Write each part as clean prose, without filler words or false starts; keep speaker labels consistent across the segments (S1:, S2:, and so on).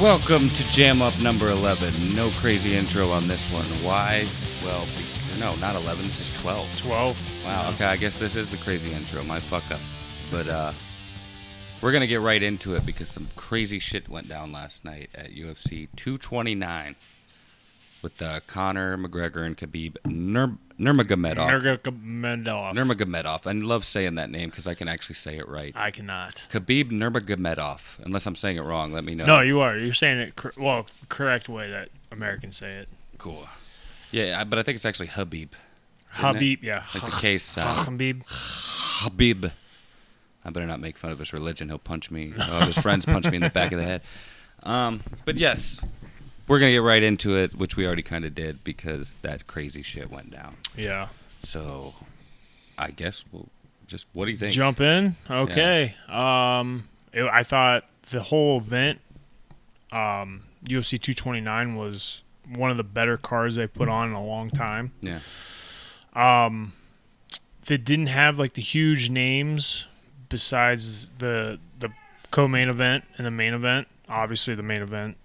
S1: Welcome to JAMUP number 11. No crazy intro on this one. Why? Well, no, not 11. This is 12.
S2: 12.
S1: Wow, okay, I guess this is the crazy intro. My fuck up. But we're going to get right into it because some crazy shit went down last night at UFC 229 with Conor, McGregor, and Khabib Nurmagomedov. Nurmagomedov. I love saying that name because I can actually say it right.
S2: I cannot.
S1: Khabib Nurmagomedov. Unless I'm saying it wrong, let me know.
S2: No, you are. You're saying it correct way that Americans say it.
S1: Cool. Yeah, but I think it's actually Khabib.
S2: Habib, yeah.
S1: Like the case.
S2: Khabib.
S1: Khabib. I better not make fun of his religion. He'll punch me. His friends punch me in the back of the head. But yes, we're going to get right into it, which we already kind of did because that crazy shit went down.
S2: Yeah.
S1: So I guess we'll just, what do you think?
S2: Jump in? Okay. Yeah. I thought the whole event, UFC 229, was one of the better cards they've put on in a long time.
S1: Yeah.
S2: They didn't have like the huge names besides the co-main event and the main event. Obviously, the main event,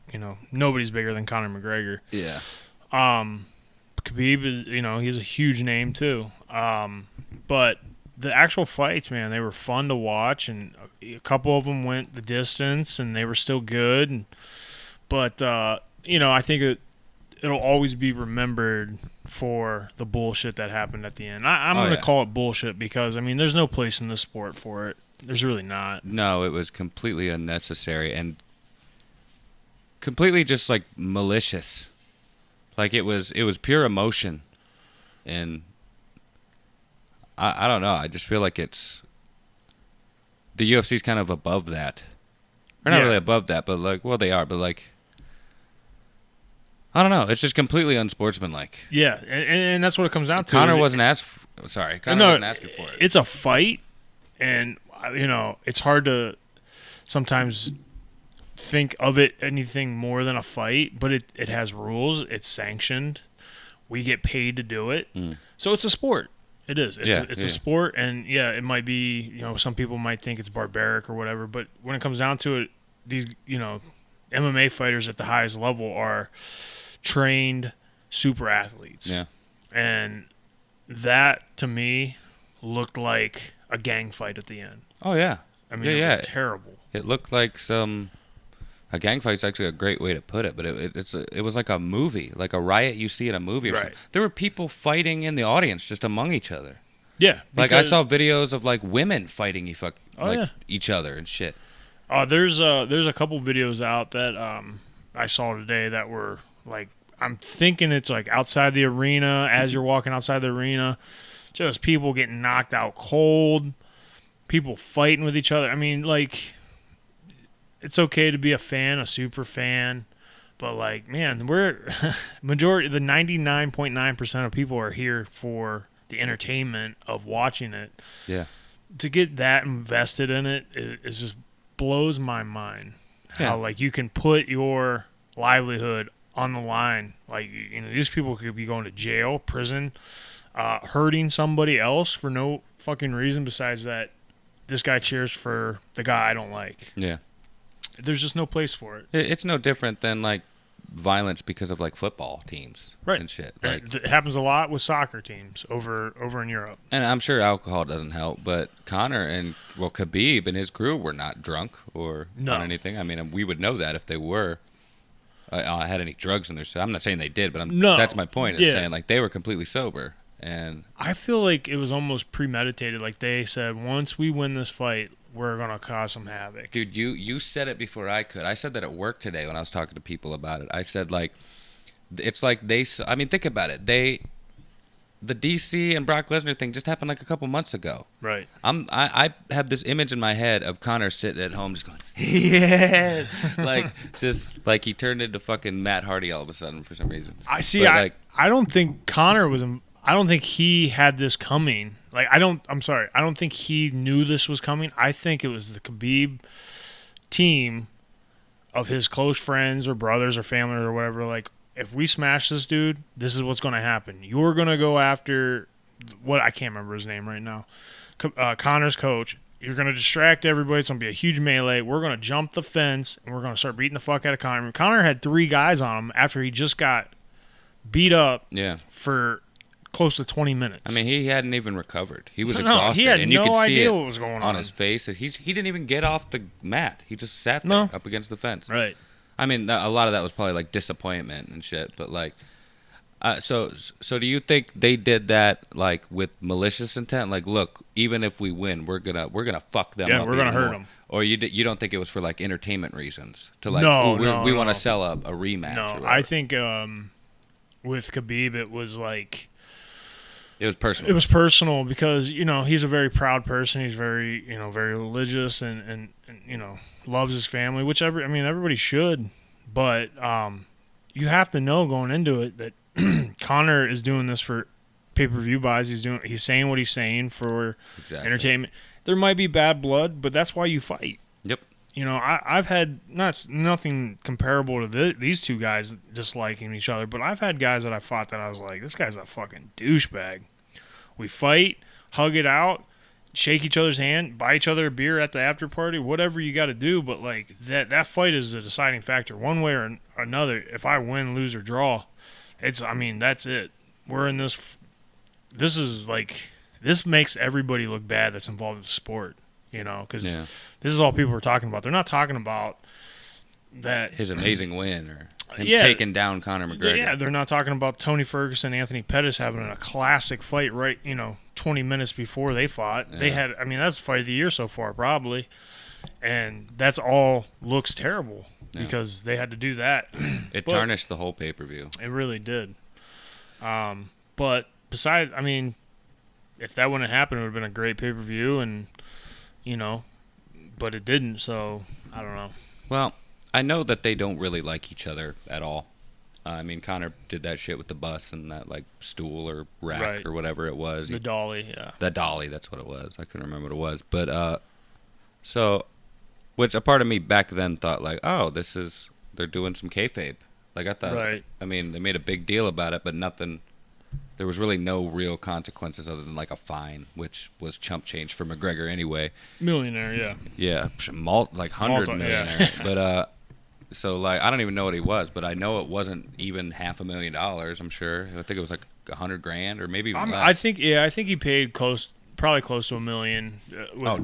S2: nobody's bigger than Conor McGregor.
S1: Yeah.
S2: Khabib is, he's a huge name too. But the actual fights, man, they were fun to watch, and a couple of them went the distance, and they were still good. But I think it'll always be remembered for the bullshit that happened at the end. I'm going to call it bullshit because, there's no place in this sport for it. There's really not.
S1: No, it was completely unnecessary and completely just like malicious. Like it was pure emotion. And I don't know. I just feel like it's the UFC's kind of above that. Or not really above that, but they are, but I don't know. It's just completely unsportsmanlike.
S2: Yeah, and that's what it comes down to.
S1: Conor wasn't asking for it.
S2: It's a fight, and it's hard to sometimes think of it anything more than a fight, but it has rules. It's sanctioned. We get paid to do it. So it's a sport. It is. It's a sport, and it might be, some people might think it's barbaric or whatever, but when it comes down to it, these, MMA fighters at the highest level are trained super athletes.
S1: Yeah. And
S2: that, to me, looked like a gang fight at the end.
S1: Oh, yeah.
S2: It was terrible.
S1: It looked like a gang fight's actually a great way to put it, but it was like a movie, like a riot you see in a movie. Right. There were people fighting in the audience just among each other.
S2: Yeah.
S1: Like I saw videos of like women fighting each other and shit.
S2: There's a couple videos out that I saw today that were like, I'm thinking it's like outside the arena, as you're walking outside the arena, just people getting knocked out cold, people fighting with each other. It's okay to be a fan, a super fan, but we're majority, the 99.9% of people are here for the entertainment of watching it.
S1: Yeah. To
S2: get that invested in it just blows my mind. Yeah. How you can put your livelihood on the line. These people could be going to jail, prison, hurting somebody else for no fucking reason besides that this guy cheers for the guy I don't like.
S1: Yeah.
S2: There's just no place for it.
S1: It's no different than violence because of football teams,
S2: right?
S1: And shit.
S2: It happens a lot with soccer teams over in Europe.
S1: And I'm sure alcohol doesn't help, but Conor and Khabib and his crew were not drunk or on anything. We would know that if they were. Had any drugs in their system. I'm not saying they did, but that's my point. Is saying they were completely sober. And
S2: I feel like it was almost premeditated. Like they said, once we win this fight, we're gonna cause some havoc.
S1: Dude, you said it before I could. I said that at work today when I was talking to people about it. I said it's like they. Think about it. The DC and Brock Lesnar thing just happened a couple months ago.
S2: Right.
S1: I have this image in my head of Conor sitting at home just going, yeah, just he turned into fucking Matt Hardy all of a sudden for some reason.
S2: I see. I don't think Conor was. I don't think he had this coming. I'm sorry. I don't think he knew this was coming. I think it was the Khabib team of his close friends or brothers or family or whatever. If we smash this dude, this is what's going to happen. You're going to go after I can't remember his name right now. Conor's coach. You're going to distract everybody. It's going to be a huge melee. We're going to jump the fence, and we're going to start beating the fuck out of Conor. Conor had 3 guys on him after he just got beat up for close to 20 minutes.
S1: I mean, he hadn't even recovered. He was exhausted.
S2: He had
S1: and
S2: no
S1: you could
S2: idea
S1: see it
S2: what was going on
S1: his face. He didn't even get off the mat. He just sat there up against the fence.
S2: Right.
S1: I mean, a lot of that was probably like disappointment and shit. But like, so do you think they did that like with malicious intent? Like, look, even if we win, we're gonna fuck them up.
S2: Yeah, we're gonna hurt them.
S1: Or you don't think it was for like entertainment reasons? To like, we want to sell a rematch.
S2: No, I think with Khabib it was like.
S1: It was personal.
S2: It was personal because, he's a very proud person. He's very, very religious and loves his family, which everybody should. But you have to know going into it that Conor is doing this for pay-per-view buys. He's saying what he's saying for entertainment. There might be bad blood, but that's why you fight.
S1: Yep.
S2: I've had nothing comparable to these 2 guys disliking each other, but I've had guys that I fought that I was like, this guy's a fucking douchebag. We fight, hug it out, shake each other's hand, buy each other a beer at the after party, whatever you got to do. But like that fight is the deciding factor, one way or another. If I win, lose, or draw, that's it. We're in this. This is like this makes everybody look bad that's involved in the sport. Because this is all people are talking about. They're not talking about that
S1: his amazing win or him taking down Conor McGregor.
S2: Yeah, they're not talking about Tony Ferguson, Anthony Pettis having a classic fight 20 minutes before they fought. Yeah. They had, that's the fight of the year so far, probably. And that's all looks terrible because they had to do that.
S1: It tarnished the whole pay-per-view.
S2: It really did. But besides, if that wouldn't have happened, it would have been a great pay-per-view and, but it didn't, so I don't know.
S1: Well, I know that they don't really like each other at all. Conor did that shit with the bus and that like stool or rack or whatever it was.
S2: The dolly, yeah.
S1: The dolly, that's what it was. I couldn't remember what it was. But which a part of me back then thought like, oh, they're doing some kayfabe. Like I thought, they made a big deal about it, but nothing. There was really no real consequences other than like a fine, which was chump change for McGregor anyway.
S2: Millionaire, yeah.
S1: Yeah, like 100 millionaire. Yeah. But so like I don't even know what he was, but I know it wasn't even $500,000. I'm sure. I think it was like $100,000 or maybe even less.
S2: I think he paid probably close to $1 million.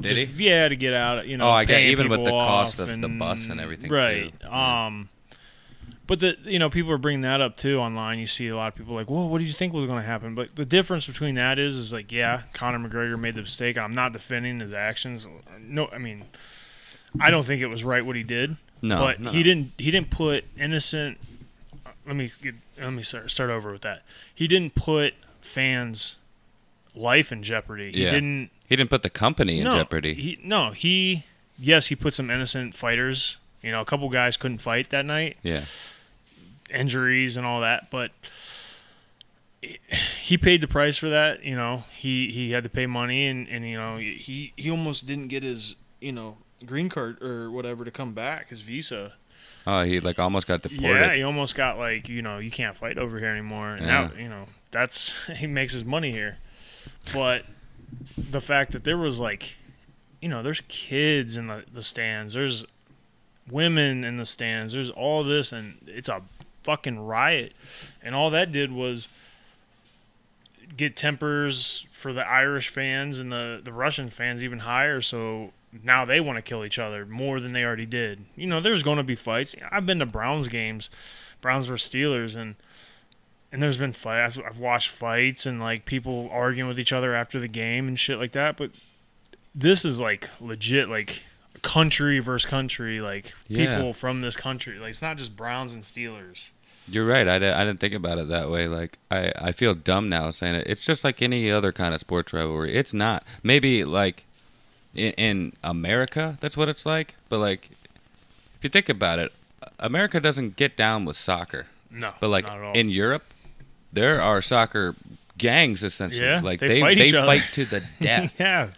S1: Did he?
S2: Yeah, to get out.
S1: I guess even with the cost of the bus and everything.
S2: Right.
S1: Too. Yeah.
S2: But people are bringing that up too online. You see a lot of people like, "Well, what did you think was going to happen?" But the difference between that is like, yeah, Conor McGregor made the mistake. And I'm not defending his actions. No, I don't think it was right what he did.
S1: No,
S2: but he didn't put innocent. Let me start over with that. He didn't put fans' life in jeopardy. He
S1: didn't put the company in jeopardy.
S2: He put some innocent fighters. A couple guys couldn't fight that night.
S1: Yeah.
S2: Injuries and all that, but he paid the price for that. He had to pay money, and he almost didn't get his green card or whatever to come back, his visa.
S1: Oh, he like almost got deported.
S2: Yeah, he almost got like you can't fight over here anymore. And now that's he makes his money here, but the fact that there was like there's kids in the stands, there's women in the stands, there's all this, and it's a fucking riot, and all that did was get tempers for the Irish fans and the Russian fans even higher, so now they want to kill each other more than they already did. There's going to be fights. I've been to Browns games, Browns versus Steelers, and there's been fights. I've watched fights and like people arguing with each other after the game and shit like that, but this is like legit, like country versus country, like people from this country. Like it's not just Browns and Steelers.
S1: You're right. I didn't think about it that way. Like I feel dumb now saying it. It's just like any other kind of sports rivalry. It's not. Maybe like in America, that's what it's like. But like if you think about it, America doesn't get down with soccer.
S2: No.
S1: But like
S2: not at all.
S1: in Europe, there are soccer gangs essentially.
S2: Yeah,
S1: like
S2: they fight
S1: to the death.
S2: Yeah.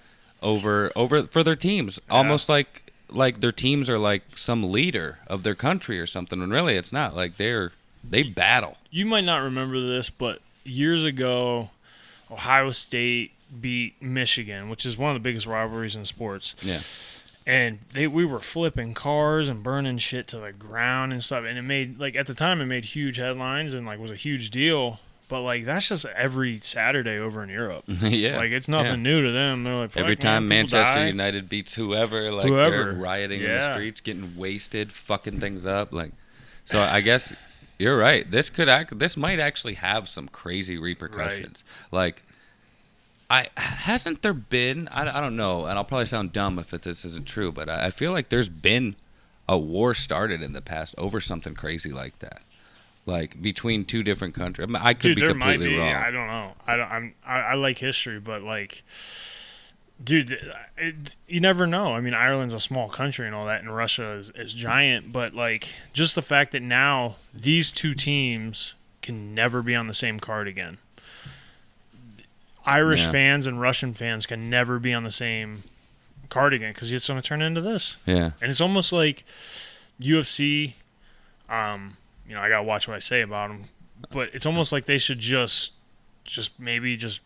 S1: Over for their teams, almost like their teams are like some leader of their country or something. When really it's not. Like they battle.
S2: You might not remember this, but years ago, Ohio State beat Michigan, which is one of the biggest rivalries in sports.
S1: Yeah.
S2: And we were flipping cars and burning shit to the ground and stuff. And it made, like, at the time, it made huge headlines and, like, was a huge deal. But, like, that's just every Saturday over in Europe.
S1: Yeah.
S2: Like, it's nothing new to them. They're like,
S1: every time Manchester United beats whoever, like, they're rioting in the streets, getting wasted, fucking things up. Like, so I guess you're right. This might actually have some crazy repercussions. Right. Like, hasn't there been, I don't know, and I'll probably sound dumb if this isn't true, but I feel like there's been a war started in the past over something crazy like that. Like, between two different countries. I mean, I could be completely wrong.
S2: I don't know. I like history, but, like, dude, you never know. I mean, Ireland's a small country and all that, and Russia is giant, but, like, just the fact that now these two teams can never be on the same card again. Irish fans and Russian fans can never be on the same card again because it's going to turn into this.
S1: Yeah.
S2: And it's almost like UFC, I got to watch what I say about them, but it's almost like they should just maybe just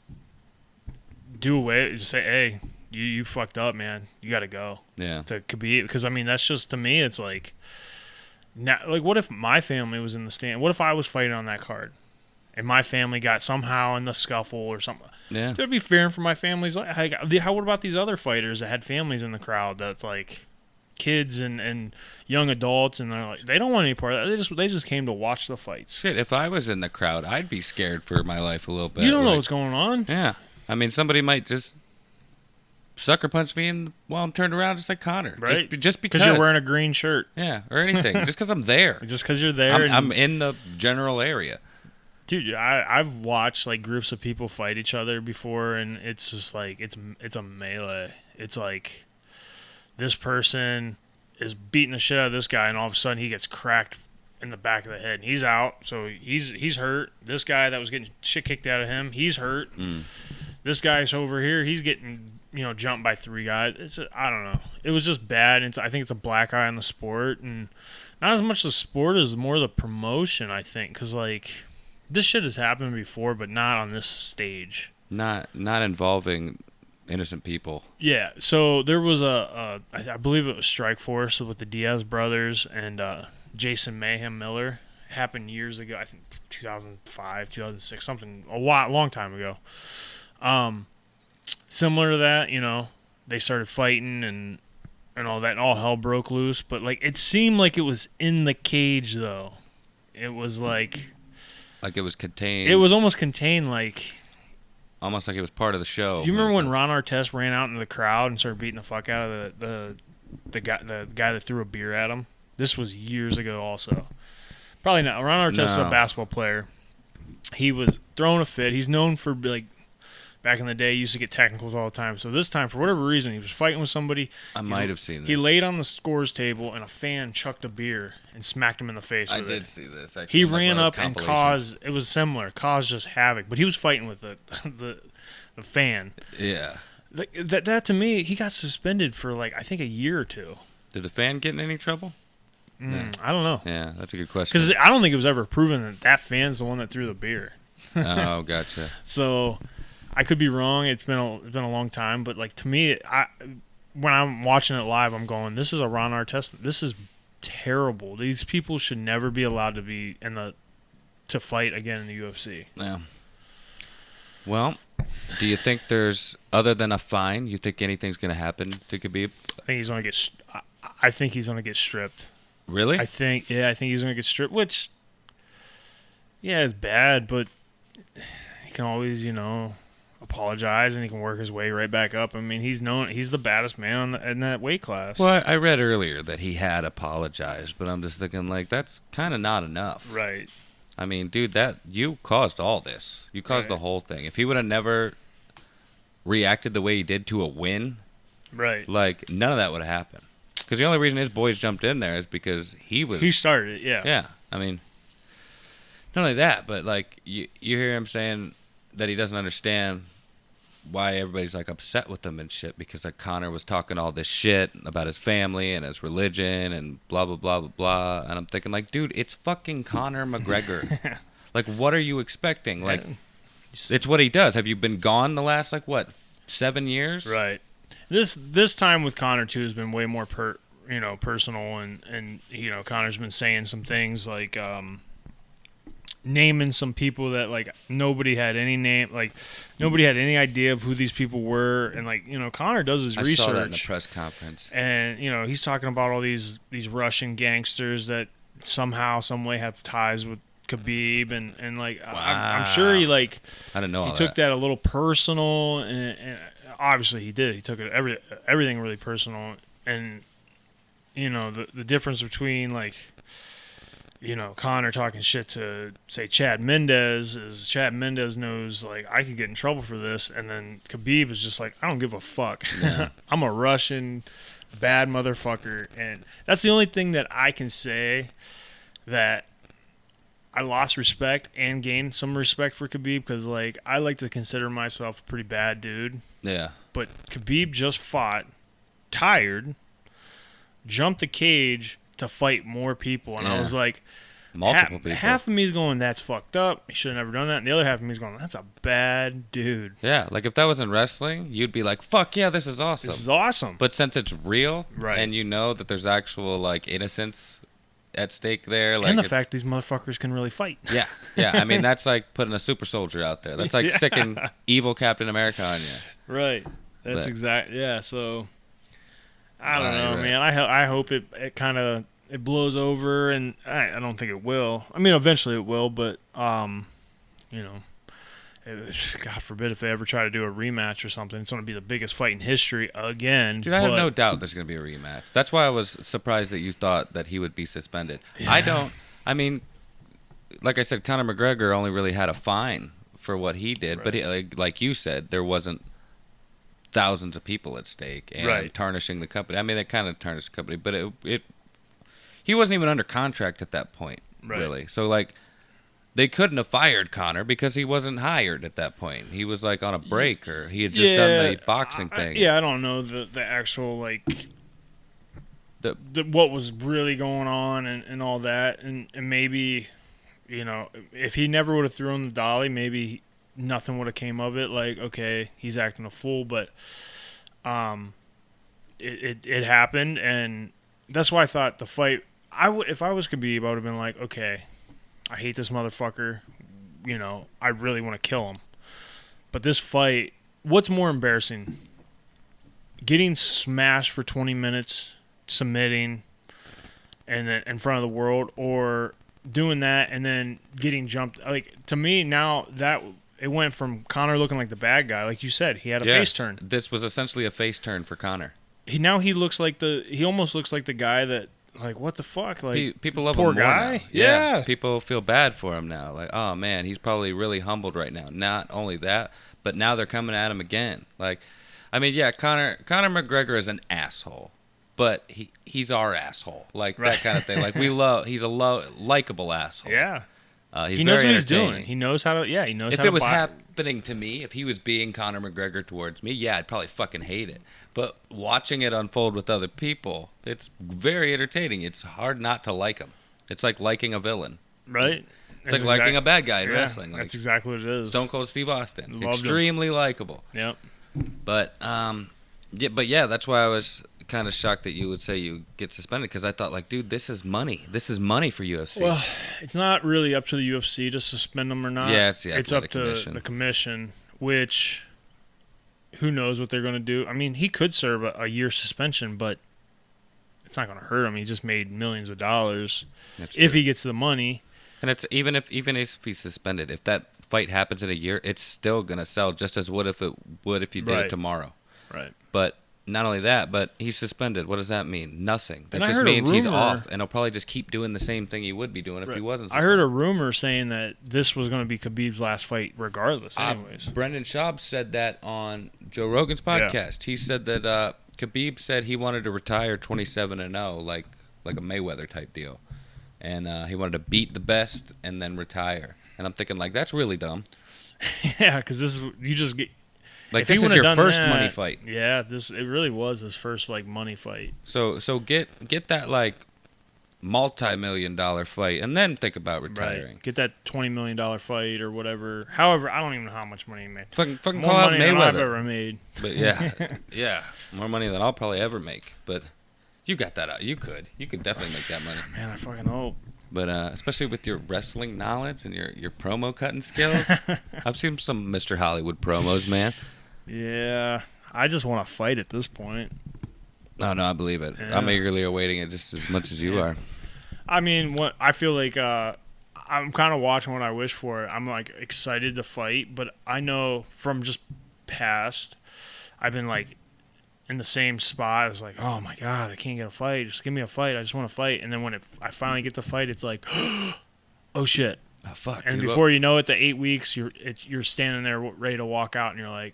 S2: do away, just say, hey, you fucked up, man. You got to go.
S1: Yeah.
S2: To Khabib, because, I mean, that's just, to me, it's like, now, like, what if my family was in the stand? What if I was fighting on that card and my family got somehow in the scuffle or something?
S1: Yeah.
S2: There'd be fearing for my family's life. What about these other fighters that had families in the crowd that's like kids and young adults, and they're like, they don't want any part of that. They just came to watch the fights.
S1: Shit, if I was in the crowd, I'd be scared for my life a little bit.
S2: You don't know what's going on.
S1: Yeah. I mean, somebody might just sucker punch me while I'm turned around just like Conor.
S2: Right.
S1: Just because
S2: you're wearing a green shirt.
S1: Yeah, or anything. Just because I'm there.
S2: Just because you're there.
S1: I'm in the general area.
S2: Dude, I've watched, like, groups of people fight each other before, and it's just like it's a melee. It's like this person is beating the shit out of this guy, and all of a sudden he gets cracked in the back of the head, and he's out. So he's hurt. This guy that was getting shit kicked out of him, he's hurt. This guy's over here, he's getting jumped by three guys. I don't know. It was just bad. I think it's a black eye on the sport, and not as much the sport as more the promotion. I think because, like, this shit has happened before, but not on this stage.
S1: Not involving innocent people.
S2: Yeah. So there was I believe it was Strikeforce with the Diaz brothers and Jason Mayhem Miller. It happened years ago. I think 2005, 2006, something long time ago. Similar to that, they started fighting and all that, and all hell broke loose. But, like, it seemed like it was in the cage, though. It was like
S1: it was contained.
S2: It was almost contained, like
S1: almost like it was part of the show.
S2: You remember when Ron Artest ran out into the crowd and started beating the fuck out of the guy that threw a beer at him? This was years ago, also. Probably not. Ron Artest is a basketball player. He was throwing a fit. He's known for, like, back in the day, he used to get technicals all the time. So this time, for whatever reason, he was fighting with somebody.
S1: I might have seen this.
S2: He laid on the scores table, and a fan chucked a beer and smacked him in the face with it.
S1: I did see this, actually.
S2: He ran up and caused, it was similar, caused just havoc. But he was fighting with the fan.
S1: Yeah.
S2: That, to me, he got suspended for, like, I think a year or two.
S1: Did the fan get in any trouble?
S2: No. I don't know.
S1: Yeah, that's a good question.
S2: Because I don't think it was ever proven that fan's the one that threw the beer.
S1: Oh, gotcha.
S2: So I could be wrong. It's been a long time, but, like, to me, when I'm watching it live, I'm going, this is a Ron Artest. This is terrible. These people should never be allowed to be to fight again in the UFC.
S1: Yeah. Well, do you think there's, other than a fine, you think anything's going to happen to Khabib?
S2: I think he's going to get stripped.
S1: Really?
S2: I think he's going to get stripped, which, yeah, it's bad, but he can always, apologize, and he can work his way right back up. I mean, he's the baddest man in that weight class.
S1: Well, I read earlier that he had apologized, but I'm just thinking, like, that's kind of not enough.
S2: Right.
S1: I mean, dude, you caused all this. You caused the whole thing. If he would have never reacted the way he did to a win,
S2: right,
S1: like, none of that would have happened. Because the only reason his boys jumped in there is because he
S2: started it, yeah.
S1: Yeah, I mean, not only that, but, like, you hear him saying that he doesn't understand why everybody's, like, upset with him and shit, because, like, Conor was talking all this shit about his family and his religion and blah, blah, blah, blah, blah. And I'm thinking, like, dude, it's fucking Conor McGregor. Like, what are you expecting? Like, It's what he does. Have you been gone the last, 7 years?
S2: Right. This time with Conor too has been way more personal, and Conor's been saying some things like naming some people that nobody had any name, nobody had any idea of who these people were, and Conor does his research.
S1: I saw that in the press conference,
S2: and he's talking about all these Russian gangsters that somehow, some way have ties with Khabib, and
S1: wow.
S2: I'm sure he I
S1: didn't know
S2: he
S1: all
S2: took
S1: that
S2: a little personal, and obviously he did. He took it everything really personal, and the difference between Conor talking shit to say Chad Mendez is Chad Mendez knows I could get in trouble for this, and then Khabib is just I don't give a fuck.
S1: Yeah.
S2: I'm a Russian bad motherfucker, and that's the only thing that I can say that I lost respect and gained some respect for Khabib, because I like to consider myself a pretty bad dude.
S1: Yeah.
S2: But Khabib just fought, tired, jumped the cage to fight more people, and I was
S1: multiple people.
S2: Half of me is going, that's fucked up. He should have never done that. And the other half of me is going, that's a bad dude.
S1: Yeah, if that wasn't wrestling, you'd be like, fuck yeah, this is awesome.
S2: This is awesome.
S1: But since it's real,
S2: right,
S1: and that there's actual innocence at stake there,
S2: and the fact these motherfuckers can really fight.
S1: Yeah, yeah. I mean, that's like putting a super soldier out there. That's sicking evil Captain America on you.
S2: Right. That's exactly. Yeah. So I don't know, man. I hope it kind of blows over, and I don't think it will. I mean, eventually it will, but God forbid if they ever try to do a rematch or something. It's going to be the biggest fight in history again.
S1: Dude, I have no doubt there's going to be a rematch. That's why I was surprised that you thought that he would be suspended. Yeah. I mean, like I said, Conor McGregor only really had a fine for what he did, right, but like you said, there wasn't thousands of people at stake and
S2: right,
S1: tarnishing the company. I mean, it kind of tarnished the company, but he wasn't even under contract at that point, right, really. So, they couldn't have fired Conor because he wasn't hired at that point. He was on a break, or he had just done the boxing thing.
S2: I don't know the actual what was really going on and all that, and maybe if he never would have thrown the dolly, maybe nothing would have came of it. Okay, he's acting a fool, but it happened, and that's why I thought the fight. If I was Khabib, I would have been okay, I hate this motherfucker. I really want to kill him. But this fight, what's more embarrassing? Getting smashed for 20 minutes, submitting, and then in front of the world, or doing that and then getting jumped. To me, now that it went from Conor looking like the bad guy, like you said, he had a face turn.
S1: This was essentially a face turn for Conor.
S2: He almost looks like the guy that, what the fuck?
S1: People love
S2: poor
S1: him more
S2: guy.
S1: now. Yeah. People feel bad for him now. Oh man, he's probably really humbled right now. Not only that, but now they're coming at him again. Conor McGregor is an asshole, but he's our asshole. Right. That kind of thing. He's a likable asshole.
S2: Yeah.
S1: He
S2: knows what he's doing. He knows how to. Yeah, he knows how to.
S1: If it was happening to me, if he was being Conor McGregor towards me, I'd probably fucking hate it. But watching it unfold with other people, it's very entertaining. It's hard not to like him. It's like liking a villain.
S2: Right.
S1: It's liking a bad guy in wrestling.
S2: That's exactly what it is.
S1: Stone Cold Steve Austin.
S2: Loved
S1: Extremely likable.
S2: Yep.
S1: But that's why I was kind of shocked that you would say you get suspended, because I thought, dude, this is money. This is money for UFC.
S2: Well, it's not really up to the UFC to suspend them or not.
S1: Yeah,
S2: it's up to the commission, which who knows what they're going to do. I mean, he could serve a year suspension, but it's not going to hurt him. He just made millions of dollars if he gets the money.
S1: And it's even if he's suspended, if that fight happens in a year, it's still going to sell just as would if you did it tomorrow.
S2: Right.
S1: But not only that, but he's suspended. What does that mean? Nothing. That just means he's off, and he'll probably just keep doing the same thing he would be doing if he wasn't suspended.
S2: I heard a rumor saying that this was going to be Khabib's last fight regardless anyways.
S1: Brendan Schaub said that on Joe Rogan's podcast. Yeah. He said that Khabib said he wanted to retire 27-0, like a Mayweather type deal. And he wanted to beat the best and then retire. And I'm thinking, that's really dumb.
S2: Yeah, because you just get...
S1: this is your first money fight.
S2: Yeah, it really was his first money fight.
S1: So get that multi-million-dollar fight and then think about retiring.
S2: Right. Get that $20 million fight or whatever. However, I don't even know how much money he made.
S1: Fucking
S2: More
S1: call out
S2: money than I've
S1: Mayweather.
S2: ever made.
S1: But yeah, more money than I'll probably ever make. But you got that out. You could definitely make that money.
S2: Man, I fucking hope.
S1: But especially with your wrestling knowledge and your promo cutting skills, I've seen some Mr. Hollywood promos, man.
S2: Yeah, I just want to fight at this point.
S1: No, I believe it.
S2: Yeah.
S1: I'm eagerly awaiting it just as much as you are.
S2: I mean, what I feel like I'm kind of watching what I wish for. I'm like excited to fight, but I know from just past, I've been like in the same spot. I was like, oh my god, I can't get a fight. Just give me a fight. I just want to fight. And then when I finally get the fight, it's like, oh shit.
S1: Oh fuck.
S2: And
S1: dude,
S2: before you know it, the 8 weeks, you're standing there ready to walk out, and you're like,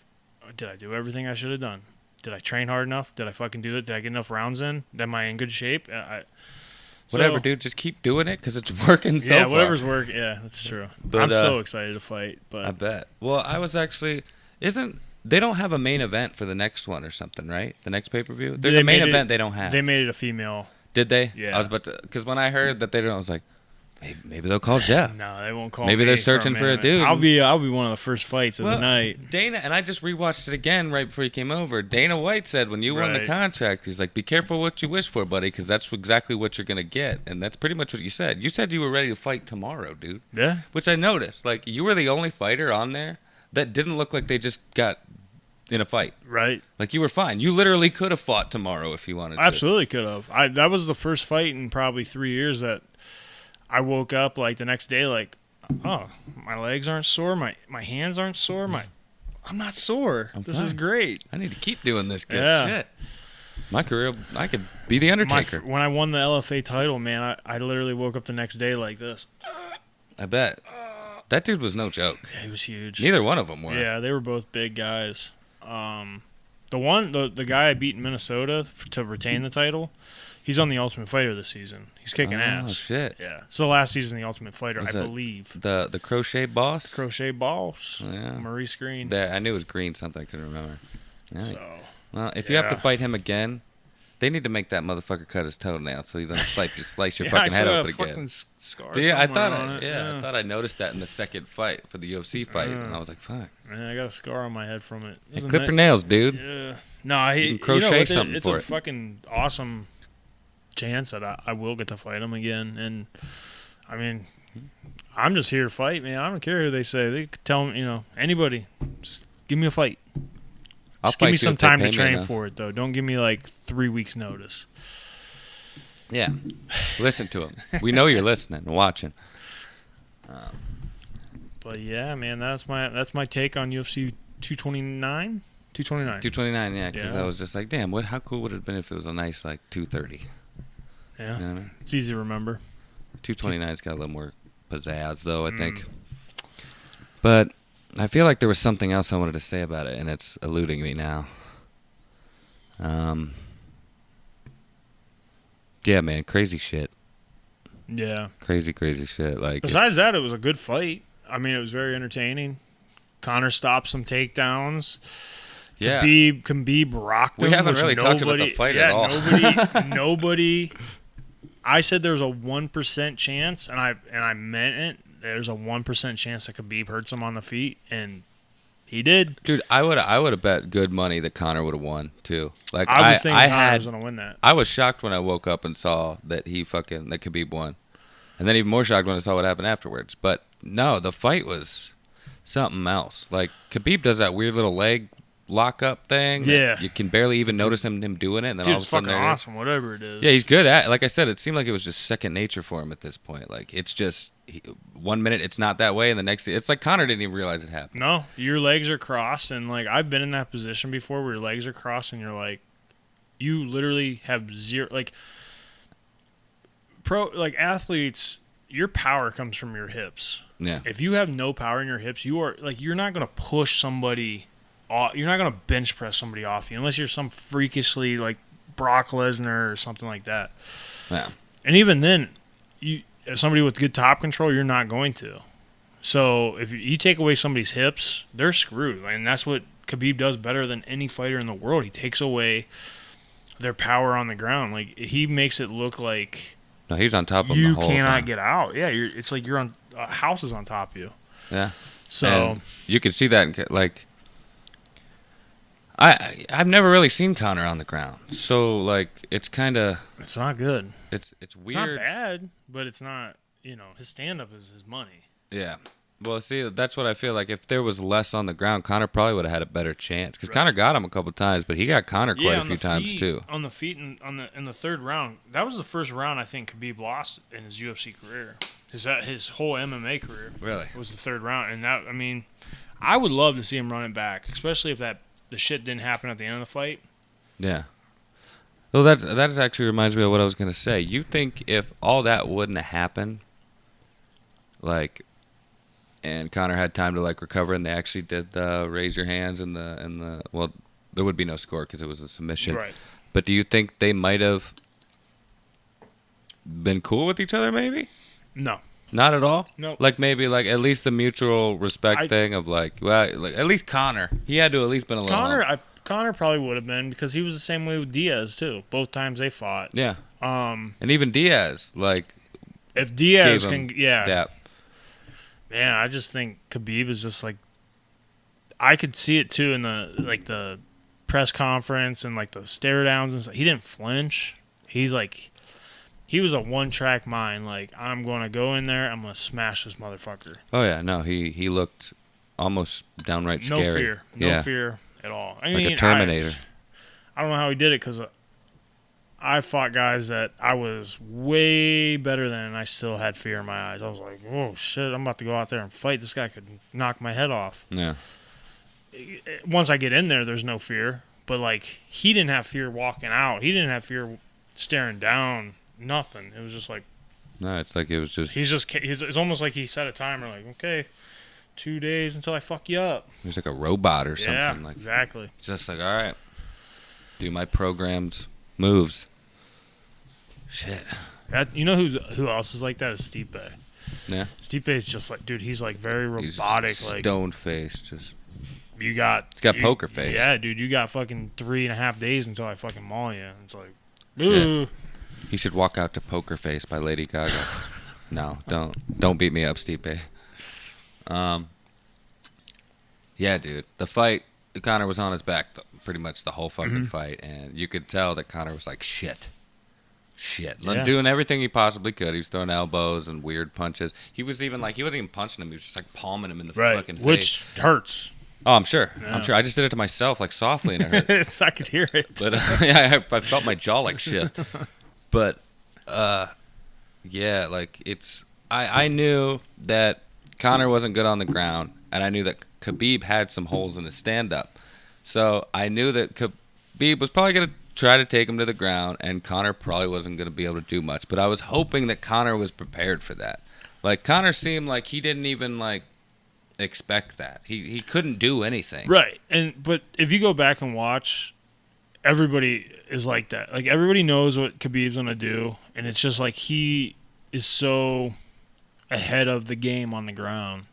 S2: did I do everything I should have done? Did I train hard enough? Did I fucking do it? Did I get enough rounds in? Am I in good shape?
S1: Whatever, dude. Just keep doing it because it's working so far.
S2: Yeah, whatever's working. Yeah, that's true.
S1: But,
S2: I'm so excited to fight. But
S1: I bet. Well, I was actually... They don't have a main event for the next one or something, right? The next pay-per-view? There's a main event they don't have.
S2: They made it a female.
S1: Did they?
S2: Yeah.
S1: I was about to... Because when I heard that they don't, I was like, maybe they'll call Jeff.
S2: No, they won't call
S1: Maybe
S2: me
S1: they're searching for a dude.
S2: I'll be one of the first fights of the night.
S1: Dana, and I just rewatched it again right before he came over. Dana White said when you won the contract, he's like, be careful what you wish for, buddy, because that's exactly what you're going to get. And that's pretty much what you said. You said you were ready to fight tomorrow, dude.
S2: Yeah.
S1: Which I noticed. Like, you were the only fighter on there that didn't look like they just got in a fight.
S2: Right.
S1: Like, you were fine. You literally could have fought tomorrow if you wanted to.
S2: Absolutely could have. That was the first fight in probably 3 years that I woke up like the next day like, oh, my legs aren't sore, my hands aren't sore, I'm not sore. This is great.
S1: I need to keep doing this good shit. My career, I could be the Undertaker.
S2: When I won the LFA title, man, I literally woke up the next day like this.
S1: I bet. That dude was no joke.
S2: Yeah, he was huge.
S1: Neither one of them were.
S2: Yeah, they were both big guys. The guy I beat in Minnesota to retain the title, he's on the Ultimate Fighter this season. He's kicking ass.
S1: Oh, shit.
S2: Yeah. It's the last season of the Ultimate Fighter,
S1: Was
S2: I
S1: that
S2: believe.
S1: The crochet boss?
S2: Crochet Boss.
S1: Yeah.
S2: Maurice Green.
S1: I knew it was Green something. I couldn't remember. Yeah.
S2: So,
S1: well, if you have to fight him again, they need to make that motherfucker cut his toenail so he doesn't slice your fucking head open again.
S2: Scar
S1: I thought
S2: I
S1: I noticed that in the second fight for the UFC fight, and I was like, "Fuck."
S2: Man, I got a scar on my head from it.
S1: Hey, clip your nails, dude.
S2: Yeah. No,
S1: you can crochet something
S2: it's
S1: for
S2: a
S1: it.
S2: fucking awesome chance that I will get to fight him again. And I mean, I'm just here to fight, man. I don't care who they say. They could tell me, anybody, just give me a fight.
S1: I'll
S2: Just give
S1: fight
S2: me
S1: you
S2: some
S1: if they
S2: time
S1: pay
S2: to
S1: me
S2: train
S1: enough.
S2: for it, though. Don't give me like 3 weeks notice.
S1: Yeah, listen to him. We know you're listening and watching.
S2: But yeah, man, that's my take on UFC 229. 229.
S1: 229, yeah, because
S2: Yeah.
S1: I was just like, damn, how cool would it have been if it was a nice like 230?
S2: Yeah,
S1: You know what I mean?
S2: it's easy to remember.
S1: 229's got a little more pizzazz, though, I think. But I feel like there was something else I wanted to say about it, and it's eluding me now. Yeah, man, crazy shit.
S2: Yeah.
S1: Crazy shit. Like,
S2: Besides that, it was a good fight. I mean, it was very entertaining. Conor stopped some takedowns.
S1: yeah.
S2: Khabib rocked him.
S1: We haven't
S2: which
S1: really talked about the fight at all.
S2: Nobody. I said there was a 1% chance, and I meant it. There's a 1% chance that Khabib hurts him on the feet, and he did.
S1: Dude, I would have bet good money that Conor would have won too. Like
S2: I was thinking Conor was going to win that.
S1: I was shocked when I woke up and saw that that Khabib won, and then even more shocked when I saw what happened afterwards. But no, the fight was something else. Like Khabib does that weird little leg lock up thing.
S2: Yeah,
S1: you can barely even notice him doing it. And then
S2: dude,
S1: all of a
S2: it's
S1: sudden
S2: fucking awesome. Whatever it is.
S1: Yeah, he's good at it. Like I said, it seemed like it was just second nature for him at this point. Like it's just 1 minute it's not that way, and the next it's like Conor didn't even realize it happened.
S2: No, your legs are crossed, and like I've been in that position before where your legs are crossed, and you're like, you literally have zero athletes. Your power comes from your hips.
S1: Yeah.
S2: If you have no power in your hips, you're not gonna push somebody off. You're not gonna bench press somebody off you unless you're some freakishly like Brock Lesnar or something like that.
S1: Yeah.
S2: And even then, as somebody with good top control, you're not going to. So if you take away somebody's hips, they're screwed. And that's what Khabib does better than any fighter in the world. He takes away their power on the ground. Like he makes it look like
S1: No, he's on top of him
S2: you
S1: the whole
S2: cannot
S1: time.
S2: get out. Yeah, it's like you're on a house is on top of you.
S1: Yeah.
S2: So
S1: And you could see that, like, I've never really seen Conor on the ground, so like it's kind of
S2: it's not good.
S1: it's
S2: It's
S1: weird.
S2: not bad, but it's not. His stand up is his money.
S1: Yeah. Well, see, that's what I feel like. If there was less on the ground, Conor probably would have had a better chance. Because Conor got him a couple times, but he got Conor quite a few times too.
S2: On the feet and in the third round, that was the first round I think Khabib lost in his UFC career. His whole MMA career
S1: Really?
S2: was the third round, and that I would love to see him run it back, especially if the shit didn't happen at the end of the fight.
S1: Yeah. Well, that actually reminds me of what I was gonna say. You think if all that wouldn't have happened, like, and Conor had time to like recover, and they actually did the raise your hands and the well, there would be no score because it was a submission.
S2: Right.
S1: But do you think they might have been cool with each other? Maybe.
S2: No.
S1: Not at all.
S2: No.
S1: Like maybe like at least the mutual respect thing of like at least Conor. He had to at least been a little.
S2: Connor probably would have been because he was the same way with Diaz too. Both times they fought.
S1: Yeah. And even Diaz, like,
S2: if Diaz
S1: gave him
S2: can, yeah.
S1: that.
S2: Man, I just think Khabib is just like, I could see it too in the press conference and like the stare downs and stuff. He didn't flinch. He's like, he was a one-track mind. Like, I'm going to go in there, I'm going to smash this motherfucker.
S1: Oh yeah, no, he looked almost downright scary.
S2: No fear. No fear at all. I mean,
S1: a Terminator.
S2: I don't know how he did it because I fought guys that I was way better than, and I still had fear in my eyes. I was like, "Whoa, shit! I'm about to go out there and fight. This guy could knock my head off."
S1: Yeah.
S2: Once I get in there, there's no fear. But like, he didn't have fear walking out. He didn't have fear staring down. Nothing. It was just like.
S1: No, it's like it was just.
S2: It's almost like he set a timer. Like, okay, 2 days until I fuck you up.
S1: He was like a robot or something.
S2: Yeah,
S1: like
S2: exactly.
S1: Just like, all right, do my programmed moves. Shit.
S2: You know who else is like that is Stipe.
S1: Yeah.
S2: Stipe is just like, dude, he's like very robotic.
S1: He's
S2: like
S1: stone faced, just.
S2: He's got
S1: poker face.
S2: Yeah, dude, you got fucking 3.5 days until I fucking maul you. It's like, ooh.
S1: Shit. He should walk out to Poker Face by Lady Gaga. No, don't beat me up, Stipe. Yeah, dude, the fight, Conor was on his back pretty much the whole fucking fight, and you could tell that Conor was like shit,
S2: Yeah.
S1: doing everything he possibly could. He was throwing elbows and weird punches. He was even like, he wasn't even punching him. He was just like palming him in the fucking face.
S2: Which hurts.
S1: Oh, I'm sure.
S2: Yeah.
S1: I'm sure. I just did it to myself, like softly, and it hurt.
S2: I could hear it.
S1: But yeah, I felt my jaw like shit. But yeah, like it's. I knew that Conor wasn't good on the ground, and I knew that Khabib had some holes in his stand-up. So I knew that Khabib was probably gonna try to take him to the ground, and Conor probably wasn't gonna be able to do much. But I was hoping that Conor was prepared for that. Like Conor seemed like he didn't even like expect that. He couldn't do anything.
S2: Right. But if you go back and watch, everybody is like that. Like everybody knows what Khabib's gonna do, and it's just like he is so ahead of the game on the ground.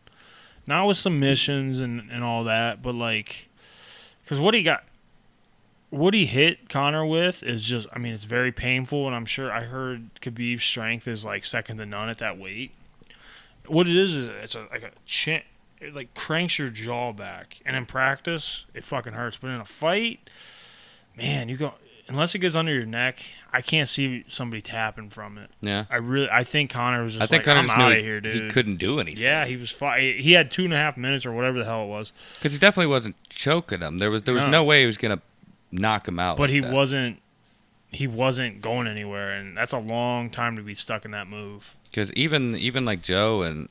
S2: Not with submissions and all that, but like, because what he hit Conor with is just, I mean, it's very painful, and I'm sure I heard Khabib's strength is like second to none at that weight. What it is it's like a chin. It like cranks your jaw back, and in practice it fucking hurts, but in a fight, man, you go unless it gets under your neck. I can't see somebody tapping from it.
S1: Yeah,
S2: I think Conor was just
S1: I think
S2: like,
S1: Conor
S2: I'm
S1: just
S2: out
S1: knew
S2: of here, dude.
S1: he couldn't do anything.
S2: Yeah, he was he had 2.5 minutes or whatever the hell it was,
S1: because he definitely wasn't choking him. There was no way he was gonna knock him out.
S2: But
S1: like
S2: he wasn't going anywhere, and that's a long time to be stuck in that move.
S1: Because even like Joe and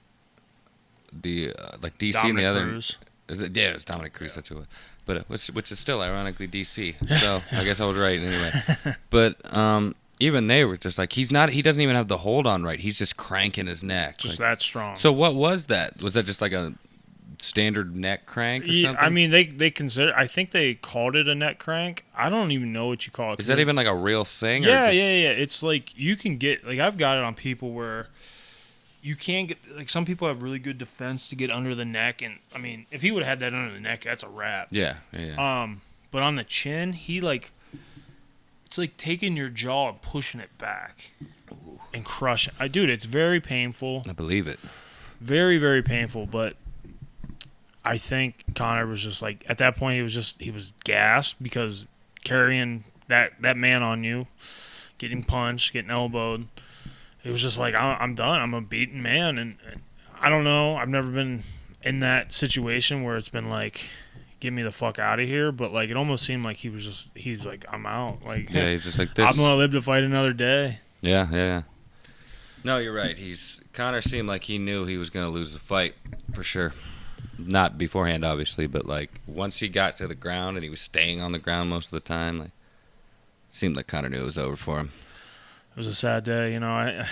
S1: the like DC
S2: Dominic
S1: and the other,
S2: Cruz.
S1: yeah, it was Dominic Cruz. That's who it was. But which is still ironically DC. So I guess I was right anyway. But even they were just like, he doesn't even have the hold on right. He's just cranking his neck.
S2: Just
S1: like,
S2: that strong.
S1: So what was that? Was that just like a standard neck crank or something?
S2: I mean, they consider. I think they called it a neck crank. I don't even know what you call it.
S1: Is that even like a real thing?
S2: Yeah,
S1: or just...
S2: yeah. It's like you can get like I've got it on people where you can't get like some people have really good defense to get under the neck, and I mean, if he would have had that under the neck, that's a wrap.
S1: Yeah.
S2: But on the chin, he like it's like taking your jaw and pushing it back. and crush him. Dude, it's very painful.
S1: I believe it.
S2: Very, very painful, but I think Conor was just like, at that point, he was gassed because carrying that man on you, getting punched, getting elbowed, it was just like, I'm done. I'm a beaten man, and I don't know. I've never been in that situation where it's been like, get me the fuck out of here, but like it almost seemed like he's like, I'm out. Like,
S1: yeah, he's just like this.
S2: I'm gonna live to fight another day.
S1: Yeah. No, you're right. Conor seemed like he knew he was gonna lose the fight for sure. Not beforehand, obviously, but like once he got to the ground and he was staying on the ground most of the time, like it seemed like Conor knew it was over for him.
S2: It was a sad day, you know.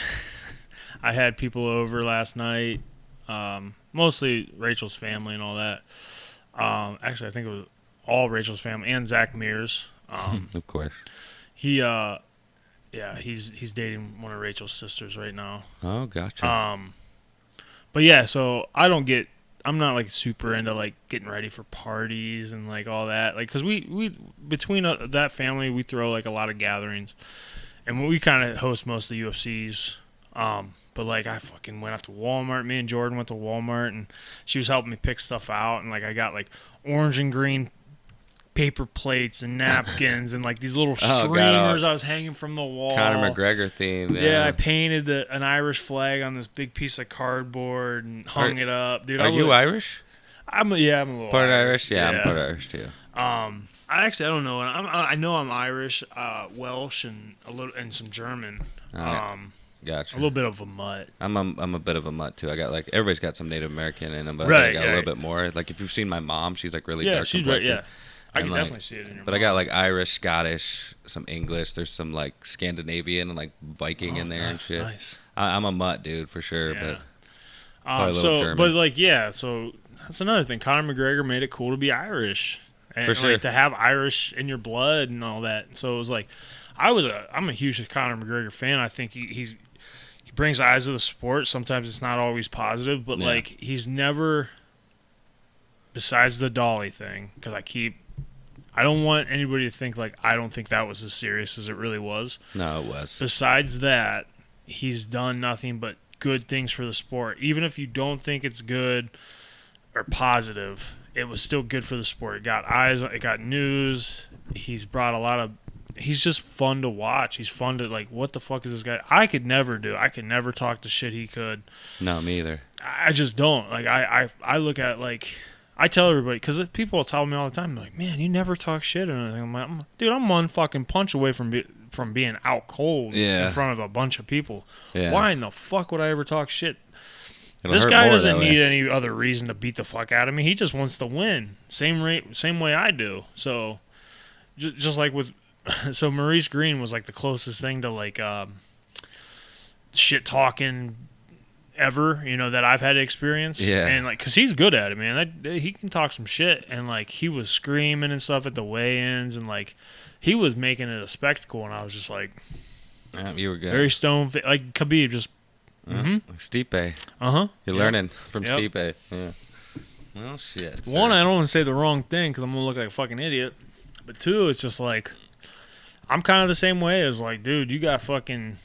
S2: I had people over last night, mostly Rachel's family and all that. Actually, I think it was all Rachel's family and Zach Mears.
S1: Of course.
S2: He's dating one of Rachel's sisters right now.
S1: Oh, gotcha.
S2: But yeah, so I'm not like super into like getting ready for parties and like all that, like because we between that family we throw like a lot of gatherings, and we kind of host most of the UFCs. But like I fucking went out to Walmart. Me and Jordan went to Walmart, and she was helping me pick stuff out, and like I got like orange and green paper plates and napkins and like these little streamers I was hanging from the wall.
S1: Conor McGregor theme.
S2: Yeah, I painted an Irish flag on this big piece of cardboard and hung it up. Dude,
S1: are you Irish?
S2: I'm a little
S1: part Irish. Yeah, I'm part Irish too.
S2: I don't know. I know I'm Irish, Welsh, and some German.
S1: Gotcha.
S2: A little bit of a mutt.
S1: I'm a bit of a mutt too. I got like everybody's got some Native American in them, but
S2: right,
S1: I got a little bit more. Like if you've seen my mom, she's like really dark.
S2: She's
S1: complected.
S2: right. Yeah, I can
S1: like,
S2: definitely see it in your.
S1: But
S2: mom.
S1: I got like Irish, Scottish, some English. There's some like Scandinavian and like Viking in there and shit.
S2: Nice.
S1: I'm a mutt, dude, for sure.
S2: Yeah.
S1: But probably a little German.
S2: But like, yeah. So that's another thing. Conor McGregor made it cool to be Irish, and
S1: for sure,
S2: like, to have Irish in your blood and all that. So it was like, I'm a huge Conor McGregor fan. I think he brings eyes to the sport. Sometimes it's not always positive, but like he's never, besides the dolly thing, because I don't want anybody to think like I don't think that was as serious as it really was.
S1: No, it was.
S2: Besides that, he's done nothing but good things for the sport. Even if you don't think it's good or positive, it was still good for the sport. It got eyes, it got news. He's brought a lot of. He's just fun to watch. He's fun to like. What the fuck is this guy? I could never talk the shit he could.
S1: No, me either.
S2: I just don't. Like I look at like. I tell everybody, because people tell me all the time, like, man, you never talk shit or anything. I'm like, dude, I'm one fucking punch away from being out cold in front of a bunch of people.
S1: Yeah.
S2: Why in the fuck would I ever talk shit?
S1: It'll
S2: this
S1: hurt
S2: guy
S1: more
S2: doesn't
S1: that way.
S2: need any other reason to beat the fuck out of me. He just wants to win. Same way I do. So, just like with, so Maurice Green was like the closest thing to like shit talking ever, that I've had to experience.
S1: Yeah.
S2: And like, cause he's good at it, man. He can talk some shit, and like he was screaming and stuff at the weigh-ins, and like he was making it a spectacle, and I was just like,
S1: you were good.
S2: very like Khabib, just
S1: Like Stipe. You're learning from Stipe. Yeah. Well, shit.
S2: One, I don't want to say the wrong thing because I'm gonna look like a fucking idiot. But two, it's just like I'm kind of the same way as like, dude, you got fucking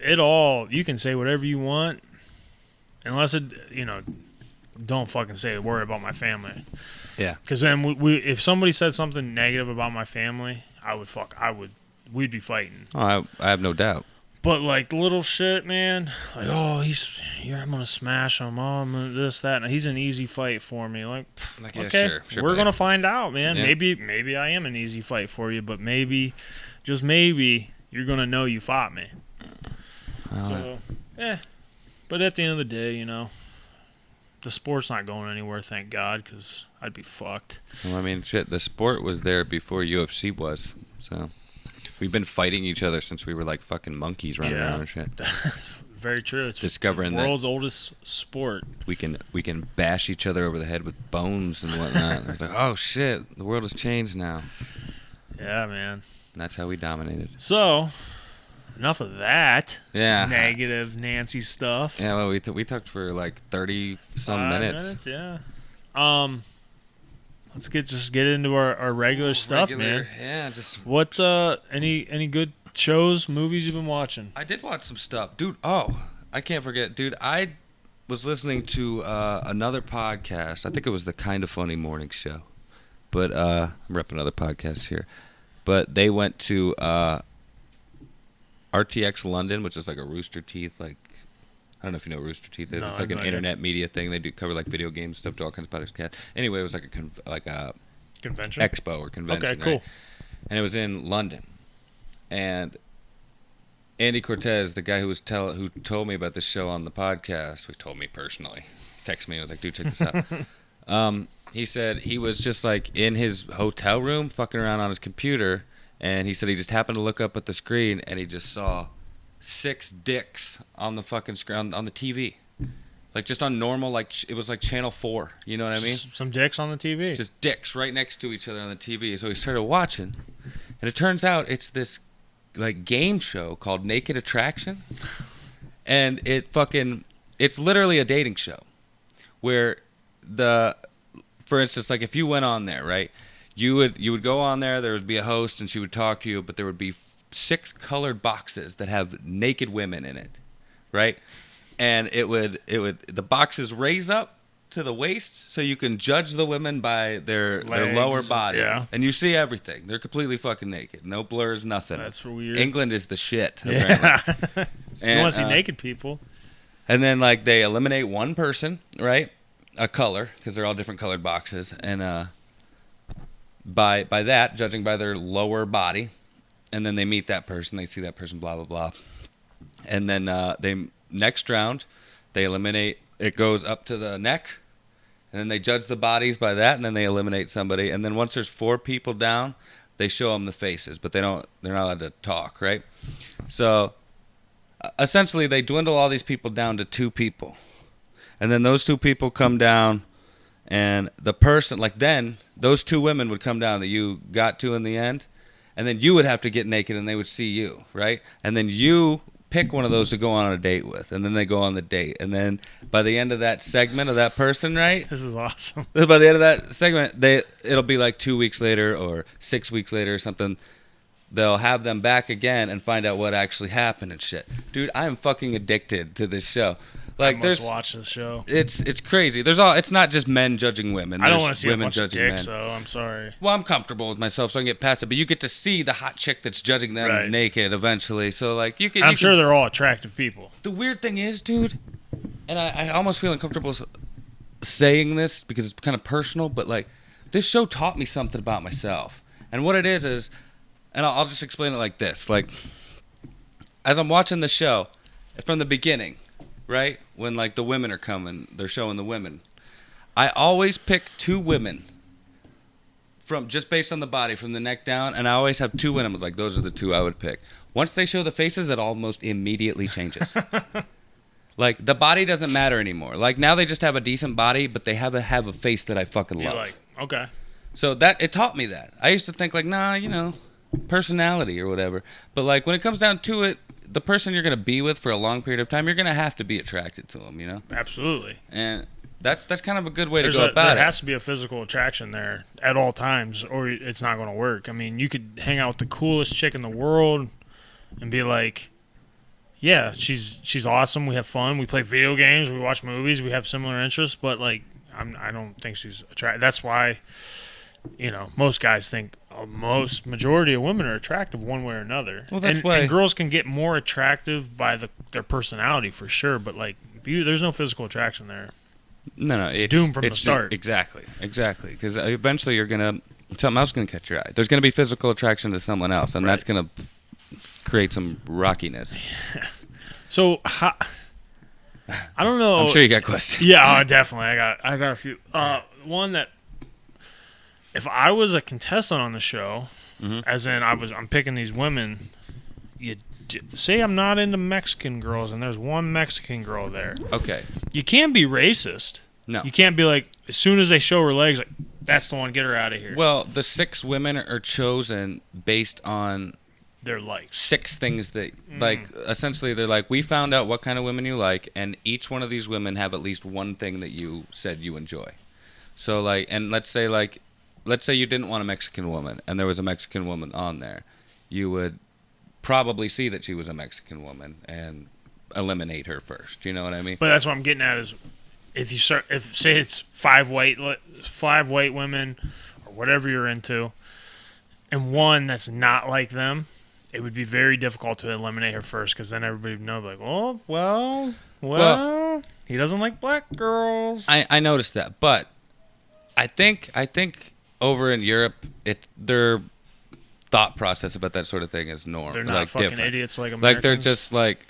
S2: it all. You can say whatever you want. Unless it, don't fucking say a word about my family.
S1: Yeah.
S2: Because then if somebody said something negative about my family, we'd be fighting.
S1: Oh, I have no doubt.
S2: But like little shit, man. Like, oh, I'm gonna smash him. Oh, I'm gonna this, that. And he's an easy fight for me. Like
S1: yeah,
S2: okay,
S1: sure,
S2: we're gonna find out, man.
S1: Yeah.
S2: Maybe I am an easy fight for you, but maybe, just maybe, you're gonna know you fought me. So, But at the end of the day, the sport's not going anywhere, thank God, because I'd be fucked.
S1: Well, I mean, shit, the sport was there before UFC was, so we've been fighting each other since we were like fucking monkeys running around and shit.
S2: That's very true. It's
S1: discovering
S2: the world's oldest sport.
S1: We can bash each other over the head with bones and whatnot. It's like, oh shit, the world has changed now.
S2: Yeah, man.
S1: And that's how we dominated.
S2: So, enough of that.
S1: Yeah.
S2: Negative Nancy stuff.
S1: Yeah, well, we talked for like 30-some minutes.
S2: Yeah. Let's just get into our regular stuff, man.
S1: Yeah, just
S2: what any good shows, movies you've been watching?
S1: I did watch some stuff, dude. Oh, I can't forget, dude. I was listening to another podcast. I think it was the Kind of Funny Morning Show, but I'm repping another podcast here. But they went to RTX London, which is like a Rooster Teeth, like, I don't know if you know what Rooster Teeth is.
S2: No,
S1: It's like an internet media thing. They do cover like video games stuff, do all kinds of podcasts. Anyway, it was like a
S2: Convention?
S1: expo or convention.
S2: Okay, cool.
S1: Right? And it was in London. And Andy Cortez, the guy who told me about this show on the podcast, who told me personally, texted me, I was like, dude, check this out. He said he was just like in his hotel room fucking around on his computer, and he said he just happened to look up at the screen and he just saw 6 dicks on the fucking screen on the TV. Like just on normal, like it was like channel 4, you know what I mean?
S2: Some dicks on the TV.
S1: Just dicks right next to each other on the TV. So he started watching, and it turns out it's this like game show called Naked Attraction, and it's literally a dating show where for instance, like if you went on there, right, you would go on there would be a host and she would talk to you, but there would be 6 colored boxes that have naked women in it, right? And the boxes raise up to the waist so you can judge the women by their lower body.
S2: Yeah.
S1: And you see everything. They're completely fucking naked. No blurs, nothing.
S2: That's weird.
S1: England is the shit,
S2: Yeah.
S1: apparently.
S2: You want to see naked people.
S1: And then like they eliminate one person, right? A color, because they're all different colored boxes. And by that, judging by their lower body, and then they meet that person, they see that person, blah, blah, blah. And then next round, they eliminate, it goes up to the neck, and then they judge the bodies by that, and then they eliminate somebody. And then once there's 4 people down, they show them the faces, but they're not allowed to talk, right? So essentially, they dwindle all these people down to 2 people. And then those 2 people come down, and the person, like then, those 2 women would come down that you got to in the end, and then you would have to get naked, and they would see you, right? And then you pick one of those to go on a date with, and then they go on the date. And then by the end of that segment of that person, right?
S2: This is awesome.
S1: By the end of that segment, it'll be like 2 weeks later or 6 weeks later or something. They'll have them back again and find out what actually happened and shit. Dude, I am fucking addicted to this show. Like,
S2: I must watch this show.
S1: It's crazy. It's not just men judging women.
S2: I don't want to see
S1: women
S2: a bunch of
S1: judging
S2: dicks,
S1: men.
S2: though. I'm sorry.
S1: Well, I'm comfortable with myself, so I can get past it. But you get to see the hot chick that's judging them naked eventually. So like you can.
S2: I'm sure they're all attractive people.
S1: The weird thing is, dude, and I almost feel uncomfortable saying this because it's kind of personal, but like this show taught me something about myself. And what it is, and I'll just explain it like this: like as I'm watching the show from the beginning. Right? When, like, the women are coming, they're showing the women. I always pick 2 women from just based on the body, from the neck down, and I always have 2 women. I was like, those are the 2 I would pick. Once they show the faces, it almost immediately changes. Like, the body doesn't matter anymore. Like, now they just have a decent body, but they have a face that I fucking love.
S2: Like, okay.
S1: So it taught me that. I used to think, like, nah, personality or whatever. But, like, when it comes down to it, the person you're going to be with for a long period of time, you're going to have to be attracted to them,
S2: Absolutely.
S1: And that's kind of a good way to go about it.
S2: There has to be a physical attraction there at all times, or it's not going to work. I mean, you could hang out with the coolest chick in the world and be like, yeah, she's awesome. We have fun. We play video games. We watch movies. We have similar interests. But, like, I don't think she's attractive. That's why, most guys think majority of women are attractive one way or another.
S1: Well, that's why.
S2: And girls can get more attractive by their personality for sure, but like there's no physical attraction there.
S1: No,
S2: it's doomed from the start.
S1: Exactly. Because eventually something else is gonna catch your eye. There's gonna be physical attraction to someone else, and that's gonna create some rockiness.
S2: So I don't know.
S1: I'm sure you got questions.
S2: Yeah, definitely. I got a few. One that. If I was a contestant on the show, as in I'm picking these women, say I'm not into Mexican girls and there's one Mexican girl there.
S1: Okay.
S2: You can't be racist.
S1: No.
S2: You can't be like, as soon as they show her legs, like, that's the one, get her out of here.
S1: Well, the 6 women are chosen based on
S2: their likes.
S1: 6 things that, like, essentially they're like, we found out what kind of women you like, and each one of these women have at least one thing that you said you enjoy. So, like, and let's say you didn't want a Mexican woman, and there was a Mexican woman on there. You would probably see that she was a Mexican woman and eliminate her first. You know what I mean?
S2: But that's what I'm getting at is if say it's five white women or whatever you're into, and one that's not like them, it would be very difficult to eliminate her first because then everybody would know, like, oh, well, he doesn't like black girls.
S1: I noticed that, but I think over in Europe, their thought process about that sort of thing is normal.
S2: They're not
S1: like
S2: fucking
S1: different.
S2: idiots like Americans.
S1: Like they're just like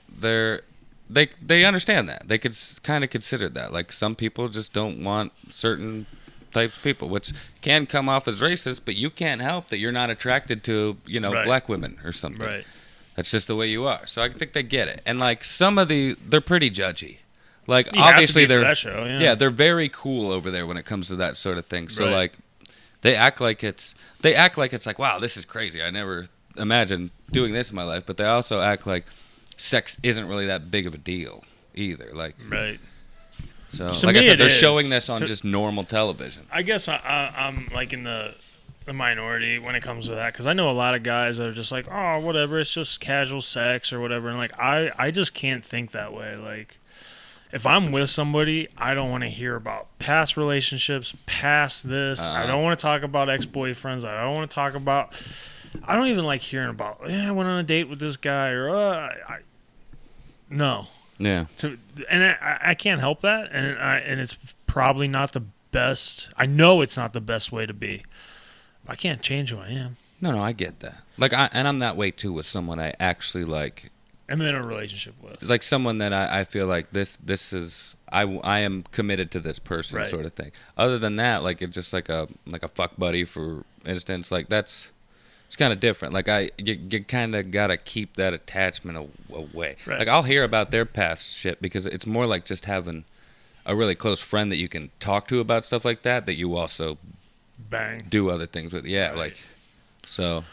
S1: they understand that. They could kind of consider that. Like some people just don't want certain types of people, which can come off as racist, but you can't help that you're not attracted to,
S2: Right.
S1: black women or something.
S2: Right.
S1: That's just the way you are. So I think they get it. And like they're pretty judgy. Like
S2: You have to
S1: obviously
S2: be for
S1: they're
S2: that show, yeah.
S1: they're very cool over there when it comes to that sort of thing. So
S2: Right.
S1: like they act like it's like, wow, this is crazy. I never imagined doing this in my life, but they also act like sex isn't really that big of a deal either. Like
S2: Right.
S1: So
S2: To
S1: like I
S2: me,
S1: said,
S2: it
S1: they're
S2: is.
S1: showing this on just normal television.
S2: I guess I'm like in the minority when it comes to that because I know a lot of guys that are just like, oh, whatever, it's just casual sex or whatever, and like I just can't think that way. Like if I'm with somebody, I don't want to hear about past relationships, past this. I don't want to talk about ex-boyfriends. I don't want to talk about. I don't even like hearing about. I went on a date with this guy or no.
S1: Yeah.
S2: And I can't help that, and it's probably not the best. I know it's not the best way to be. I can't change who I am.
S1: No, I get that. Like, I'm that way too with someone I actually like.
S2: I'm in a relationship with.
S1: Like someone that I feel like this is I am committed to this person,
S2: Right.
S1: sort of thing. Other than that, like it's just like a fuck buddy, for instance. Like it's kind of different. Like you kind of gotta keep that attachment away.
S2: Right.
S1: Like I'll hear about their past shit because it's more like just having a really close friend that you can talk to about stuff like that you also
S2: Bang.
S1: do other things with. Yeah,
S2: Right.
S1: like so.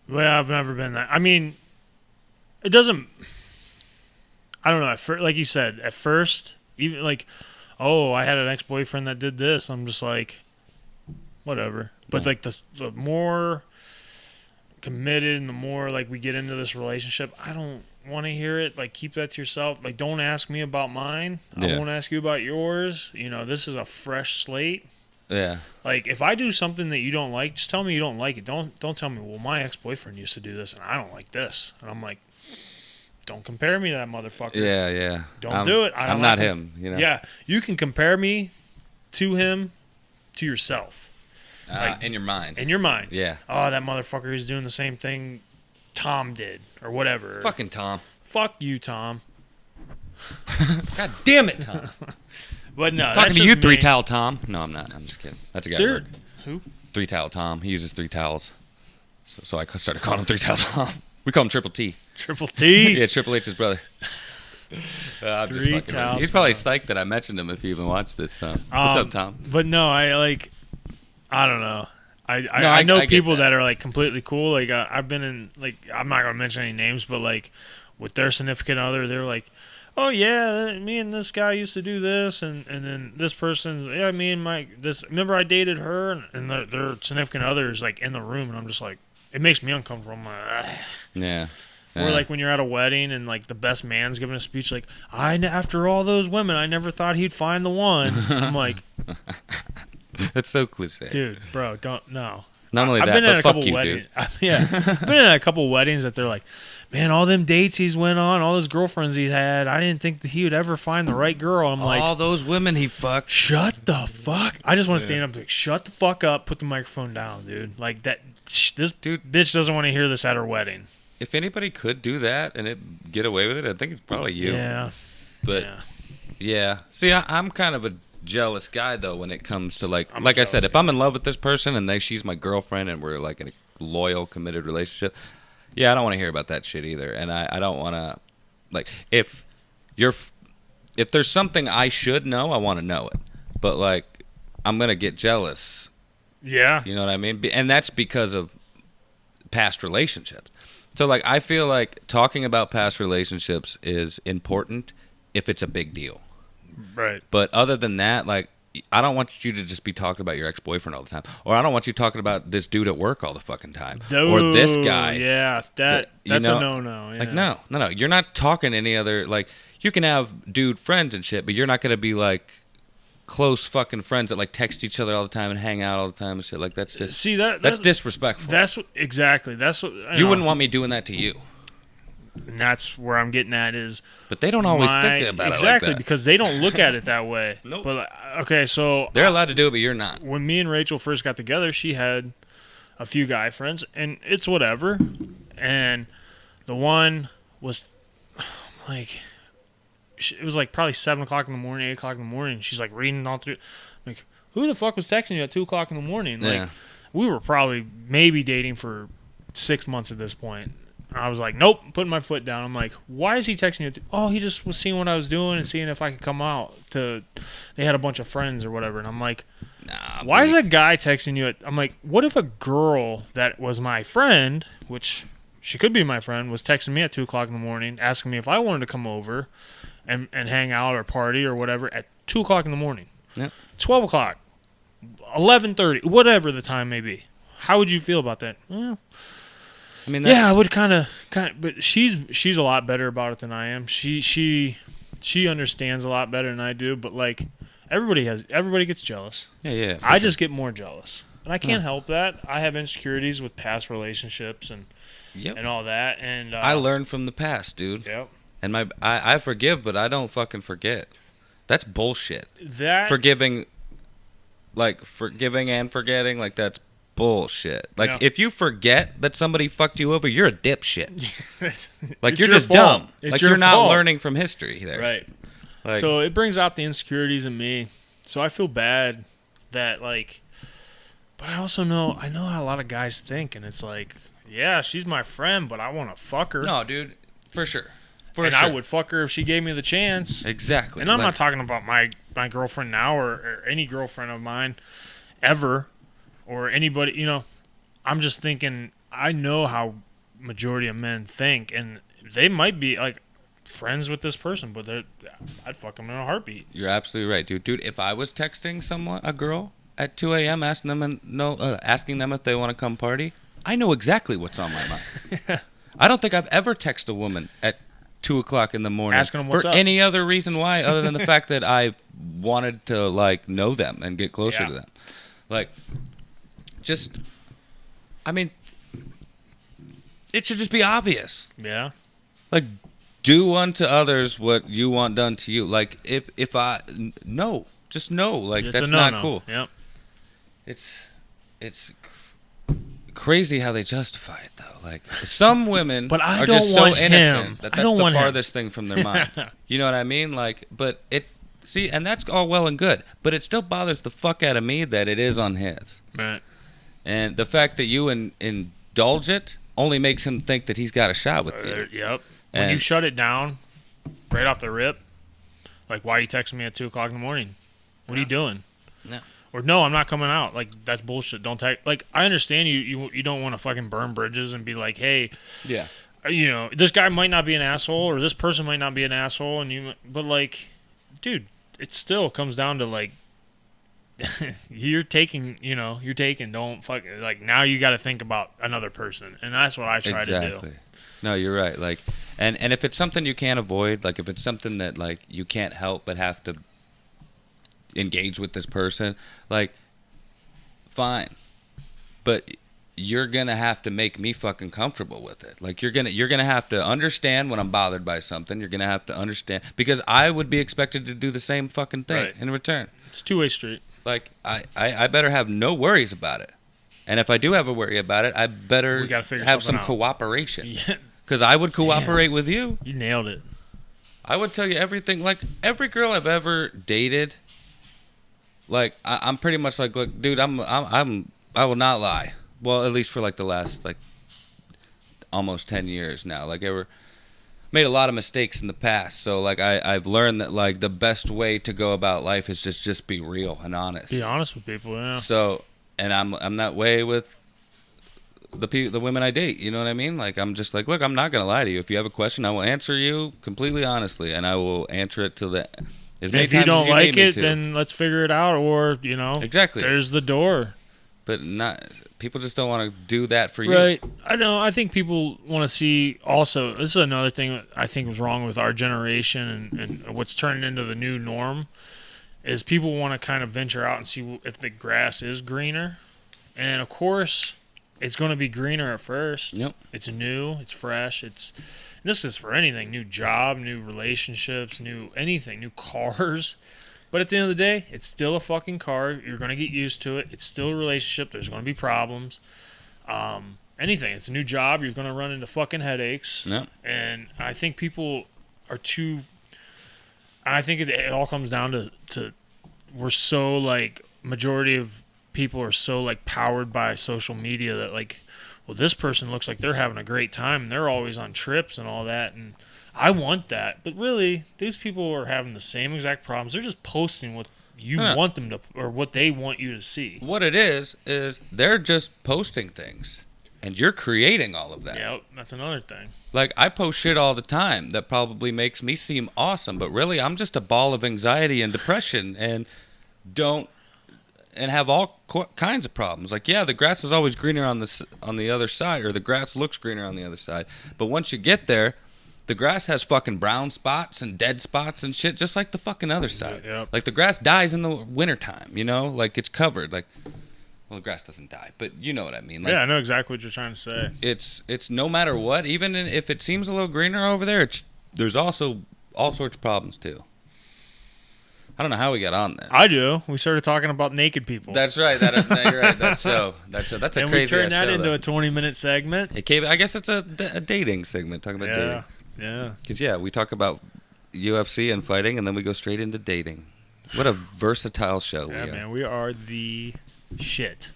S2: Well, I've never been that. I mean, it doesn't. I don't know. Like you said, at first, even like, oh, I had an ex-boyfriend that did this. I'm just like, whatever. But
S1: Yeah.
S2: like the more committed and the more like we get into this relationship, I don't want to hear it. Like, keep that to yourself. Like, don't ask me about mine. I
S1: Yeah.
S2: won't ask you about yours. This is a fresh slate.
S1: Yeah.
S2: Like, if I do something that you don't like, just tell me you don't like it. Don't tell me, well, my ex-boyfriend used to do this and I don't like this. And I'm like, don't compare me to that motherfucker.
S1: Yeah.
S2: Don't do it.
S1: I'm not him.
S2: Yeah, you can compare me to him, to yourself. Like,
S1: in your mind.
S2: In your mind.
S1: Yeah.
S2: Oh, that motherfucker is doing the same thing Tom did or whatever.
S1: Fucking Tom.
S2: Fuck you, Tom.
S1: God damn it, Tom.
S2: But no,
S1: Talking
S2: that's
S1: to
S2: just
S1: you,
S2: me.
S1: 3 Towel Tom. No, I'm not. I'm just kidding. That's a guy at
S2: There-
S1: work.
S2: Who?
S1: 3 Towel Tom. He uses 3 towels. So I started calling him 3 Towel Tom. We call him Triple T.
S2: Triple T?
S1: Yeah, Triple H's brother. I'm just
S2: 3
S1: fucking
S2: Towel
S1: with you. He's probably
S2: Tom.
S1: psyched that I mentioned him if he even watched this, Tom. What's up, Tom?
S2: But no, I don't know. I
S1: I
S2: know
S1: get
S2: people
S1: that.
S2: that are like completely cool. Like I've been in, like, I'm not gonna mention any names, but like with their significant other, they're like, oh yeah, me and this guy used to do this, and then this person, yeah, me and remember I dated her, and their significant other is like in the room, and I'm just like, it makes me uncomfortable. I'm like, ugh.
S1: Yeah.
S2: Or like when you're at a wedding and like the best man's giving a speech like, after all those women, I never thought he'd find the one. I'm like,
S1: That's so cliche.
S2: dude, bro, don't, no.
S1: Not only
S2: I've
S1: that,
S2: been in
S1: but
S2: a
S1: fuck
S2: couple
S1: you,
S2: weddings.
S1: dude.
S2: Yeah, I've been in a couple weddings that they're like, man, all them dates he's went on, all those girlfriends he had, I didn't think that he would ever find the right girl. I'm like,
S1: All those women he fucked.
S2: shut the fuck. I just want to stand up and be like, shut the fuck up, put the microphone down, dude. Like that. This bitch doesn't want to hear this at her wedding.
S1: If anybody could do that and get away with it, I think it's probably you.
S2: Yeah,
S1: But yeah. See, I'm kind of a jealous guy though when it comes to like
S2: I'm a
S1: I said,
S2: jealous
S1: if I'm in love with this person and she's my girlfriend and we're like in a loyal, committed relationship, yeah, I don't want to hear about that shit either. And I don't want to, like, if there's something I should know, I want to know it. But like, I'm gonna get jealous.
S2: yeah.
S1: You know what I mean? And that's because of past relationships. So like, I feel like talking about past relationships is important if it's a big deal.
S2: Right.
S1: But other than that, like, I don't want you to just be talking about your ex-boyfriend all the time, or I don't want you talking about this dude at work all the fucking time, or this guy.
S2: Yeah, that's a no-no. Yeah.
S1: Like, no. You're not talking any other, like, you can have dude friends and shit, but you're not going to be, like, close fucking friends that, like, text each other all the time and hang out all the time and shit. Like, that's just...
S2: See,
S1: that's disrespectful.
S2: Exactly. That's what...
S1: You wouldn't want me doing that to you.
S2: And that's where I'm getting at is...
S1: But they don't always think about it like that.
S2: Because they don't look at it that way.
S1: Nope.
S2: But, okay, so...
S1: They're allowed to do it, but you're not.
S2: When me and Rachel first got together, she had a few guy friends, and it's whatever. And the one was, like... It was, like, probably 7 o'clock in the morning, 8 o'clock in the morning. She's, like, reading all through... Like, who the fuck was texting you at 2 o'clock in the morning? Like,
S1: Yeah.
S2: we were probably maybe dating for 6 months at this point. I was like, nope, putting my foot down. I'm like, why is he texting you? Oh, he just was seeing what I was doing and seeing if I could come out to. They had a bunch of friends or whatever, and I'm like, why is that guy texting you? I'm like, what if a girl that was my friend, which she could be my friend, was texting me at 2 o'clock in the morning, asking me if I wanted to come over and hang out or party or whatever at 2 o'clock in the morning, 12 o'clock, 11:30, whatever the time may be. How would you feel about that? Well. I mean, I would kind of, but she's a lot better about it than I am. She understands a lot better than I do. But like, everybody gets jealous.
S1: Yeah.
S2: I just get more jealous, and I can't help that. I have insecurities with past relationships and all that. And
S1: I learned from the past, dude.
S2: Yep.
S1: And I forgive, but I don't fucking forget. That's bullshit. Forgiving and forgetting, like, that's bullshit. Like, if you forget that somebody fucked you over, you're a dipshit. Like, you're just dumb. Like, you're not learning from history there.
S2: Right.
S1: Like,
S2: so it brings out the insecurities in me. So I feel bad that, like, but I also know how a lot of guys think, and it's like, yeah, she's my friend, but I want to fuck her.
S1: No, dude, for sure.
S2: I would fuck her if she gave me the chance.
S1: Exactly.
S2: And I'm not talking about my girlfriend now or any girlfriend of mine ever. Or anybody, you know, I'm just thinking, I know how majority of men think, and they might be, like, friends with this person, but I'd fuck them in a heartbeat.
S1: You're absolutely right, dude. Dude, if I was texting a girl at 2 a.m. asking them if they want to come party, I know exactly what's on my mind. I don't think I've ever texted a woman at 2 o'clock in the morning
S2: asking them what's
S1: for
S2: up.
S1: any other reason why other than the fact that I wanted to, like, know them and get closer to them. Like... I mean, it should just be obvious.
S2: Yeah.
S1: Like, do unto others what you want done to you. Like, if I no, just no. Like,
S2: it's
S1: that's not cool.
S2: Yep.
S1: It's crazy how they justify it though. Like, some women are just so innocent that that's the farthest thing from their mind. You know what I mean? Like, but see, and that's all well and good, but it still bothers the fuck out of me that it is on his.
S2: Right.
S1: And the fact that you indulge it only makes him think that he's got a shot with you.
S2: Yep. When you shut it down right off the rip, like, why are you texting me at 2 o'clock in the morning? What are you doing?
S1: No.
S2: Or, no, I'm not coming out. Like, that's bullshit. Don't text. Like, I understand you don't want to fucking burn bridges and be like, hey, you know, this guy might not be an asshole or this person might not be an asshole. But, like, dude, it still comes down to, like, you're taking, don't fuck, like, now you got to think about another person, and that's what I try to do.
S1: No, you're right. Like, and if it's something you can't avoid, like, if it's something that, like, you can't help but have to engage with this person, like, fine, but you're gonna have to make me fucking comfortable with it. Like, you're gonna have to understand when I'm bothered by something. You're gonna have to understand, because I would be expected to do the same fucking thing in return.
S2: It's a two-way street.
S1: Like, I better have no worries about it. And if I do have a worry about it, I better have some cooperation. Because I would cooperate with you.
S2: You nailed it.
S1: I would tell you everything. Like, every girl I've ever dated, like, I'm pretty much like, look, dude, I will not lie. Well, at least for, like, the last, like, almost 10 years now. Like, made a lot of mistakes in the past, so, like, I've learned that, like, the best way to go about life is just be real and honest.
S2: Be honest with people, yeah.
S1: So, and I'm that way with the women I date. You know what I mean? Like, I'm just like, look, I'm not gonna lie to you. If you have a question, I will answer you completely honestly, and I will answer it to the
S2: If you don't like it, then let's figure it out, or
S1: exactly.
S2: There's the door.
S1: But people just don't want to do that for you.
S2: Right. I know. I think people want to see also, this is another thing that I think was wrong with our generation and what's turning into the new norm, is people want to kind of venture out and see if the grass is greener. And, of course, it's going to be greener at first.
S1: Yep.
S2: It's new. It's fresh. This is for anything. New job, new relationships, new anything, new cars. But at the end of the day, it's still a fucking car. You're going to get used to it. It's still a relationship. There's going to be problems. Anything. It's a new job. You're going to run into fucking headaches.
S1: Yep.
S2: And I think people are too... I think it all comes down to we're so, like, majority of people are so, like, powered by social media that, like, well, this person looks like they're having a great time and they're always on trips and all that. And I want that. But really, these people are having the same exact problems. They're just posting what you want them to, or what they want you to see.
S1: What it is they're just posting things. And you're creating all of that.
S2: Yeah, that's another thing.
S1: Like, I post shit all the time that probably makes me seem awesome, but really I'm just a ball of anxiety and depression and have all kinds of problems. Like, yeah, the grass is always greener on the other side, or the grass looks greener on the other side. But once you get there, the grass has fucking brown spots and dead spots and shit, just like the fucking other side.
S2: Yep.
S1: Like, the grass dies in the wintertime, Like, it's covered. Like, well, the grass doesn't die, but you know what I mean. Like,
S2: yeah, I know exactly what you're trying to say.
S1: It's no matter what, even if it seems a little greener over there, there's also all sorts of problems, too. I don't know how we got on this.
S2: I do. We started talking about naked people.
S1: That's right. You're right. That's a crazy.
S2: And we turned that into a 20-minute segment.
S1: I guess it's a dating segment, talking about dating.
S2: Yeah.
S1: Because we talk about UFC and fighting, and then we go straight into dating. What a versatile show we are.
S2: Man, we are the shit.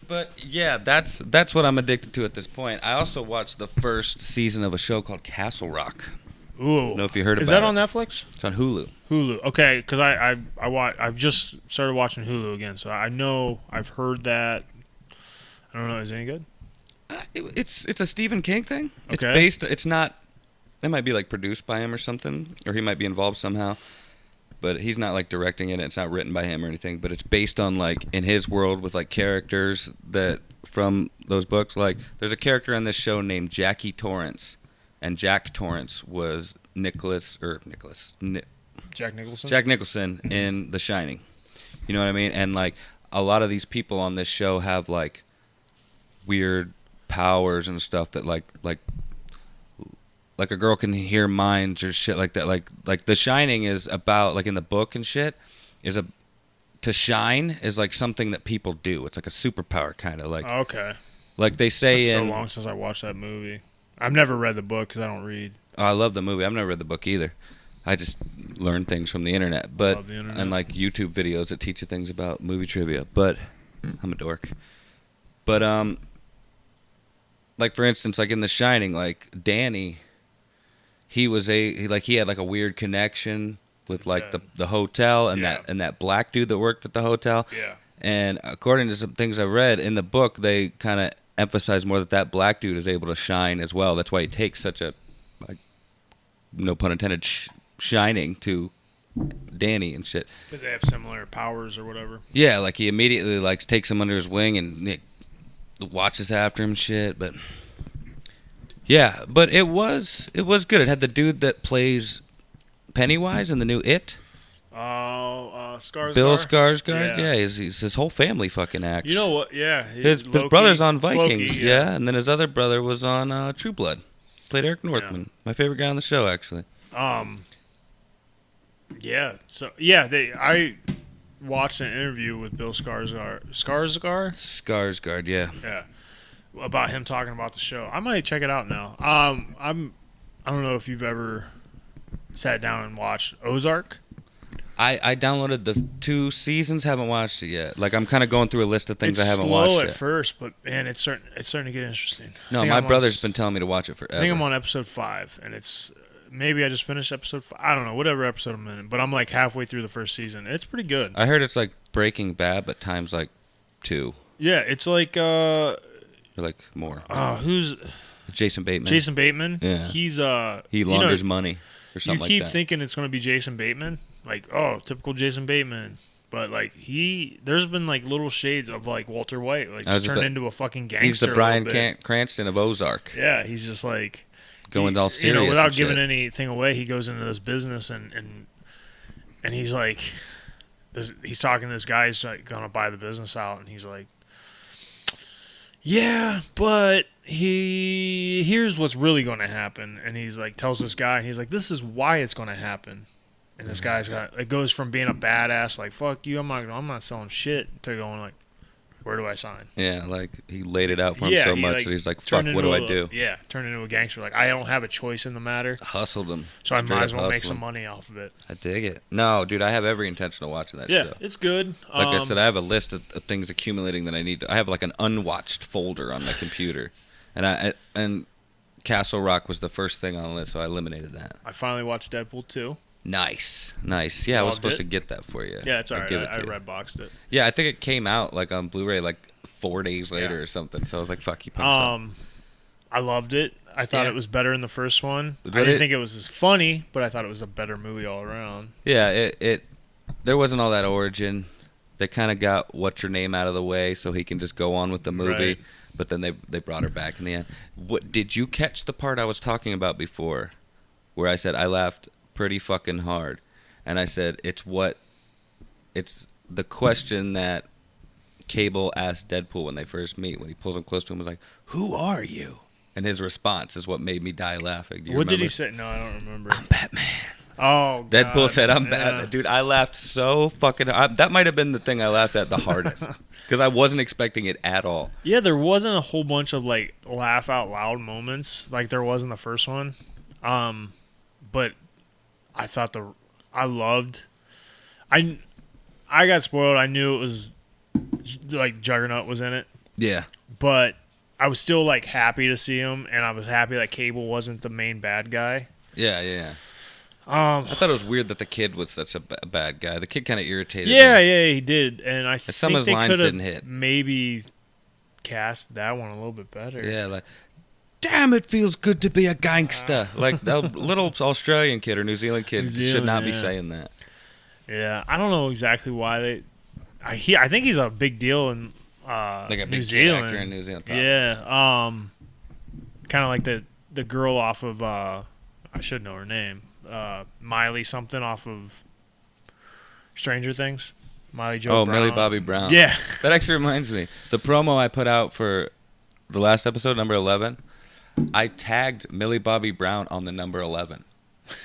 S1: But yeah, that's what I'm addicted to at this point. I also watched the first season of a show called Castle Rock.
S2: Ooh.
S1: I don't know if you heard about it.
S2: Is that on Netflix?
S1: It's on Hulu.
S2: Hulu. Okay, because I've just started watching Hulu again, so I know I've heard that. I don't know. Is it any good?
S1: It's a Stephen King thing.
S2: Okay.
S1: It's not. It might be like produced by him or something, or he might be involved somehow. But he's not like directing it. It's not written by him or anything. But it's based on like in his world with like characters that from those books. Like there's a character on this show named Jackie Torrance. And Jack Torrance was Jack Nicholson? Jack Nicholson in The Shining. You know what I mean? And, like, a lot of these people on this show have, like, weird powers and stuff that, like a girl can hear minds or shit like that. Like The Shining is about, like, in the book and shit, to shine is, like, something that people do. It's like a superpower kind of, like.
S2: Okay.
S1: Like they say
S2: it's so long since I watched that movie. I've never read the book because I don't read.
S1: Oh, I love the movie. I've never read the book either. I just learn things from the internet, and like YouTube videos that teach you things about movie trivia. But I'm a dork. But like for instance, like in The Shining, like Danny, he had like a weird connection with like the hotel and that black dude that worked at the hotel.
S2: Yeah.
S1: And according to some things I read in the book, they kind of emphasize more that black dude is able to shine as well. That's why he takes such a, like, no pun intended, shining to Danny and shit.
S2: Because they have similar powers or whatever.
S1: Yeah, like he immediately like takes him under his wing and watches after him and shit. But yeah, but it was good. It had the dude that plays Pennywise in the new It.
S2: Skarsgård.
S1: Bill Skarsgård, yeah, his whole family fucking acts.
S2: You know what? Yeah,
S1: his brother's on Vikings, yeah, and then his other brother was on True Blood. Played Eric Northman, my favorite guy on the show, actually.
S2: Yeah. So yeah, I watched an interview with Bill Skarsgård.
S1: Skarsgård, yeah.
S2: Yeah. About him talking about the show. I might check it out now. I don't know if you've ever sat down and watched Ozark.
S1: I downloaded the 2 seasons, haven't watched it yet. Like I'm kind of going through a list of things I haven't watched yet.
S2: It's slow at first, but man, it's starting to get interesting.
S1: No, my brother's been telling me to watch it forever.
S2: I think I'm on episode 5, and it's maybe I just finished episode 5. I don't know, whatever episode I'm in, but I'm like halfway through the first season. It's pretty good.
S1: I heard it's like Breaking Bad, but times like 2.
S2: Yeah, it's like
S1: like more.
S2: Who's
S1: Jason Bateman?
S2: Jason Bateman.
S1: Yeah,
S2: he's
S1: he launders money or something like that.
S2: You keep thinking it's going to be Jason Bateman. like, oh, typical Jason Bateman. But like there's been like little shades of like Walter White, like just turned into a fucking gangster.
S1: He's the Bryan Cranston of Ozark.
S2: Yeah, he's just like
S1: going all serious.
S2: Without giving anything away, he goes into this business and he's like, he's talking to this guy who's like gonna buy the business out, and he's like, yeah, but here's what's really gonna happen, and he's like tells this guy, and he's like, this is why it's gonna happen. And this guy's it goes from being a badass, like, fuck you, I'm not selling shit, to going like, where do I sign?
S1: Yeah, like he laid it out for him so much that he's like, fuck, what do I do?
S2: Yeah, turned into a gangster. Like, I don't have a choice in the matter.
S1: Hustled him.
S2: So I might as well make some money off of it.
S1: I dig it. No, dude, I have every intention of watching that show.
S2: Yeah, it's good.
S1: Like I said, I have a list of things accumulating that I need. I have like an unwatched folder on my computer. And Castle Rock was the first thing on the list, so I eliminated that.
S2: I finally watched Deadpool 2.
S1: Nice. Yeah, I was supposed to get that for you.
S2: Yeah, it's alright. I red boxed it.
S1: Yeah, I think it came out like on Blu-ray like 4 days later or something. So I was like, "Fuck you, punch
S2: I loved it. I thought it was better than the first one. I didn't think it was as funny, but I thought it was a better movie all around.
S1: Yeah, it there wasn't all that origin. They kind of got what's your name out of the way so he can just go on with the movie. Right. But then they brought her back in the end. What did you catch the part I was talking about before, where I said I laughed pretty fucking hard, and I said it's the question that Cable asked Deadpool when they first meet, when he pulls him close to him, was like, "Who are you?" And his response is what made me die laughing.
S2: What did he say? No, I don't remember.
S1: I'm Batman.
S2: Oh, God.
S1: Deadpool said, "I'm Batman." Dude, I laughed so fucking hard. That might have been the thing I laughed at the hardest, because I wasn't expecting it at all.
S2: Yeah, there wasn't a whole bunch of like laugh out loud moments like there was in the first one, but I thought I got spoiled. I knew it was like Juggernaut was in it.
S1: Yeah.
S2: But I was still like happy to see him, and I was happy that Cable wasn't the main bad guy.
S1: Yeah. I thought it was weird that the kid was such a bad guy. The kid kind of irritated me.
S2: Yeah, he did, and I think
S1: some of his lines didn't hit.
S2: Maybe cast that one a little bit better.
S1: Yeah, like, damn, it feels good to be a gangster. Like that little Australian kid or New Zealand kid should not be saying that.
S2: Yeah, I don't know exactly why I think he's a big deal in
S1: like a big
S2: New Zealand.
S1: actor in New Zealand. Probably.
S2: Yeah, kind of like the girl off of I should know her name, Miley something off of Stranger Things. Miley Jo Brown.
S1: Millie Bobby Brown.
S2: Yeah,
S1: that actually reminds me. The promo I put out for the last episode, number 11. I tagged Millie Bobby Brown on the number 11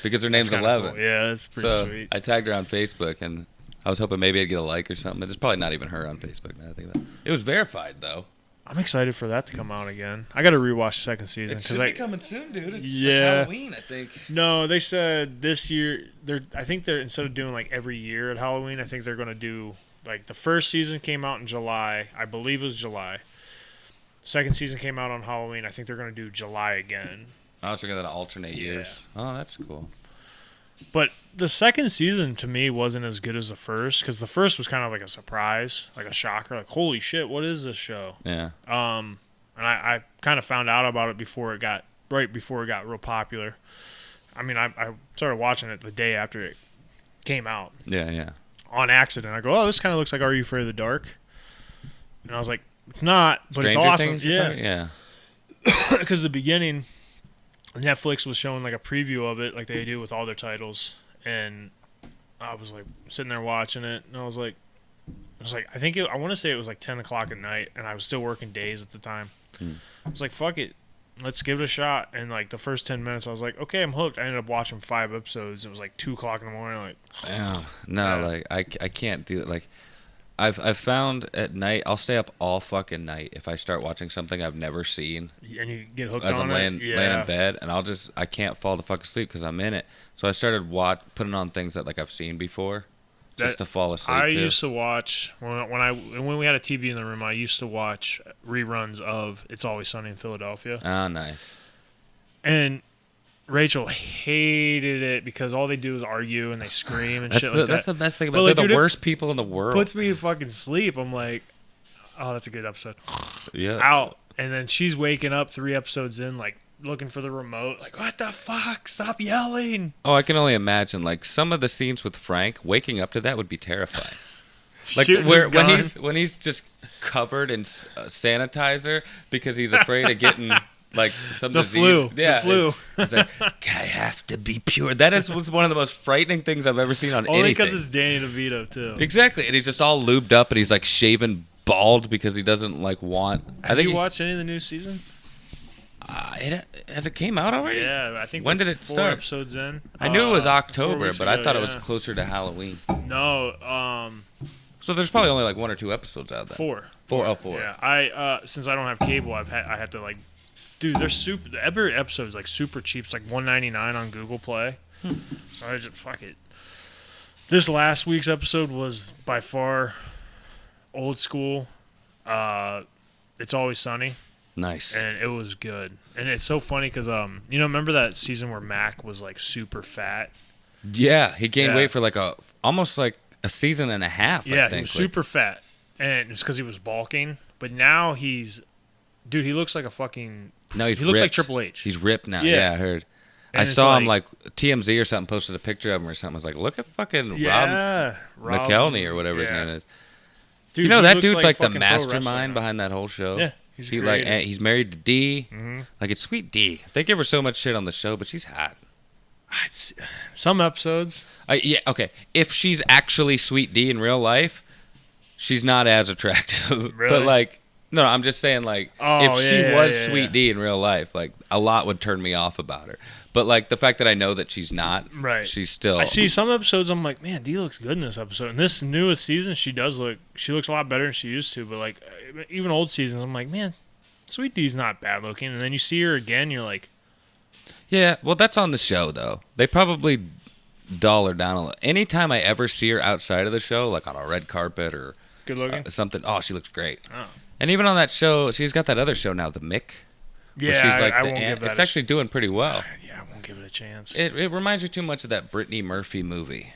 S1: because her name's 11.
S2: Cool. Yeah, that's pretty sweet.
S1: I tagged her on Facebook, and I was hoping maybe I'd get a like or something. It's probably not even her on Facebook now I think about it. It was verified, though.
S2: I'm excited for that to come out again. I got to rewatch the second season.
S1: It should be coming soon, dude. It's
S2: like
S1: Halloween, I think.
S2: No, they said this year. I think they're instead of doing like every year at Halloween, I think they're going to do like the first season came out in July. I believe it was July. Second season came out on Halloween. I think they're going to do July again.
S1: Oh, so they're going to alternate years. Oh, that's cool.
S2: But the second season, to me, wasn't as good as the first, because the first was kind of like a surprise, like a shocker. Like, holy shit, what is this show?
S1: Yeah.
S2: And I kind of found out about it right before it got real popular. I mean, I started watching it the day after it came out.
S1: Yeah.
S2: On accident. I go, oh, this kind of looks like Are You Afraid of the Dark? And I was like, it's not, but
S1: Stranger
S2: it's awesome.
S1: Things,
S2: Yeah. Because the beginning, Netflix was showing like a preview of it, like they do with all their titles, and I was like sitting there watching it, and I was like, I want to say it was like 10 o'clock at night, and I was still working days at the time. I was like, fuck it, let's give it a shot. And like the first 10 minutes, I was like, okay, I'm hooked. I ended up watching 5 episodes. It was like 2 o'clock in the morning. Like,
S1: like I can't do it. Like, I've found at night, I'll stay up all fucking night if I start watching something I've never seen.
S2: And you get hooked
S1: as
S2: on
S1: I'm laying
S2: it.
S1: in bed, and I can't fall to fuck asleep because I'm in it. So I started putting on things that like I've seen before, just to fall asleep.
S2: I used to watch when we had a TV in the room. I used to watch reruns of It's Always Sunny in Philadelphia.
S1: Oh, nice.
S2: And Rachel hated it because all they do is argue and they scream and shit like that.
S1: That's the best thing about it. They're the worst people in the world.
S2: Puts me to fucking sleep. I'm like, oh, that's a good episode.
S1: Yeah.
S2: Out. And then she's waking up 3 episodes in, like looking for the remote. Like, what the fuck? Stop yelling.
S1: Oh, I can only imagine. Like, some of the scenes with Frank, waking up to that would be terrifying. Like, when he's just covered in sanitizer because he's afraid of getting... Like some
S2: the
S1: disease.
S2: flu.
S1: Yeah.
S2: The flu.
S1: It's like, I have to be pure. That was one of the most frightening things I've ever seen on anything.
S2: Only because it's Danny DeVito, too.
S1: Exactly. And he's just all lubed up and he's like shaven bald because he doesn't like want.
S2: Have you watched any of the new season?
S1: Has it came out already?
S2: Yeah, I think.
S1: When did it
S2: four
S1: start?
S2: Episodes in.
S1: I knew it was October, but I
S2: ago,
S1: thought it was closer to Halloween.
S2: No,
S1: So there's probably only like 1 or 2 episodes out there.
S2: Four.
S1: Oh, 4.
S2: Yeah, since I don't have cable, I have to like. Dude, they're super. Every episode is like super cheap. It's like $1.99 on Google Play. So I just fuck it. This last week's episode was by far old school. It's Always Sunny.
S1: Nice.
S2: And it was good. And it's so funny because remember that season where Mac was like super fat?
S1: Yeah, he gained weight for like almost like a season and a half.
S2: Yeah,
S1: I think.
S2: He was super fat, and it's because he was bulking. But now he looks like a fucking.
S1: No, he
S2: looks like Triple H.
S1: He's ripped now. Yeah, I heard. And I saw him like TMZ or something posted a picture of him or something. I was like, look at fucking Rob McElhenney or whatever his name is.
S2: Dude,
S1: that dude's like the mastermind behind that whole show.
S2: Yeah,
S1: he's married to D.
S2: Mm-hmm.
S1: Like it's sweet D. They give her so much shit on the show, but she's hot.
S2: Some episodes.
S1: Yeah, okay. If she's actually sweet D in real life, she's not as attractive.
S2: Really?
S1: But like. No, I'm just saying, like, if she was Sweet D in real life, like, a lot would turn me off about her. But, like, the fact that I know that she's not, she's still...
S2: I see some episodes, I'm like, man, D looks good in this episode. And this newest season, she looks a lot better than she used to. But, like, even old seasons, I'm like, man, Sweet D's not bad looking. And then you see her again, you're like...
S1: Yeah, well, that's on the show, though. They probably dull her down a little. Anytime I ever see her outside of the show, like on a red carpet or...
S2: Good looking?
S1: Something, she looks great.
S2: Oh.
S1: And even on that show, she's got that other show now, The Mick.
S2: Yeah,
S1: she's like
S2: I won't give that.
S1: It's actually doing pretty well.
S2: Yeah, I won't give it a chance.
S1: It reminds me too much of that Brittany Murphy movie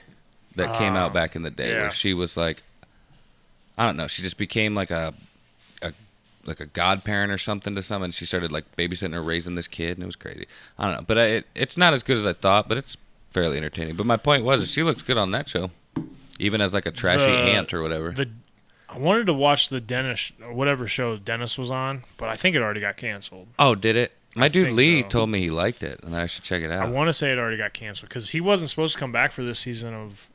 S1: that came out back in the day, where she was like, I don't know, she just became like a godparent or something to someone. She started like babysitting or raising this kid, and it was crazy. I don't know, but it's not as good as I thought, but it's fairly entertaining. But my point was, she looks good on that show, even as like a trashy aunt or whatever.
S2: I wanted to watch the Dennis, whatever show Dennis was on, but I think it already got canceled.
S1: Oh, did it? My dude Lee told me he liked it, and I should check it out.
S2: I want to say it already got canceled because he wasn't supposed to come back for this season of.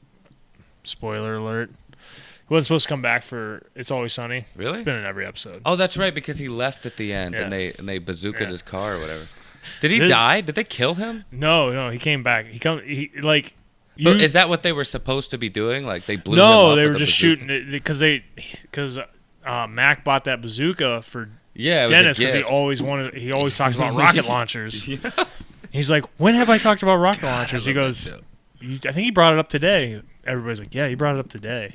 S2: Spoiler alert. He wasn't supposed to come back for It's Always Sunny.
S1: Really?
S2: He's been in every episode.
S1: Oh, that's right, because he left at the end, and they bazookaed his car or whatever. Did he die? Did they kill him?
S2: No, he came back.
S1: Is that what they were supposed to be doing? Like they blew him up?
S2: No, they were just shooting it because Mac bought that bazooka for Dennis because he always talks about rocket launchers. Yeah. He's like, when have I talked about rocket launchers? He goes, I think he brought it up today. Everybody's like, yeah, he brought it up today.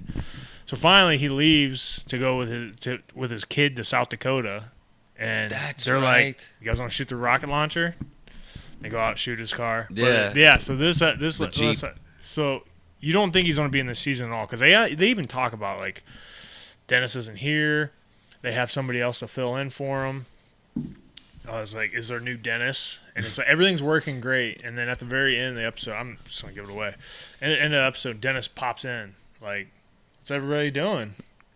S2: So finally, he leaves to go with his kid to South Dakota, and they're like, "You guys want to shoot the rocket launcher?" They go out and shoot his car.
S1: Yeah,
S2: but, yeah. So so you don't think he's going to be in this season at all because they even talk about like Dennis isn't here. They have somebody else to fill in for him. I was like, is there a new Dennis? And it's like everything's working great. And then at the very end of the episode, I'm just going to give it away. In the end of the episode, Dennis pops in. Like, what's everybody doing?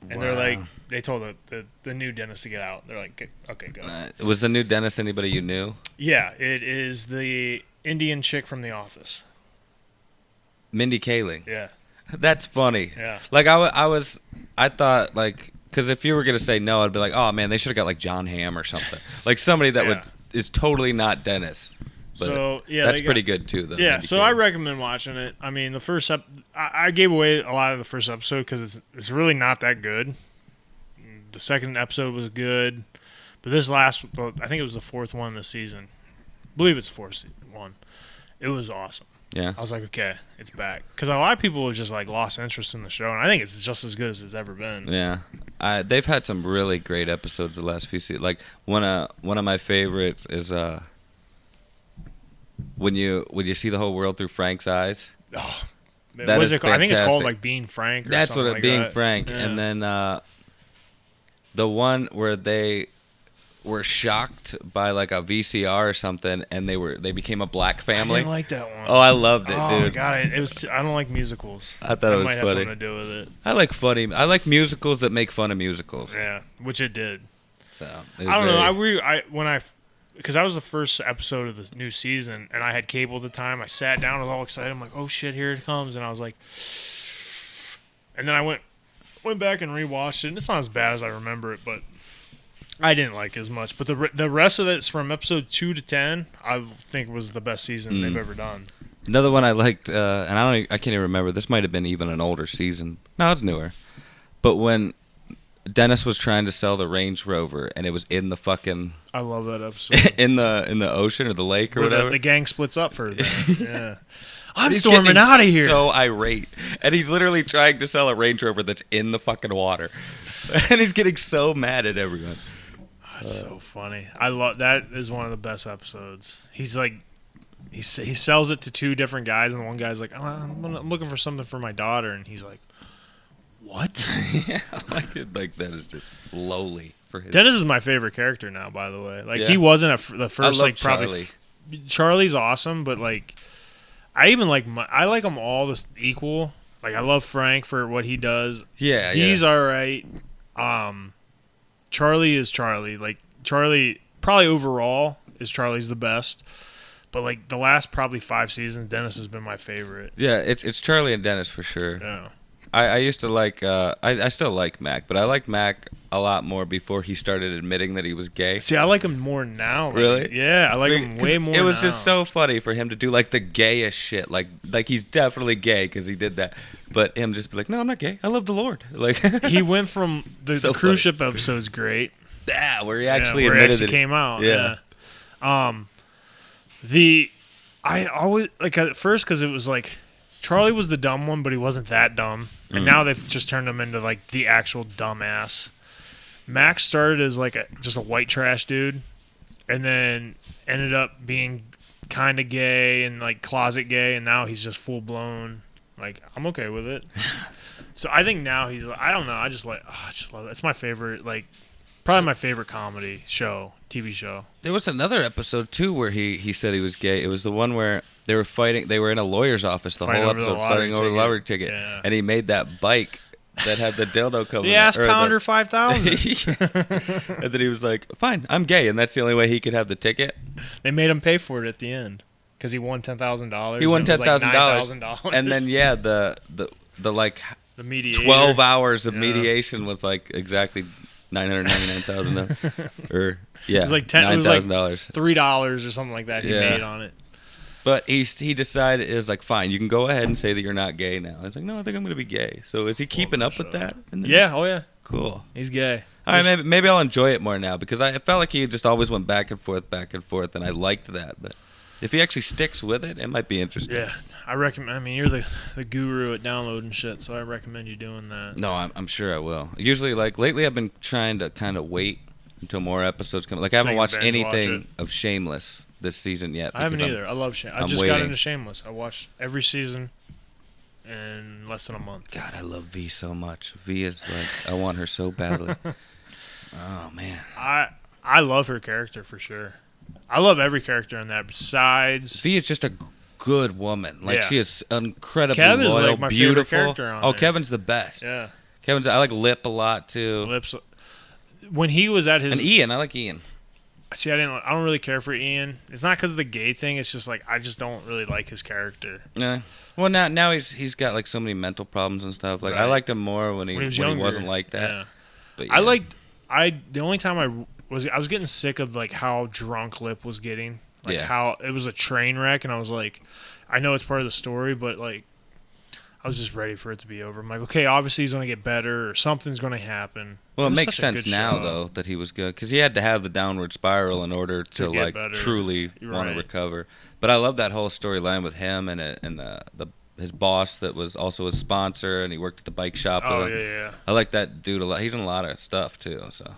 S2: And they're like, they told the new Dennis to get out. They're like, okay, go.
S1: Was the new Dennis anybody you knew?
S2: Yeah, it is the Indian chick from The Office.
S1: Mindy Kaling.
S2: Yeah.
S1: That's funny.
S2: Yeah.
S1: Like, I thought, like... Because if you were going to say no, I'd be like, oh, man, they should have got, like, John Hamm or something. Like, somebody that is totally not Dennis. But
S2: so, yeah.
S1: That's pretty good, too, though.
S2: Yeah, so I recommend watching it. I mean, the first I gave away a lot of the first episode because it's really not that good. The second episode was good. But this last, I think it was the fourth one this season. I believe it's the fourth one. It was awesome.
S1: Yeah.
S2: I was like, okay, it's back. Because a lot of people have just, like, lost interest in the show. And I think it's just as good as it's ever been.
S1: Yeah. They've had some really great episodes the last few seasons. Like one of my favorites is when you see the whole world through Frank's eyes.
S2: Oh,
S1: that is fantastic.
S2: I think it's called like Being Frank. Or
S1: That's what it
S2: like
S1: Being
S2: that.
S1: Frank,
S2: yeah.
S1: and then the one where they were shocked by like a VCR or something, and they became a black family.
S2: I didn't like that one.
S1: Oh, I loved it, dude.
S2: Oh god, it was. I don't like musicals.
S1: I thought it was
S2: might
S1: funny.
S2: have something to do with it.
S1: I like musicals that make fun of musicals.
S2: Yeah, which it did.
S1: So
S2: I don't know. Because that was the first episode of the new season, and I had cable at the time. I sat down, I was all excited. I'm like, oh shit, here it comes, and I was like, and then I went back and rewatched it. And it's not as bad as I remember it, but I didn't like it as much. But the rest of it's from episode 2 to 10. I think was the best season they've ever done.
S1: Another one I liked, and I can't even remember. This might have been even an older season. No, it's newer. But when Dennis was trying to sell the Range Rover, and it was in the fucking
S2: I love that episode.
S1: in the ocean or the lake or whatever.
S2: The gang splits up for it. Yeah. I'm
S1: He's
S2: storming
S1: getting
S2: out of here.
S1: So irate, and he's literally trying to sell a Range Rover that's in the fucking water, and he's getting so mad at everyone.
S2: That's so funny. I love that. Is one of the best episodes. He's like, he sells it to 2 different guys, and one guy's like, I'm looking for something for my daughter, and he's like, what?
S1: Yeah, like that is just lowly for his.
S2: Dennis is my favorite character now, by the way. Like
S1: Yeah.
S2: he wasn't the first.
S1: I love
S2: like
S1: Charlie.
S2: probably Charlie's awesome, but like I even like I like them all equal. Like I love Frank for what he does.
S1: Yeah,
S2: He's all right. Charlie is Charlie. Like Charlie, probably overall is Charlie's the best. But like the last probably 5 seasons, Dennis has been my favorite.
S1: Yeah, it's Charlie and Dennis for sure.
S2: Yeah.
S1: I used to like I still like Mac, but I liked Mac a lot more before he started admitting that he was gay.
S2: See, I like him more now. Like,
S1: Really?
S2: Yeah, I like him way more.
S1: It was
S2: now.
S1: just so funny for him to do like the gayest shit, like he's definitely gay because he did that, but him just be like, no, I'm not gay. I love the Lord. Like
S2: he went from the
S1: So
S2: cruise
S1: funny.
S2: ship episode's great.
S1: Yeah, where he actually
S2: where
S1: admitted
S2: it actually
S1: that
S2: came out.
S1: Yeah.
S2: I always like at first because it was like Charlie was the dumb one, but he wasn't that dumb,
S1: Mm-hmm.
S2: and now they've just turned him into like the actual dumbass. Max started as like just a white trash dude, and then ended up being kind of gay and like closet gay, and now he's just full blown. Like I'm okay with it. So I think now he's like, I don't know. I just love it. It's my favorite, like probably my favorite comedy show, TV show.
S1: There was another episode too where he said he was gay. It was the one where they were fighting. They were in a lawyer's office the
S2: Fighting
S1: whole
S2: over the
S1: episode,
S2: lottery
S1: fighting over the
S2: ticket.
S1: lottery ticket,
S2: Yeah.
S1: and he made that bike that had the dildo cover.
S2: The ass pounder 5,000.
S1: And then he was like, "Fine, I'm gay," and that's the only way he could have the ticket.
S2: They made him pay for it at the end because he won $10,000.
S1: He won $10,000,
S2: $9,000.
S1: and then the like
S2: the mediator.
S1: 12 hours of
S2: Yeah.
S1: mediation was like exactly $999,000, or yeah,
S2: It was like
S1: $9,000.
S2: $3 or something like that he
S1: Yeah.
S2: made on it.
S1: But he decided it was like, fine, you can go ahead and say that you're not gay now. It's like, no, I think I'm going to be gay. So is he keeping up with that? And then-
S2: Yeah, oh yeah.
S1: Cool.
S2: He's gay.
S1: All right, maybe I'll enjoy it more now because I felt like he just always went back and forth, and I liked that. But if he actually sticks with it, it might be interesting.
S2: Yeah, I recommend. I mean, you're the guru at downloading shit, so I recommend you doing that.
S1: No, I'm sure I will. Usually, like lately, I've been trying to kind of wait until more episodes come. Like I haven't
S2: you
S1: watched
S2: binge watch
S1: anything
S2: it.
S1: of Shameless this season yet.
S2: I haven't
S1: because
S2: either. I love Shameless. I
S1: I'm
S2: just got
S1: waiting.
S2: into Shameless. I watched every season in less than a month.
S1: God, I love V so much. V is like, I want her so badly. Oh man,
S2: I love her character for sure. I love every character in that. Besides,
S1: V is just a good woman. Like
S2: Yeah.
S1: she is incredibly
S2: Kev is,
S1: loyal,
S2: like, my favorite
S1: beautiful.
S2: character on
S1: Oh,
S2: there.
S1: Kevin's the best.
S2: yeah,
S1: I like Lip a lot too.
S2: Lips. When he was at his,
S1: And Ian, I like Ian.
S2: see, I don't really care for Ian. It's not because of the gay thing. It's just like I just don't really like his character.
S1: Yeah. Well, now he's got like so many mental problems and stuff. Like I
S2: Right.
S1: liked him more when he
S2: When he was younger,
S1: wasn't like that.
S2: Yeah.
S1: But
S2: The only time I was getting sick of like how drunk Lip was getting, like
S1: Yeah.
S2: how it was a train wreck, and I was like, I know it's part of the story, but like, I was just ready for it to be over. I'm like, okay, obviously he's gonna get better, or something's gonna happen.
S1: Well, it
S2: was
S1: makes
S2: such a
S1: sense
S2: good
S1: now
S2: show.
S1: though that he was good because he had to have the downward spiral in order to
S2: get
S1: like
S2: better.
S1: truly
S2: You're
S1: want to
S2: right.
S1: recover. But I love that whole storyline with him and his boss that was also his sponsor, and he worked at the bike shop.
S2: Oh
S1: with him.
S2: yeah.
S1: I like that dude a lot. He's in a lot of stuff too. So,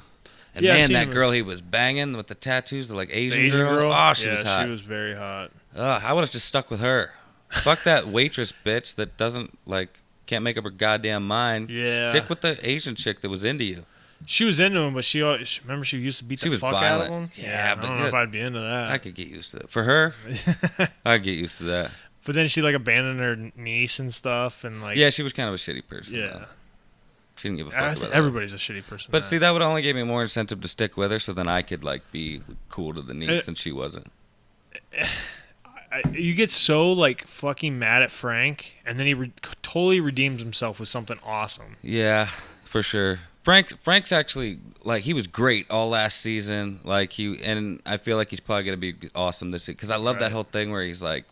S1: and
S2: Yeah, I've
S1: man,
S2: seen
S1: that
S2: him
S1: girl he was banging with the tattoos, the like
S2: The
S1: Asian,
S2: Asian girl.
S1: Oh, she
S2: yeah,
S1: was hot.
S2: She was very hot.
S1: I would have just stuck with her. Fuck that waitress bitch that doesn't like can't make up her goddamn mind.
S2: Yeah.
S1: Stick with the Asian chick that was into you.
S2: She was into him, but remember she used to beat
S1: She
S2: the
S1: was
S2: fuck out of him.
S1: Yeah,
S2: I
S1: but
S2: don't know if I'd be into that.
S1: I could get used to it. For her, I'd get used to that.
S2: But then she like abandoned her niece and stuff, and like
S1: Yeah, she was kind of a shitty person.
S2: yeah.
S1: Though. She didn't give a fuck about that.
S2: Everybody's a shitty person.
S1: But see, that would only give me more incentive to stick with her, so then I could like be cool to the niece, and she wasn't.
S2: You get so like fucking mad at Frank, and then he totally redeems himself with something awesome.
S1: Yeah, for sure. Frank's actually like he was great all last season. Like and I feel like he's probably gonna be awesome this season because I love that whole thing where he's like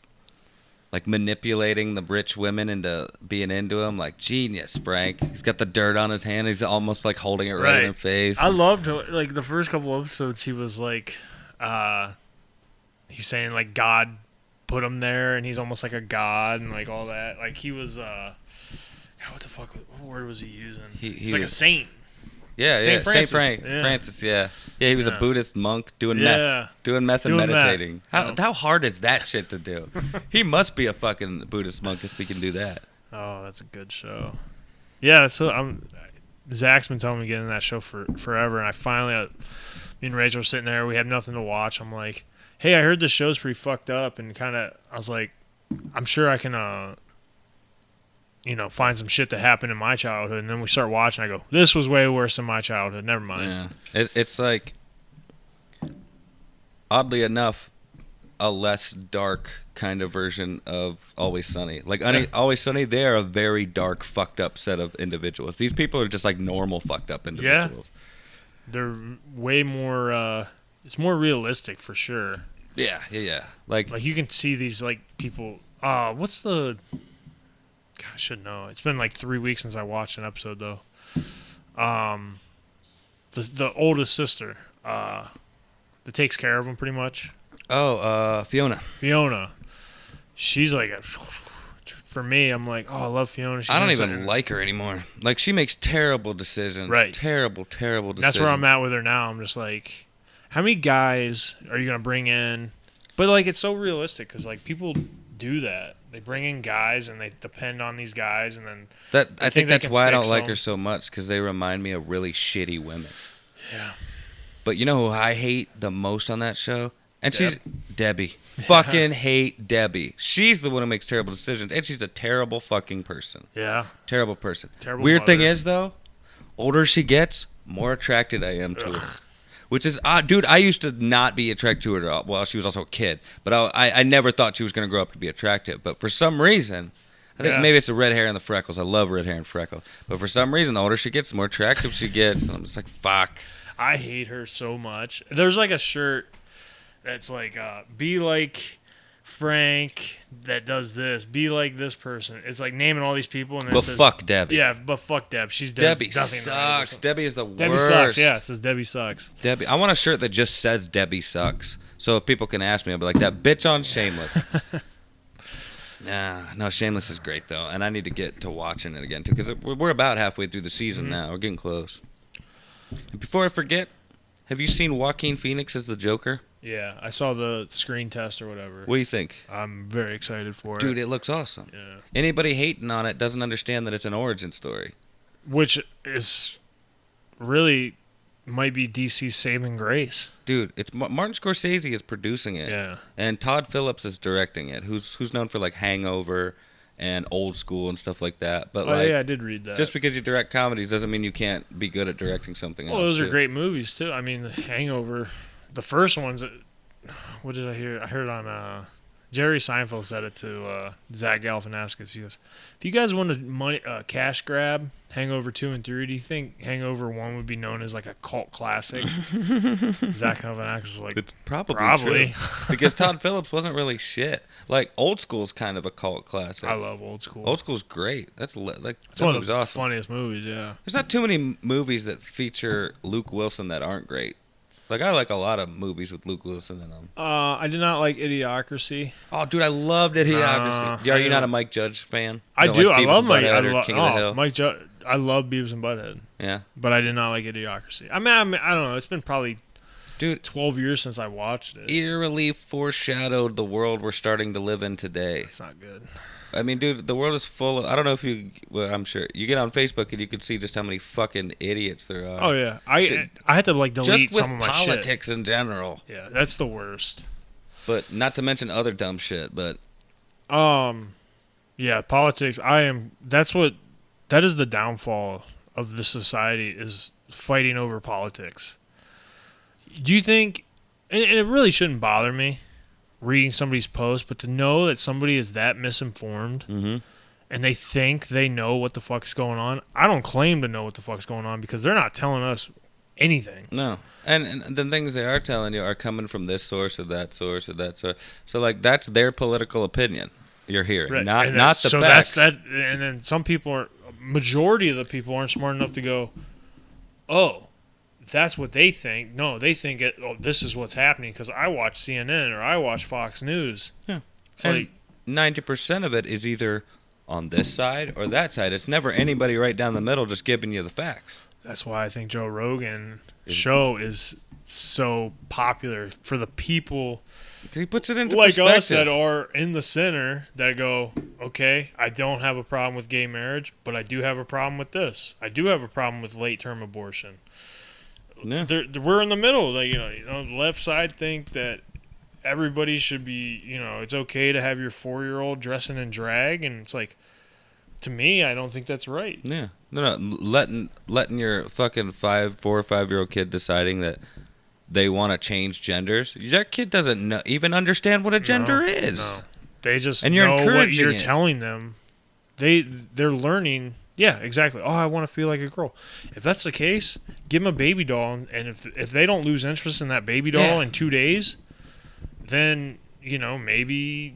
S1: manipulating the rich women into being into him. Like genius, Frank. He's got the dirt on his hand. He's almost like holding it right in their face.
S2: I loved like the first couple episodes. He was like, he's saying like God put him there, and he's almost like a god and like all that. Like he was, God, what the fuck? What word was he using? He's like a saint.
S1: Yeah,
S2: Saint Francis.
S1: Saint Francis, yeah. Yeah, he was a Buddhist monk doing meth and meditating. How hard is that shit to do? He must be a fucking Buddhist monk if he can do that.
S2: Oh, that's a good show. Yeah, Zach's been telling me to get in that show for forever, and I finally, me and Rachel were sitting there, we had nothing to watch. I'm like, hey, I heard this show's pretty fucked up, and I was like, I'm sure I can, find some shit that happened in my childhood. And then we start watching. I go, this was way worse than my childhood. Never mind.
S1: Yeah. It's like, oddly enough, a less dark kind of version of Always Sunny. Like, Always Sunny, they're a very dark, fucked up set of individuals. These people are just like normal, fucked up individuals.
S2: Yeah. They're way more, it's more realistic for sure.
S1: Yeah. Like
S2: you can see these, like, people, what's the... God, I should know. It's been like 3 weeks since I watched an episode though. The oldest sister, that takes care of him pretty much.
S1: Oh, Fiona.
S2: Fiona, she's like, for me, I'm like, oh, I love Fiona.
S1: I don't even like her anymore. Like she makes terrible decisions. Right. Terrible decisions.
S2: That's where I'm at with her now. I'm just like, how many guys are you gonna bring in? But like, it's so realistic because like people do that. They bring in guys and they depend on these guys, and then
S1: I think that's why I don't like her so much because they remind me of really shitty women.
S2: Yeah.
S1: But you know who I hate the most on that show? And she's Debbie. Fucking hate Debbie. She's the one who makes terrible decisions, and she's a terrible fucking person.
S2: Yeah.
S1: Terrible person.
S2: Terrible
S1: Weird
S2: mother.
S1: thing is though, older she gets, more attracted I am to her. Which is odd. Dude, I used to not be attracted to her at all. Well, she was also a kid. But I never thought she was going to grow up to be attractive. But for some reason, I think maybe it's the red hair and the freckles. I love red hair and freckles. But for some reason, the older she gets, the more attractive she gets. And I'm just like, fuck.
S2: I hate her so much. There's like a shirt that's like, be like Frank that does this. Be like this person. It's like naming all these people. And then
S1: but
S2: it says,
S1: fuck Debbie.
S2: Yeah, but fuck Deb.
S1: Debbie sucks. Debbie is the worst.
S2: Debbie sucks. Yeah, it says Debbie sucks.
S1: Debbie. I want a shirt that just says Debbie sucks. So if people can ask me, I'll be like, that bitch on Shameless. No, Shameless is great, though. And I need to get to watching it again, too. Because we're about halfway through the season now. We're getting close. And before I forget, have you seen Joaquin Phoenix as the Joker?
S2: Yeah, I saw the screen test or whatever.
S1: What do you think?
S2: I'm very excited for it.
S1: Dude, it looks awesome.
S2: Yeah.
S1: Anybody hating on it doesn't understand that it's an origin story.
S2: Which is really might be DC's saving grace.
S1: Dude, it's Martin Scorsese is producing it.
S2: Yeah.
S1: And Todd Phillips is directing it, who's known for like Hangover and Old School and stuff like that. But
S2: yeah, I did read that.
S1: Just because you direct comedies doesn't mean you can't be good at directing something else.
S2: Well, those are great movies too. I mean, Hangover, the first ones. What did I hear? I heard on Jerry Seinfeld said it to Zach Galifianakis. He goes, "If you guys want a cash grab, Hangover 2 and 3, do you think Hangover 1 would be known as like a cult classic?" Zach Galifianakis was like,
S1: "It's probably. True. Because Todd Phillips wasn't really shit. Like Old School's kind of a cult classic.
S2: I love Old School.
S1: Old School's great. That's one of the
S2: awesome. Funniest movies. Yeah.
S1: There's not too many movies that feature Luke Wilson that aren't great. Like, I like a lot of movies with Luke Wilson in them.
S2: I did not like Idiocracy.
S1: Oh, dude, I loved Idiocracy. Are you not a Mike Judge fan?
S2: I do.
S1: Like
S2: I love Mike.
S1: Mike
S2: Judge. I love Beavis and Butthead.
S1: Yeah.
S2: But I did not like Idiocracy. I mean, I don't know. It's been probably 12 years since I watched it.
S1: Eerily foreshadowed the world we're starting to live in today.
S2: It's not good.
S1: I mean, dude, the world is full of. I don't know if you. Well, I'm sure you get on Facebook and you can see just how many fucking idiots there are.
S2: Oh yeah, I had to like delete some of my shit.
S1: Just with politics in general.
S2: Yeah, that's the worst.
S1: But not to mention other dumb shit. But
S2: yeah, politics. That is the downfall of the society, is fighting over politics. Do you think? And it really shouldn't bother me reading somebody's post, but to know that somebody is that misinformed and they think they know what the fuck's going on. I don't claim to know what the fuck's going on because they're not telling us anything.
S1: No. And the things they are telling you are coming from this source or that source or that source. So, like, that's their political opinion you're hearing,
S2: right.
S1: not the
S2: so
S1: facts.
S2: That's that. And then some people are, majority of the people aren't smart enough to go, oh, that's what they think. No, they think this is what's happening because I watch CNN or I watch Fox News.
S1: Yeah.
S2: It's
S1: and
S2: like
S1: 90% of it is either on this side or that side. It's never anybody right down the middle just giving you the facts.
S2: That's why I think Joe Rogan's show is so popular for the people
S1: Because he puts it into
S2: like
S1: perspective.
S2: us that are in the center that go, okay, I don't have a problem with gay marriage, but I do have a problem with this. I do have a problem with late-term abortion.
S1: Yeah.
S2: We're in the middle. Like, the left side think that everybody should be, it's okay to have your 4-year-old dressing in drag, and it's like, to me, I don't think that's right.
S1: Yeah. No. Letting your fucking 4 or 5-year-old kid deciding that they want to change genders. That kid doesn't even understand what a gender is.
S2: No. They just
S1: and you're
S2: know what
S1: encouraging
S2: you're
S1: it.
S2: telling them. They're learning. Yeah, exactly. Oh, I want to feel like a girl. If that's the case, give them a baby doll, and if they don't lose interest in that baby doll in 2 days, then maybe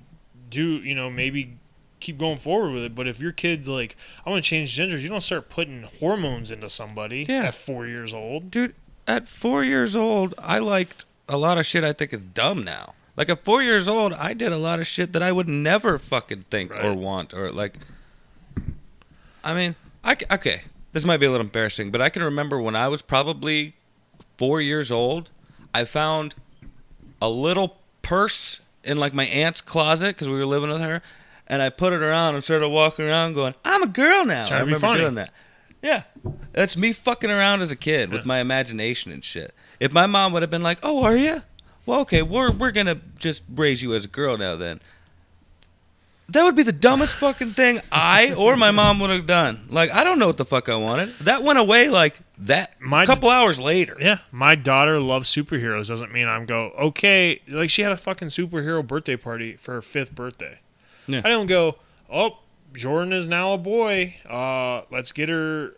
S2: keep going forward with it. But if your kid's like, I want to change genders, you don't start putting hormones into somebody at 4 years old.
S1: Dude, at 4 years old, I liked a lot of shit I think is dumb now. Like, at 4 years old, I did a lot of shit that I would never fucking think or want or like. I mean, okay, this might be a little embarrassing, but I can remember when I was probably 4 years old, I found a little purse in like my aunt's closet because we were living with her, and I put it around and started walking around going, I'm a girl now. I remember doing that. Yeah, that's me fucking around as a kid with my imagination and shit. If my mom would have been like, oh, are you? Well, okay, we're going to just raise you as a girl now then. That would be the dumbest fucking thing I or my mom would have done. Like, I don't know what the fuck I wanted. That went away like that a couple hours later.
S2: Yeah, my daughter loves superheroes. Doesn't mean I'm go, okay. Like, she had a fucking superhero birthday party for her 5th birthday. Yeah. I don't go, oh, Jordan is now a boy. Let's get her,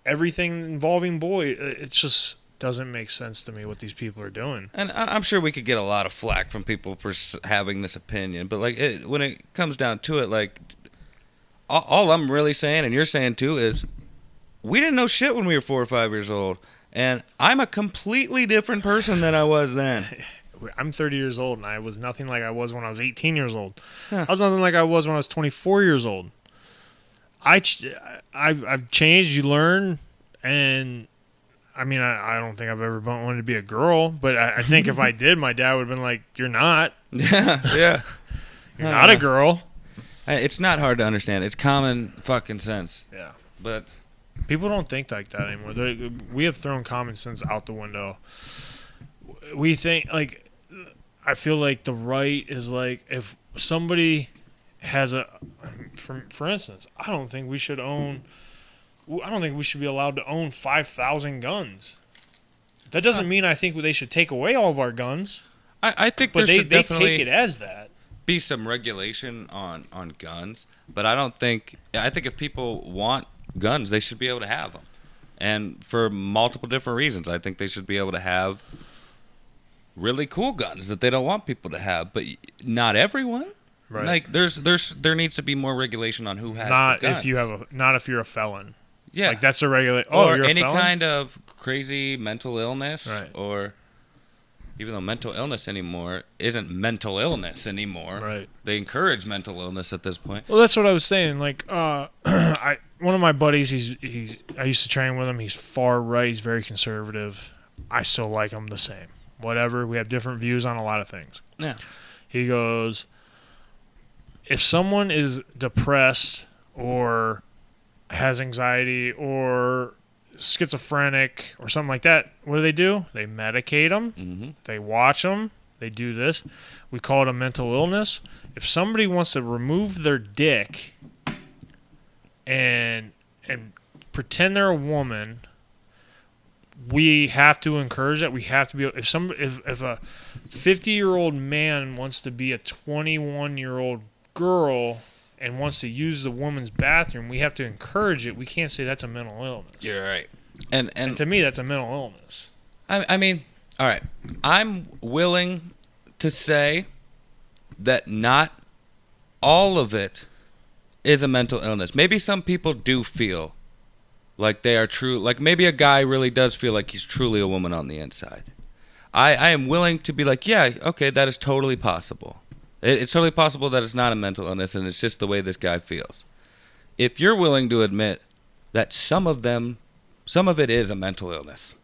S2: everything involving boy. It just doesn't make sense to me what these people are doing.
S1: And I'm sure we could get a lot of flack from people for having this opinion, but like when it comes down to it, like all I'm really saying, and you're saying too, is we didn't know shit when we were 4 or 5 years old, and I'm a completely different person than I was then.
S2: I'm 30 years old, and I was nothing like I was when I was 18 years old. Yeah. I was nothing like I was when I was 24 years old. I've changed. You learn, and I mean, I don't think I've ever wanted to be a girl, but I think if I did, my dad would have been like, "You're not.
S1: Yeah.
S2: You're not a girl."
S1: It's not hard to understand. It's common fucking sense.
S2: Yeah,
S1: but
S2: people don't think like that anymore. We have thrown common sense out the window. We think like. I feel like the right is like if somebody has for instance, I don't think we should be allowed to own 5,000 guns. That doesn't mean I think they should take away all of our guns.
S1: I think
S2: but
S1: there should definitely
S2: take it as that.
S1: Be some regulation on guns, but I think if people want guns, they should be able to have them. And for multiple different reasons, I think they should be able to have really cool guns that they don't want people to have, but not everyone. Right. Like there needs to be more regulation on who has the guns.
S2: Not if you're a felon.
S1: Yeah.
S2: Like that's a regulate.
S1: Or
S2: you're
S1: any
S2: a felon?
S1: kind of crazy mental illness,
S2: right.
S1: Or even though mental illness anymore isn't mental illness anymore.
S2: Right.
S1: They encourage mental illness at this point.
S2: Well, that's what I was saying. Like, one of my buddies, I used to train with him. He's far right. He's very conservative. I still like him the same. Whatever. We have different views on a lot of things.
S1: Yeah.
S2: He goes, if someone is depressed or has anxiety or schizophrenic or something like that, what do? They medicate them.
S1: Mm-hmm.
S2: They watch them. They do this. We call it a mental illness. If somebody wants to remove their dick and pretend they're a woman, we have to encourage that. We have to be. If a 50-year-old man wants to be a 21-year-old girl and wants to use the woman's bathroom, we have to encourage it. We can't say that's a mental illness.
S1: You're right. And
S2: to me, that's a mental illness.
S1: I mean, all right. I'm willing to say that not all of it is a mental illness. Maybe some people do feel like they are true. Like maybe a guy really does feel like he's truly a woman on the inside. I am willing to be like, yeah, okay, that is totally possible. It's totally possible that it's not a mental illness and it's just the way this guy feels. If you're willing to admit that some of it is a mental illness.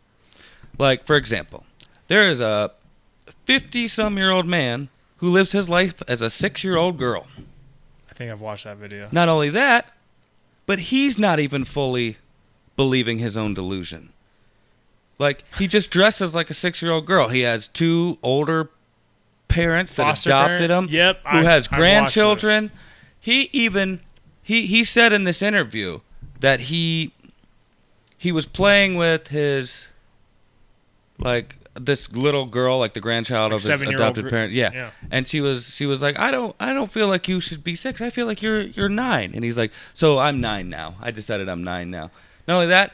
S1: Like, for example, there is a 50-some-year-old man who lives his life as a 6-year-old girl.
S2: I think I've watched that video.
S1: Not only that, but he's not even fully believing his own delusion. Like, he just dresses like a 6-year-old girl. He has 2 older parents that
S2: Foster
S1: adopted
S2: parent?
S1: him,
S2: Yep,
S1: who has grandchildren.
S2: I've watched
S1: He said in this interview that he was playing with his, like, this little girl, like the grandchild of his adopted parent. Yeah. And she was like, I don't feel like you should be 6. I feel like you're 9. And he's like, so I'm 9 now. I decided I'm 9 now. Not only that,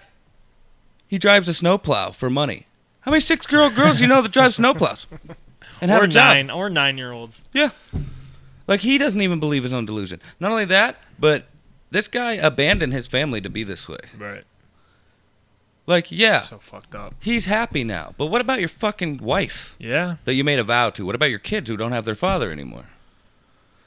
S1: he drives a snowplow for money. How many 6-year-old girls do you know that drive snowplows? And have a job?
S2: 9-year-olds.
S1: Yeah. Like, he doesn't even believe his own delusion. Not only that, but this guy abandoned his family to be this way.
S2: Right.
S1: Like, yeah.
S2: So fucked up.
S1: He's happy now. But what about your fucking wife?
S2: Yeah.
S1: That you made a vow to? What about your kids who don't have their father anymore?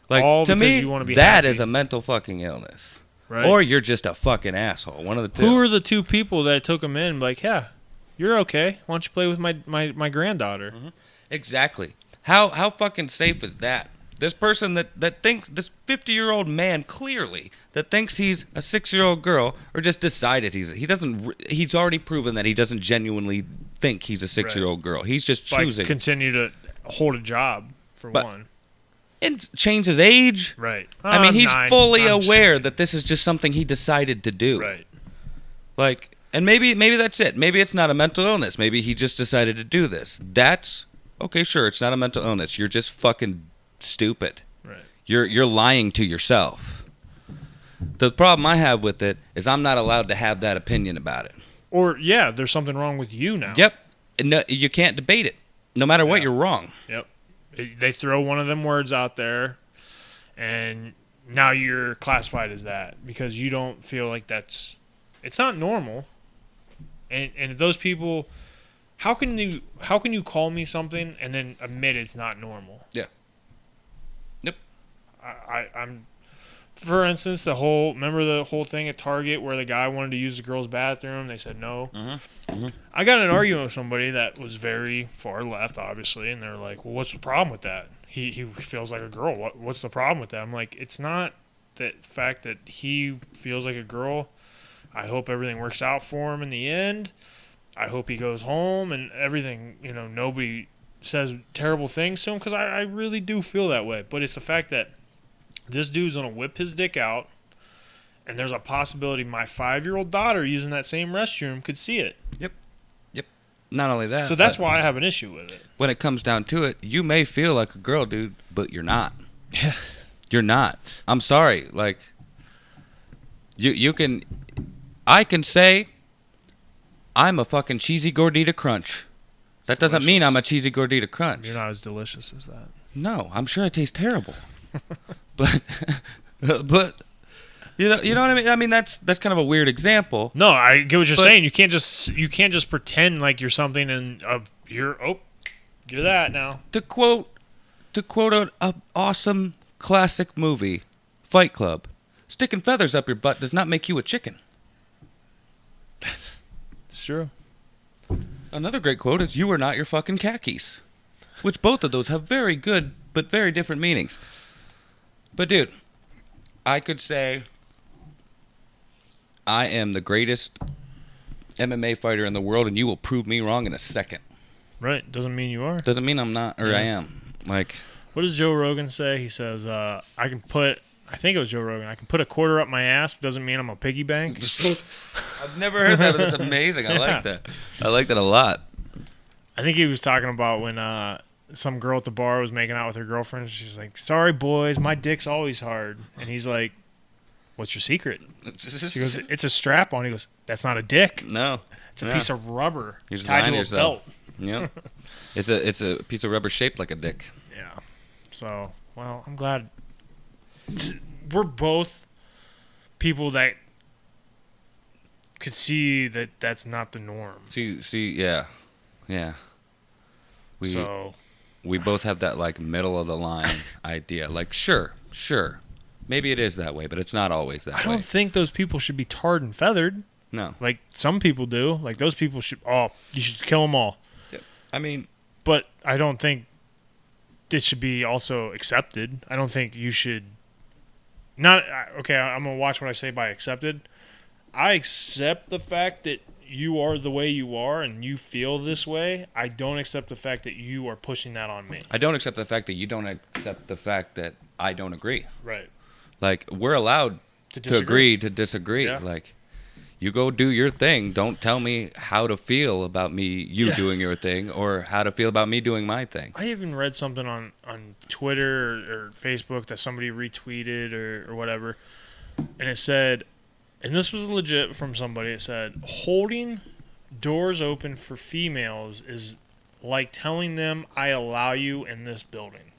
S1: Like,
S2: all
S1: to me,
S2: you want to be
S1: that
S2: happy.
S1: is a mental fucking illness.
S2: Right.
S1: Or you're just a fucking asshole. One of the two.
S2: Who are the 2 people that took him in? Like, yeah, you're okay. Why don't you play with my granddaughter?
S1: Mm-hmm. Exactly. How fucking safe is that? This person that thinks, this 50-year-old man clearly that thinks he's a 6-year-old girl, or just decided he's already proven that he doesn't genuinely think he's a 6-year-old girl. He's just choosing.
S2: Like, continue to hold a job for one.
S1: And change his age.
S2: Right.
S1: I mean, he's fully
S2: I'm
S1: aware that this is just something he decided to do.
S2: Right.
S1: Like, and maybe that's it. Maybe it's not a mental illness. Maybe he just decided to do this. That's okay. Sure, it's not a mental illness. You're just fucking stupid.
S2: Right.
S1: You're lying to yourself. The problem I have with it is I'm not allowed to have that opinion about it.
S2: Or yeah, there's something wrong with you now.
S1: Yep. No, you can't debate it. No matter what, you're wrong.
S2: Yep. They throw one of them words out there, and now you're classified as that because you don't feel like it's not normal. And those people, how can you call me something and then admit it's not normal?
S1: Yeah. Yep.
S2: I'm for instance, remember the whole thing at Target where the guy wanted to use the girl's bathroom? They said no.
S1: Mm-hmm. Mm-hmm.
S2: I got in an argument with somebody that was very far left, obviously, and they're like, well, what's the problem with that? He feels like a girl. What's the problem with that? I'm like, it's not the fact that he feels like a girl. I hope everything works out for him in the end. I hope he goes home and everything, nobody says terrible things to him because I really do feel that way. But it's the fact that this dude's going to whip his dick out, and there's a possibility my 5-year-old daughter using that same restroom could see it.
S1: Yep. Not only that.
S2: So that's why I have an issue with it.
S1: When it comes down to it, you may feel like a girl, dude, but you're not. You're not. I'm sorry. Like, I can say I'm a fucking cheesy gordita crunch. That doesn't mean I'm a cheesy gordita crunch.
S2: You're not as delicious as that.
S1: No, I'm sure I taste terrible. but you know what I mean? I mean that's kind of a weird example.
S2: No, I get what you're saying. You can't just pretend like you're something and you're that now.
S1: To quote an awesome classic movie, Fight Club, sticking feathers up your butt does not make you a chicken.
S2: It's true.
S1: Another great quote is, "You are not your fucking khakis," which both of those have very good but very different meanings. But dude, I could say I am the greatest MMA fighter in the world, and you will prove me wrong in a second.
S2: Right. Doesn't mean you are.
S1: Doesn't mean I'm not, or I am. Like,
S2: what does Joe Rogan say? He says, I think it was Joe Rogan, I can put a quarter up my ass, but doesn't mean I'm a piggy bank.
S1: I've never heard that, but that's amazing. I like that. I like that a lot.
S2: I think he was talking about when some girl at the bar was making out with her girlfriend. She's like, sorry, boys, my dick's always hard. And he's like, what's your secret? She goes, it's a strap on. He goes, that's not a dick.
S1: No.
S2: It's a piece of rubber
S1: You're just
S2: tied
S1: lying
S2: to a
S1: yourself.
S2: belt.
S1: Yep. It's a piece of rubber shaped like a dick.
S2: Yeah. So, well, I'm glad. We're both people that could see that that's not the norm.
S1: See, yeah. We both have that, like, middle of the line idea. Like, sure. Maybe it is that way, but it's not always that way.
S2: I don't think those people should be tarred and feathered.
S1: No.
S2: Like, some people do. Like, those people should, you should kill them all.
S1: Yeah. I mean.
S2: But I don't think it should be also accepted. I don't think you should. Okay, I'm going to watch what I say by accepted. I accept the fact that you are the way you are and you feel this way. I don't accept the fact that you are pushing that on me.
S1: I don't accept the fact that you don't accept the fact that I don't agree.
S2: Right.
S1: Like, we're allowed to agree to disagree.
S2: Yeah.
S1: Like, you go do your thing. Don't tell me how to feel about you doing your thing or how to feel about me doing my thing.
S2: I even read something on Twitter or Facebook that somebody retweeted or whatever, and it said, and this was legit from somebody, it said, holding doors open for females is like telling them, I allow you in this building.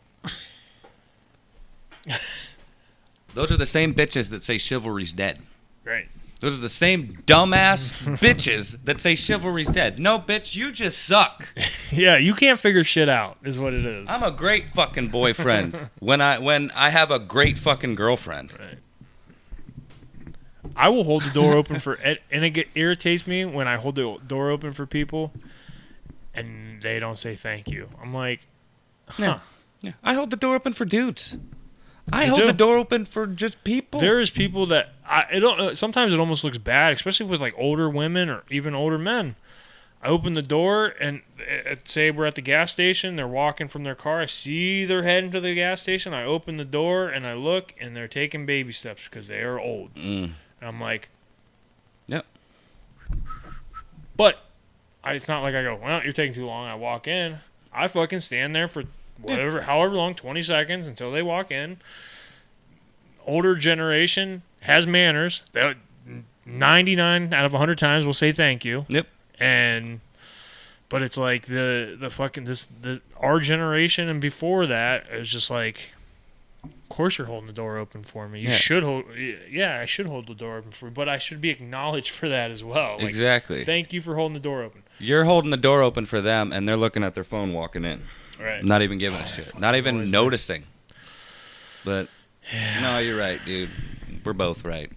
S1: Those are the same bitches that say chivalry's dead.
S2: Right.
S1: Those are the same dumbass bitches that say chivalry's dead. No, bitch, you just suck.
S2: Yeah, you can't figure shit out, is what it is.
S1: I'm a great fucking boyfriend when I have a great fucking girlfriend.
S2: Right. I will hold the door open for, and it irritates me when I hold the door open for people and they don't say thank you. I'm like, huh.
S1: Yeah. I hold the door open for dudes. I hold the door open for just people.
S2: There is people that sometimes it almost looks bad, especially with like older women or even older men. I open the door and say we're at the gas station. They're walking from their car. I see they're heading to the gas station. I open the door and I look and they're taking baby steps because they are old. And I'm like,
S1: yep.
S2: But it's not like I go, well, you're taking too long. I walk in. I fucking stand there for however long, 20 seconds until they walk in. Older generation has manners. 99 out of 100 times will say thank you.
S1: Yep.
S2: But it's like our generation and before that, it was just like, of course you're holding the door open for me. You should hold. Yeah, I should hold the door open for you, but I should be acknowledged for that as well. Like,
S1: exactly.
S2: Thank you for holding the door open.
S1: You're holding the door open for them, and they're looking at their phone walking in.
S2: Right.
S1: Not even giving a shit. Not even noticing. But, no, you're right, dude. We're both right.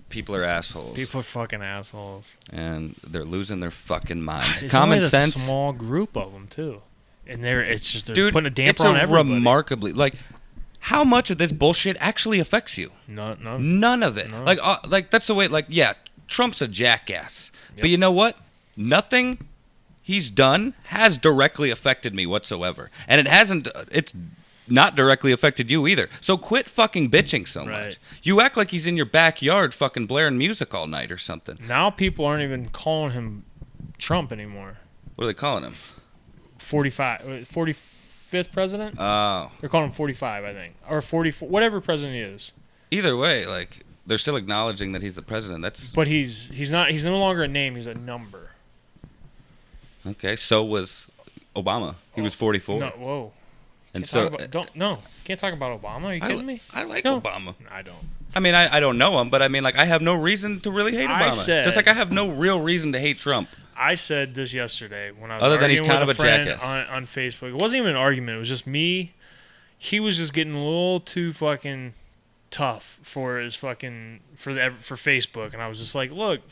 S1: People are assholes.
S2: People are fucking assholes.
S1: And they're losing their fucking minds.
S2: It's
S1: Common
S2: only
S1: sense.
S2: A small group of them, too. And they're
S1: dude,
S2: putting a damper on everybody.
S1: Remarkably, like, how much of this bullshit actually affects you? None of it. No. Like that's the way. Like, yeah, Trump's a jackass, but you know what? Nothing he's done has directly affected me whatsoever, and it hasn't. It's not directly affected you either. So quit fucking bitching so much. You act like he's in your backyard, fucking blaring music all night or something.
S2: Now people aren't even calling him Trump anymore.
S1: What are they calling him?
S2: 45th president?
S1: Oh.
S2: They're calling him 45, I think. Or 44, whatever president he is.
S1: Either way, like, they're still acknowledging that he's the president.
S2: But he's no longer a name, he's a number.
S1: Okay, so was Obama. He was 44.
S2: No, whoa.
S1: And
S2: can't talk about Obama. Are you kidding me?
S1: I like Obama.
S2: I don't.
S1: I mean, I don't know him, but I mean, like, I have no reason to really hate Obama. Just like I have no real reason to hate Trump.
S2: I said this yesterday when I was arguing with a friend on Facebook. It wasn't even an argument. It was just me. He was just getting a little too fucking tough for his fucking for Facebook, and I was just like, look,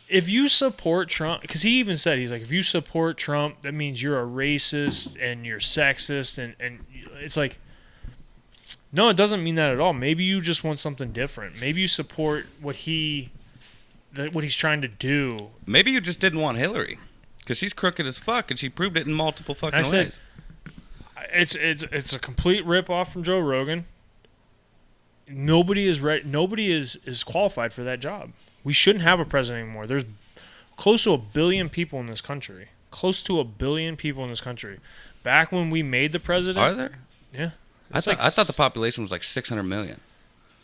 S2: if you support Trump, because he even said, he's like, if you support Trump, that means you're a racist and you're sexist, and it's like, No, it doesn't mean that at all. Maybe you just want something different. Maybe you support what he's trying to do.
S1: Maybe you just didn't want Hillary, because she's crooked as fuck, and she proved it in multiple fucking ways.
S2: It's a complete rip off from Joe Rogan. Nobody is qualified for that job. We shouldn't have a president anymore. There's close to 1 billion people in this country. Back when we made the president,
S1: Are there?
S2: Yeah.
S1: I thought the population was like 600 million.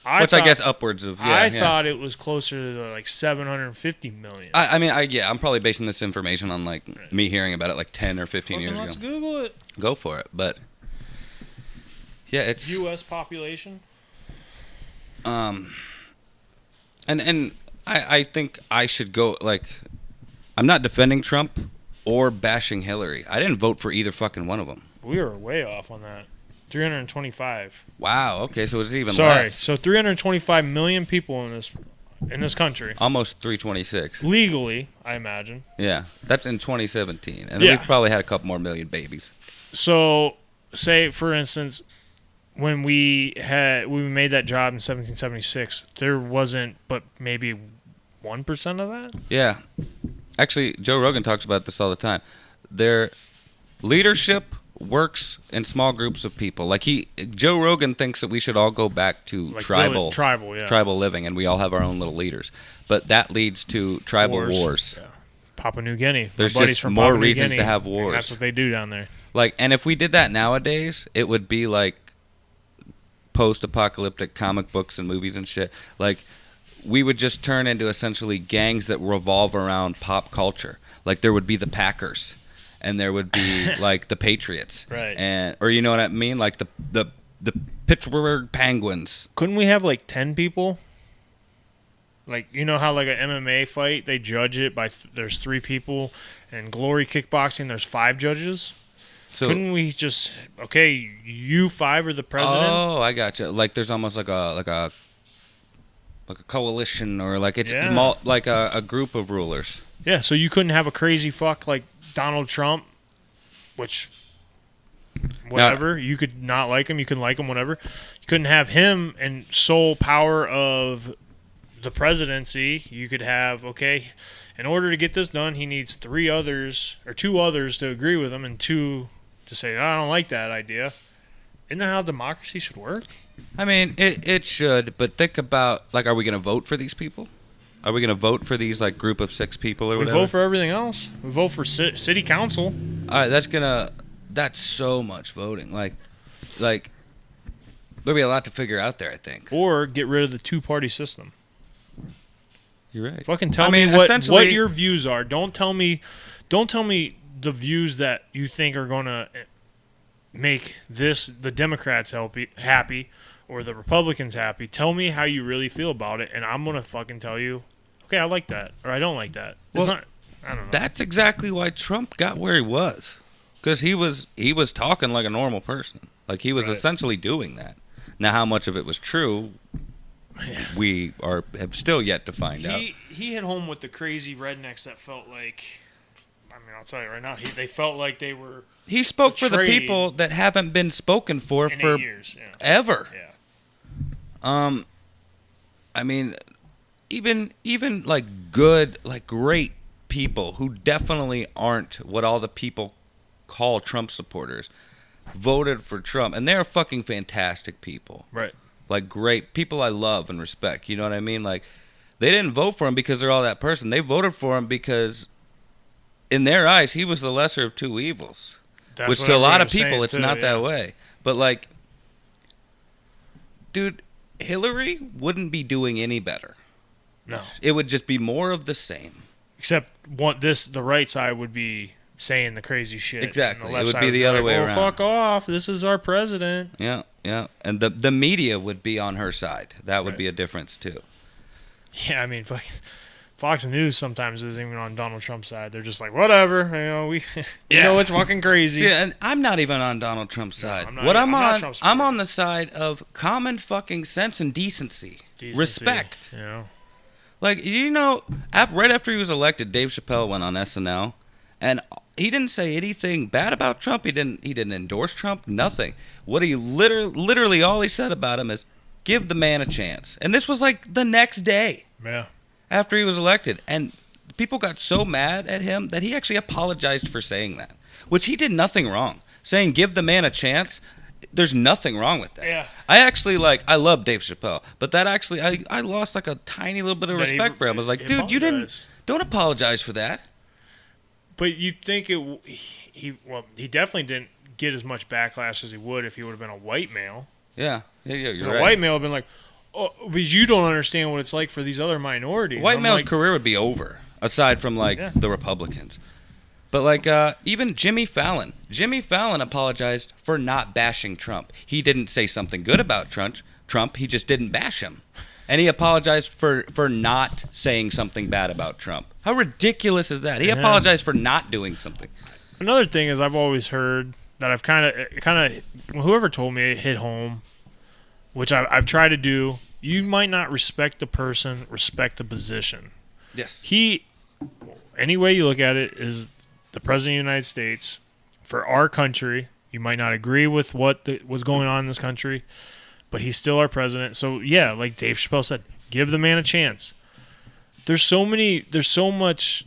S2: I
S1: guess upwards of. Yeah,
S2: I thought it was closer to like 750 million.
S1: I'm probably basing this information on like me hearing about it like 10 or 15 years ago.
S2: Let's Google it.
S1: Go for it, but yeah, it's
S2: U.S. population.
S1: And I think I should go like, I'm not defending Trump or bashing Hillary. I didn't vote for either fucking one of them.
S2: We were way off on that. 325.
S1: Wow. Okay, so it's even
S2: Sorry.
S1: less.
S2: So 325 million people in this country.
S1: Almost 326.
S2: Legally, I imagine.
S1: Yeah, that's in 2017, and
S2: Yeah.
S1: we probably had a couple more million babies.
S2: So, say for instance, when we made that job in 1776, there wasn't but maybe 1% of that.
S1: Yeah, actually, Joe Rogan talks about this all the time. Their leadership works in small groups of people. Like Joe Rogan thinks that we should all go back to
S2: Like
S1: tribal living, and we all have our own little leaders. But that leads to tribal wars.
S2: Yeah. Papua New Guinea.
S1: There's just more reasons to have wars.
S2: That's what they do down there.
S1: Like, and if we did that nowadays, it would be like post-apocalyptic comic books and movies and shit. Like, we would just turn into essentially gangs that revolve around pop culture. Like, there would be the Packers. And there would be like the Patriots,
S2: right?
S1: Or you know what I mean, like the Pittsburgh Penguins.
S2: Couldn't we have like 10 people? Like, you know how like an MMA fight they judge it by there's 3 people, and Glory Kickboxing there's 5 judges. So couldn't we just you 5 are the president?
S1: Oh, I gotcha. Like there's almost like a coalition, or like it's like a group of rulers.
S2: Yeah, so you couldn't have a crazy fuck like Donald Trump, which whatever, you could not like him, you can like him, whatever. You couldn't have him in sole power of the presidency. You could have, in order to get this done, he needs 2 others to agree with him, and 2 to say, I don't like that idea. Isn't that how democracy should work?
S1: I mean, it should, but think about, like, are we going to vote for these people? Are we going to vote for these, like, group of 6 people or whatever?
S2: We vote for everything else. We vote for city council.
S1: All right, that's so much voting. Like, there'll be a lot to figure out there, I think.
S2: Or get rid of the 2-party system.
S1: You're right.
S2: Fucking tell me what your views are. Don't tell me the views that you think are going to make the Democrats happy or the Republicans happy. Tell me how you really feel about it, and I'm going to fucking tell you, okay, I like that, or I don't like that.
S1: Well,
S2: I don't know.
S1: That's exactly why Trump got where he was. Because he was talking like a normal person. Like, he was essentially doing that. Now, how much of it was true, we have still yet to find out.
S2: He hit home with the crazy rednecks that felt like, I mean, I'll tell you right now, they felt like they were
S1: He spoke for the people that haven't been spoken for
S2: 8 years. Yeah.
S1: Ever.
S2: Yeah.
S1: I mean, even like good, like great people who definitely aren't what all the people call Trump supporters voted for Trump, and they're fucking fantastic people.
S2: Right.
S1: Like great people I love and respect. You know what I mean? Like, they didn't vote for him because they're all that person. They voted for him because in their eyes he was the lesser of 2 evils. Which to a lot of people it's not that way. But like, dude, Hillary wouldn't be doing any better.
S2: No.
S1: It would just be more of the same.
S2: Except the right side would be saying the crazy shit.
S1: Exactly.
S2: And the left
S1: It would be
S2: side
S1: the other way
S2: oh,
S1: around.
S2: Fuck off. This is our president.
S1: Yeah, yeah. And the media would be on her side. That would be a difference too.
S2: Yeah, I mean, Fox News sometimes isn't even on Donald Trump's side. They're just like, whatever, we know it's fucking crazy.
S1: See, and I'm not even on Donald Trump's side.
S2: I'm
S1: I'm on the side of common fucking sense and decency. Respect.
S2: You know?
S1: Like, right after he was elected, Dave Chappelle went on SNL, and He didn't say anything bad about Trump. He didn't endorse Trump. Nothing. What he literally all he said about him is give the man a chance. And this was like the next day.
S2: Yeah.
S1: After he was elected, and people got so mad at him that he actually apologized for saying that, which he did nothing wrong. Saying give the man a chance, there's nothing wrong with that.
S2: Yeah.
S1: I love Dave Chappelle, but that actually, I lost like a tiny little bit of respect for him. I was like, dude, don't apologize for that.
S2: But you'd think he definitely didn't get as much backlash as he would if he would have been a white male.
S1: Yeah, you're right.
S2: A white male would have been like, oh, because you don't understand what it's like for these other minorities.
S1: White male's career would be over, aside from the Republicans. But like even Jimmy Fallon apologized for not bashing Trump. He didn't say something good about Trump. He just didn't bash him. And he apologized for not saying something bad about Trump. How ridiculous is that? He apologized for not doing something.
S2: Another thing is I've always heard that I've kind of whoever told me it hit home, which I've tried to do. You might not respect the person, respect the position.
S1: Yes.
S2: Any way you look at it, is the President of the United States. For our country, you might not agree with what's going on in this country, but he's still our president. So, yeah, like Dave Chappelle said, give the man a chance. There's so much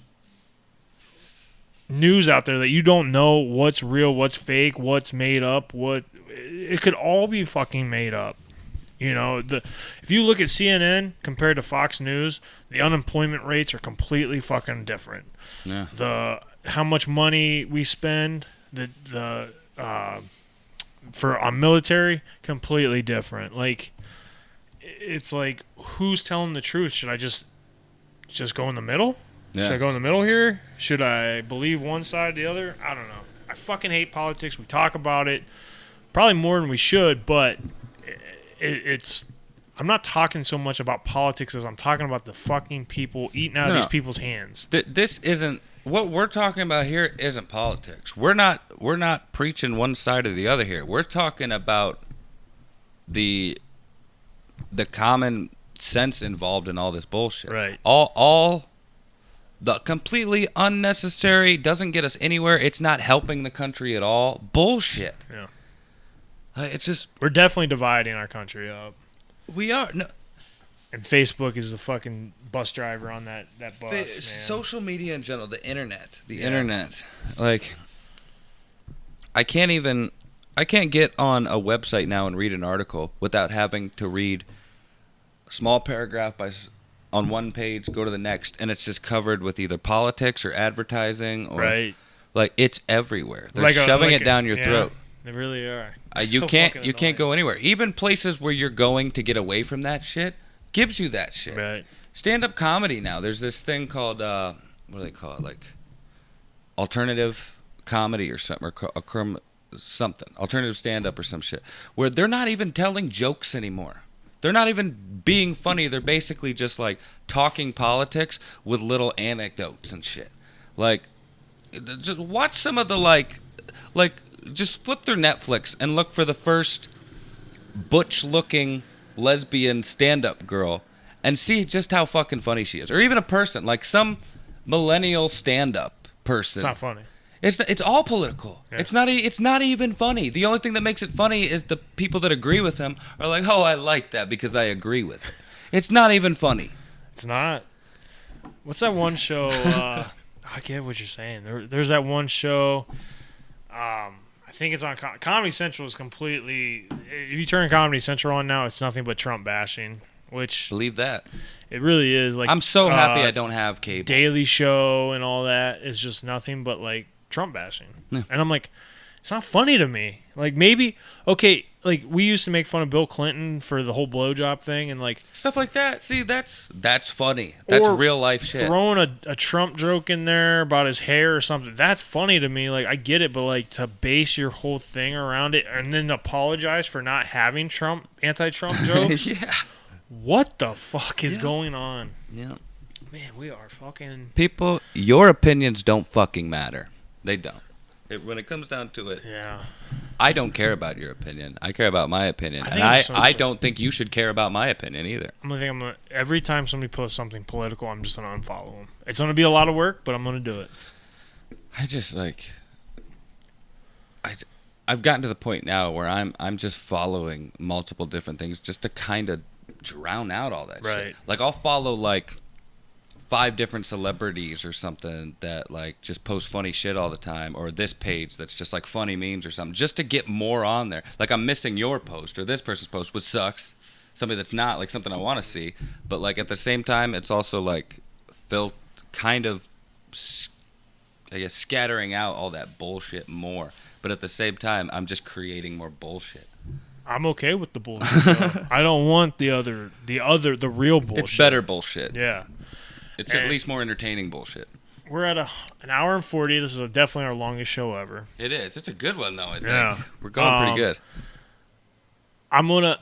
S2: news out there that you don't know what's real, what's fake, what's made up, it could all be fucking made up. You know, if you look at CNN compared to Fox News, the unemployment rates are completely fucking different.
S1: Yeah.
S2: How much money we spend, on military, completely different. Like, it's like, who's telling the truth? Should I just go in the middle?
S1: Yeah.
S2: Should I go in the middle here? Should I believe one side or the other? I don't know. I fucking hate politics. We talk about it probably more than we should, but it's. I'm not talking so much about politics as I'm talking about the fucking people eating out of these people's hands.
S1: This isn't what we're talking about here. Isn't politics. We're not preaching one side or the other here. We're talking about the common sense involved in all this bullshit.
S2: Right.
S1: All the completely unnecessary, doesn't get us anywhere. It's not helping the country at all. Bullshit.
S2: Yeah.
S1: It's just
S2: we're definitely dividing our country up.
S1: We are. No.
S2: And Facebook is the fucking bus driver on that bus, man.
S1: Social media in general, the internet. Like, I can't get on a website now and read an article without having to read a small paragraph on one page, go to the next, and it's just covered with either politics or advertising or like it's everywhere. They're shoving it down your throat.
S2: They really are.
S1: You can't go anywhere. Even places where you're going to get away from that shit gives you that shit.
S2: Right.
S1: Stand-up comedy now. There's this thing called what do they call it? Like alternative comedy or something, or something. Alternative stand-up or some shit. Where they're not even telling jokes anymore. They're not even being funny. They're basically just like talking politics with little anecdotes and shit. Like, just watch some of the like. Just flip through Netflix and look for the first butch-looking lesbian stand-up girl and see just how fucking funny she is. Or even a person, like some millennial stand-up person.
S2: It's not funny.
S1: It's all political. Yeah. It's not even funny. The only thing that makes it funny is the people that agree with him are like, oh, I like that because I agree with it. It's not even funny.
S2: It's not. What's that one show? I get what you're saying. There's that one show. I think it's on Comedy Central. Is completely. If you turn Comedy Central on now, it's nothing but Trump bashing. Which
S1: believe that
S2: it really is. Like,
S1: I'm so happy I don't have cable.
S2: Daily Show and all that is just nothing but like Trump bashing.
S1: Yeah.
S2: And I'm like, it's not funny to me. Like, maybe okay. Like, we used to make fun of Bill Clinton for the whole blowjob thing and like
S1: stuff like that. See, that's funny. That's real life shit.
S2: Throwing a Trump joke in there about his hair or something. That's funny to me. Like, I get it, but like to base your whole thing around it and then apologize for not having anti-Trump jokes.
S1: Yeah.
S2: What the fuck is going on?
S1: Yeah.
S2: Man, we are fucking
S1: people. Your opinions don't fucking matter. They don't. When it comes down to it.
S2: Yeah.
S1: I don't care about your opinion. I care about my opinion. I don't think you should care about my opinion either.
S2: Every time somebody posts something political, I'm just going to unfollow them. It's going to be a lot of work, but I'm going to do it.
S1: I just like I've gotten to the point now where I'm just following multiple different things just to kind of drown out all that shit. Like I'll follow like 5 different celebrities or something that like just post funny shit all the time, or this page that's just like funny memes or something, just to get more on there. Like I'm missing your post or this person's post, which sucks. Something that's not like something I want to see, but like at the same time, it's also like kind of, I guess, scattering out all that bullshit more. But at the same time, I'm just creating more bullshit.
S2: I'm okay with the bullshit. Though. I don't want the real bullshit.
S1: It's better bullshit.
S2: Yeah.
S1: It's at least more entertaining bullshit.
S2: We're at an hour and 40. This is definitely our longest show ever.
S1: It is. It's a good one, though, I think.
S2: Yeah.
S1: We're going pretty good.
S2: I'm going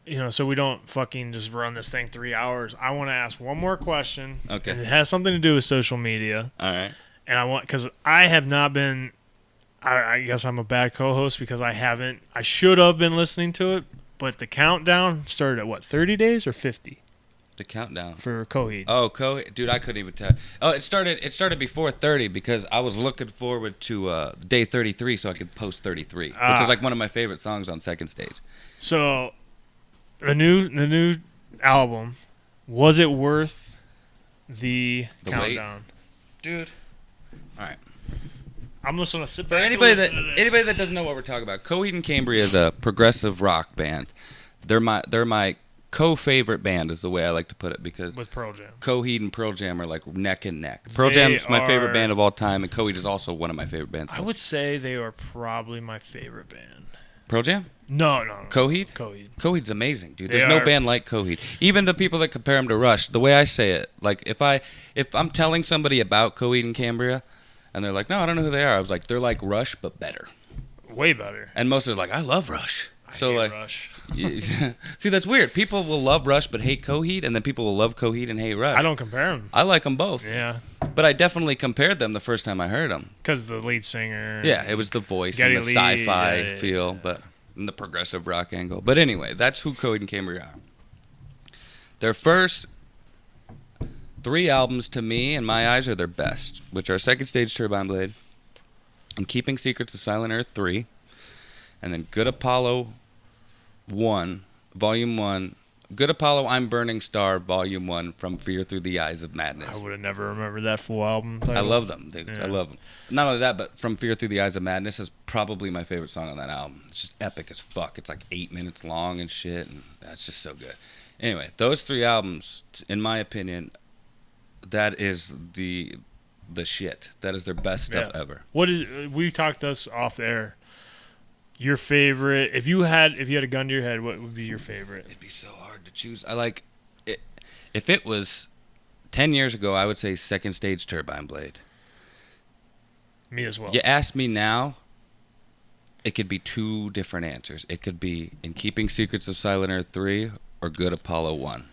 S2: to, so we don't fucking just run this thing 3 hours. I want to ask one more question.
S1: Okay.
S2: And it has something to do with social media.
S1: All right.
S2: And because I have not been, I guess I'm a bad co-host because I should have been listening to it, but the countdown started at 30 days or 50?
S1: The countdown
S2: for Coheed.
S1: Oh, Coheed, dude, I couldn't even tell. Oh, it started before 30 because I was looking forward to day 33 so I could post 33, which is like one of my favorite songs on Second Stage.
S2: So, the new album, was it worth the countdown,
S1: wait? Dude? All right.
S2: I'm just gonna sit back.
S1: For anybody that doesn't know what we're talking about, Coheed and Cambria is a progressive rock band. They're my co-favorite band is the way I like to put it, because
S2: with Pearl Jam,
S1: Coheed and Pearl Jam are like neck and neck. Pearl Jam's my favorite band of all time, and Coheed is also one of my favorite bands.
S2: I would say they are probably my favorite band.
S1: Pearl Jam?
S2: No.
S1: Coheed? Coheed's amazing, dude. There's no band like Coheed. Even the people that compare them to Rush, the way I say it, like if I'm telling somebody about Coheed and Cambria, and they're like, no, I don't know who they are. I was like, they're like Rush, but better.
S2: Way better.
S1: And most are like, I love Rush.
S2: I hate Rush.
S1: See, that's weird. People will love Rush but hate Coheed, and then people will love Coheed and hate Rush.
S2: I don't compare them.
S1: I like them both.
S2: Yeah.
S1: But I definitely compared them the first time I heard them.
S2: Because the lead singer.
S1: Yeah, it was the voice and the sci-fi feel, but and the progressive rock angle. But anyway, that's who Coheed and Cambria are. Their first 3 albums, to me, in my eyes, are their best, which are Second Stage, Turbine Blade, and Keeping Secrets of Silent Earth 3, and then Good Apollo 1, Volume 1, Good Apollo, I'm Burning Star, Volume 1, From Fear Through the Eyes of Madness.
S2: I would have never remembered that full album title.
S1: I love them, dude. Yeah. I love them. Not only that, but From Fear Through the Eyes of Madness is probably my favorite song on that album. It's just epic as fuck. It's like 8 minutes long and shit, and that's just so good. Anyway, those 3 albums, in my opinion, that is the shit. That is their best stuff ever.
S2: We talked this off air. Your favorite, if you had a gun to your head, what would be your favorite?
S1: It'd be so hard to choose. I like it. If it was 10 years ago, I would say Second Stage, Turbine Blade.
S2: Me as well.
S1: You ask me now, it could be 2 different answers. It could be In Keeping Secrets of Silent Earth 3 or Good Apollo 1.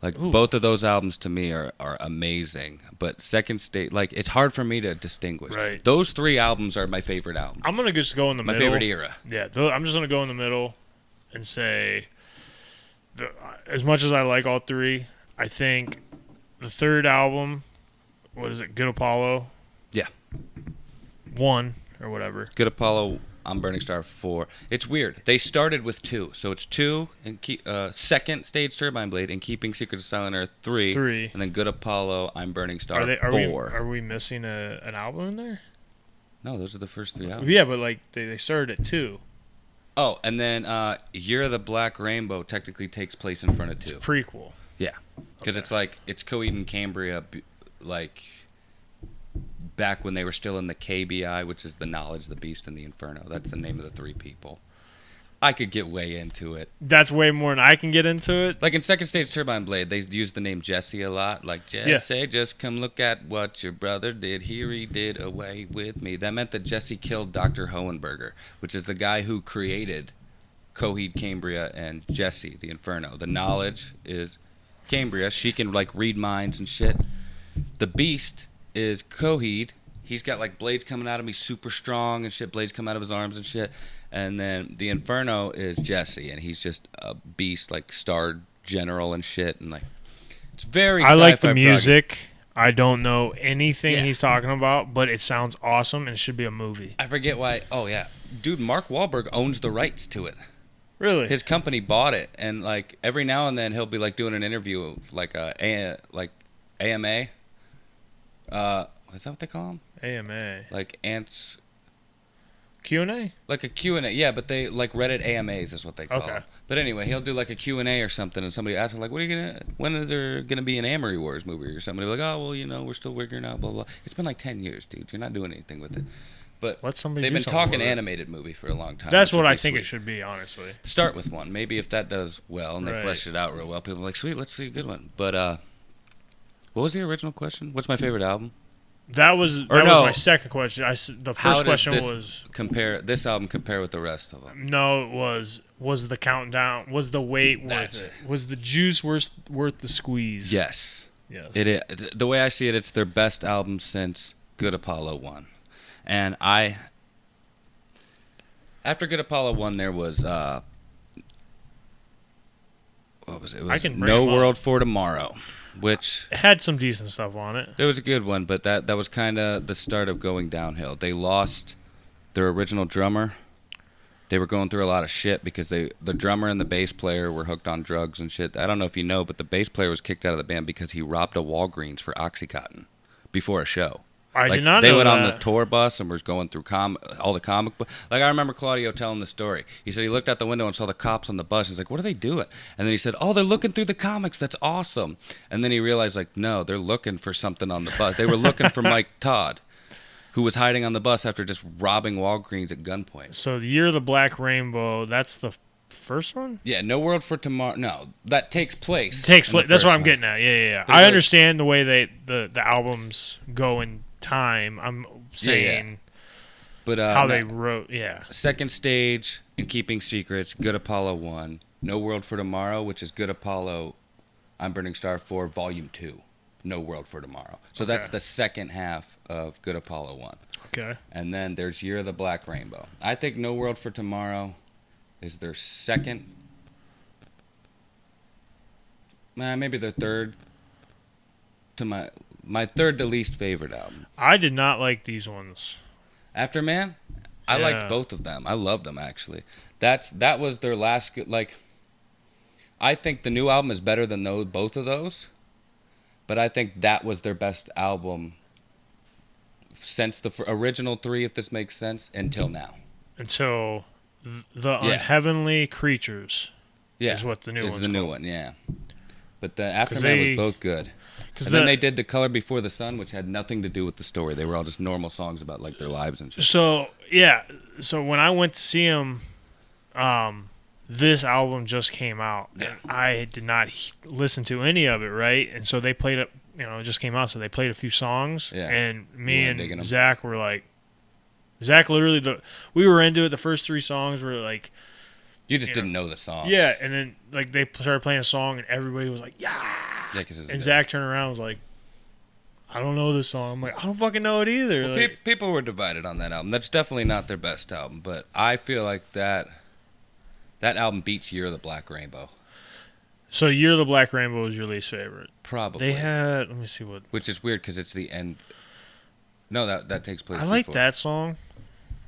S1: Like, both of those albums to me are amazing. But Second Stage, like, it's hard for me to distinguish.
S2: Right.
S1: Those 3 albums are my favorite albums.
S2: I'm going to just go in the middle.
S1: My favorite era.
S2: Yeah, I'm just going to go in the middle and say, as much as I like all 3, I think the third album, what is it, Good Apollo?
S1: Yeah.
S2: 1 or whatever.
S1: Good Apollo, I'm Burning Star 4. It's weird. They started with 2. So it's 2 and Second Stage, Turbine Blade, and Keeping Secrets of Silent Earth 3. And then Good Apollo, I'm Burning Star 4.
S2: Are we missing an album in there?
S1: No, those are the first 3 albums.
S2: Yeah, but like they started at 2.
S1: Oh, and then Year of the Black Rainbow technically takes place in front of 2.
S2: It's a prequel.
S1: Yeah, because it's Coheed and Cambria, like back when they were still in the KBI, which is the Knowledge, the Beast, and the Inferno. That's the name of the 3 people. I could get way into it.
S2: That's way more than I can get into it.
S1: Like in Second Stage Turbine Blade, they use the name Jesse a lot. Like, Jesse, just come look at what your brother did. Here he did away with me. That meant that Jesse killed Dr. Hohenberger, which is the guy who created Coheed, Cambria, and Jesse, the Inferno. The Knowledge is Cambria. She can, like, read minds and shit. The Beast is Coheed. He's got, like, blades coming out of him. He's super strong and shit. Blades come out of his arms and shit. And then the Inferno is Jesse, and he's just a beast, like Star General and shit. And like, it's very.
S2: I like the music. I don't know anything he's talking about, but it sounds awesome and it should be a movie.
S1: I forget why. Oh, yeah. Dude, Mark Wahlberg owns the rights to it.
S2: Really?
S1: His company bought it, and like every now and then he'll be like doing an interview, like AMA. Is that what they call them?
S2: AMA.
S1: Like ants.
S2: Q&A?
S1: Like a Q&A, yeah, but they like Reddit AMAs is what they call it. But anyway, he'll do like a Q&A or something, and somebody asks him like, when is there gonna be an Amory Wars movie or something? Like, oh well, we're still figuring out, blah blah. It's been like 10 years, dude. You're not doing anything with it. But they've been talking animated movie for a long time.
S2: That's what I think it should be, honestly.
S1: Start with one. Maybe if that does well and they flesh it out real well, people are like, sweet, let's see a good one. But what was the original question? What's my favorite album?
S2: That was my second question. The first question was
S1: this album compare with the rest of them?
S2: No, it was the countdown, was the wait worth it? Was the juice worth the squeeze?
S1: Yes. It is. The way I see it, it's their best album since Good Apollo 1. And after Good Apollo 1, there was what was it? It was No World for Tomorrow. Which
S2: it had some decent stuff on it.
S1: There was a good one, but that was kind of the start of going downhill. They lost their original drummer. They were going through a lot of shit because the drummer and the bass player were hooked on drugs and shit. I don't know if you know, but the bass player was kicked out of the band because he robbed a Walgreens for Oxycontin before a show.
S2: I did not know that.
S1: They went on the tour bus and was going through all the comic books. Like, I remember Claudio telling the story. He said he looked out the window and saw the cops on the bus. He's like, what are they doing? And then he said, oh, they're looking through the comics. That's awesome. And then he realized, like, no, they're looking for something on the bus. They were looking for Mike Todd, who was hiding on the bus after just robbing Walgreens at gunpoint.
S2: So the Year of the Black Rainbow, that's the first one?
S1: Yeah, No World for Tomorrow. No, that takes place.
S2: That's what I'm getting at. Yeah. I understand the way the albums go in time. I'm saying
S1: But
S2: how they wrote,
S1: Second Stage, In Keeping Secrets, Good Apollo 1, No World for Tomorrow, which is Good Apollo, I'm Burning Star 4, Volume 2, No World for Tomorrow. So that's the second half of Good Apollo 1.
S2: Okay.
S1: And then there's Year of the Black Rainbow. I think No World for Tomorrow is their second, maybe their third, to my third to least favorite album.
S2: I did not like these ones.
S1: Afterman? I liked both of them. I loved them, actually. That was their last good, like, I think the new album is better than both of those, but I think that was their best album since the original three, if this makes sense, until now.
S2: Until the Unheavenly Creatures is what the new one's
S1: called.
S2: New
S1: one, yeah. But the Afterman was both good. And then they did The Color Before the Sun, which had nothing to do with the story. They were all just normal songs about like their lives and shit.
S2: So when I went to see them, this album just came out.
S1: Yeah.
S2: And I did not listen to any of it, right? And so they played it, it just came out, so they played a few songs.
S1: Yeah.
S2: And me and Zach were like, literally, we were into it. The first three songs were like,
S1: you just didn't know the song.
S2: Yeah, and then like they started playing a song, and everybody was like, "Yeah!" And Zach turned around and was like, "I don't know this song." I'm like, "I don't fucking know it either."
S1: Well, people were divided on that album. That's definitely not their best album, but I feel like that album beats Year of the Black Rainbow.
S2: So Year of the Black Rainbow is your least favorite?
S1: Probably.
S2: They had, let me see what.
S1: Which is weird because it's the end. No, that takes place.
S2: I like that song.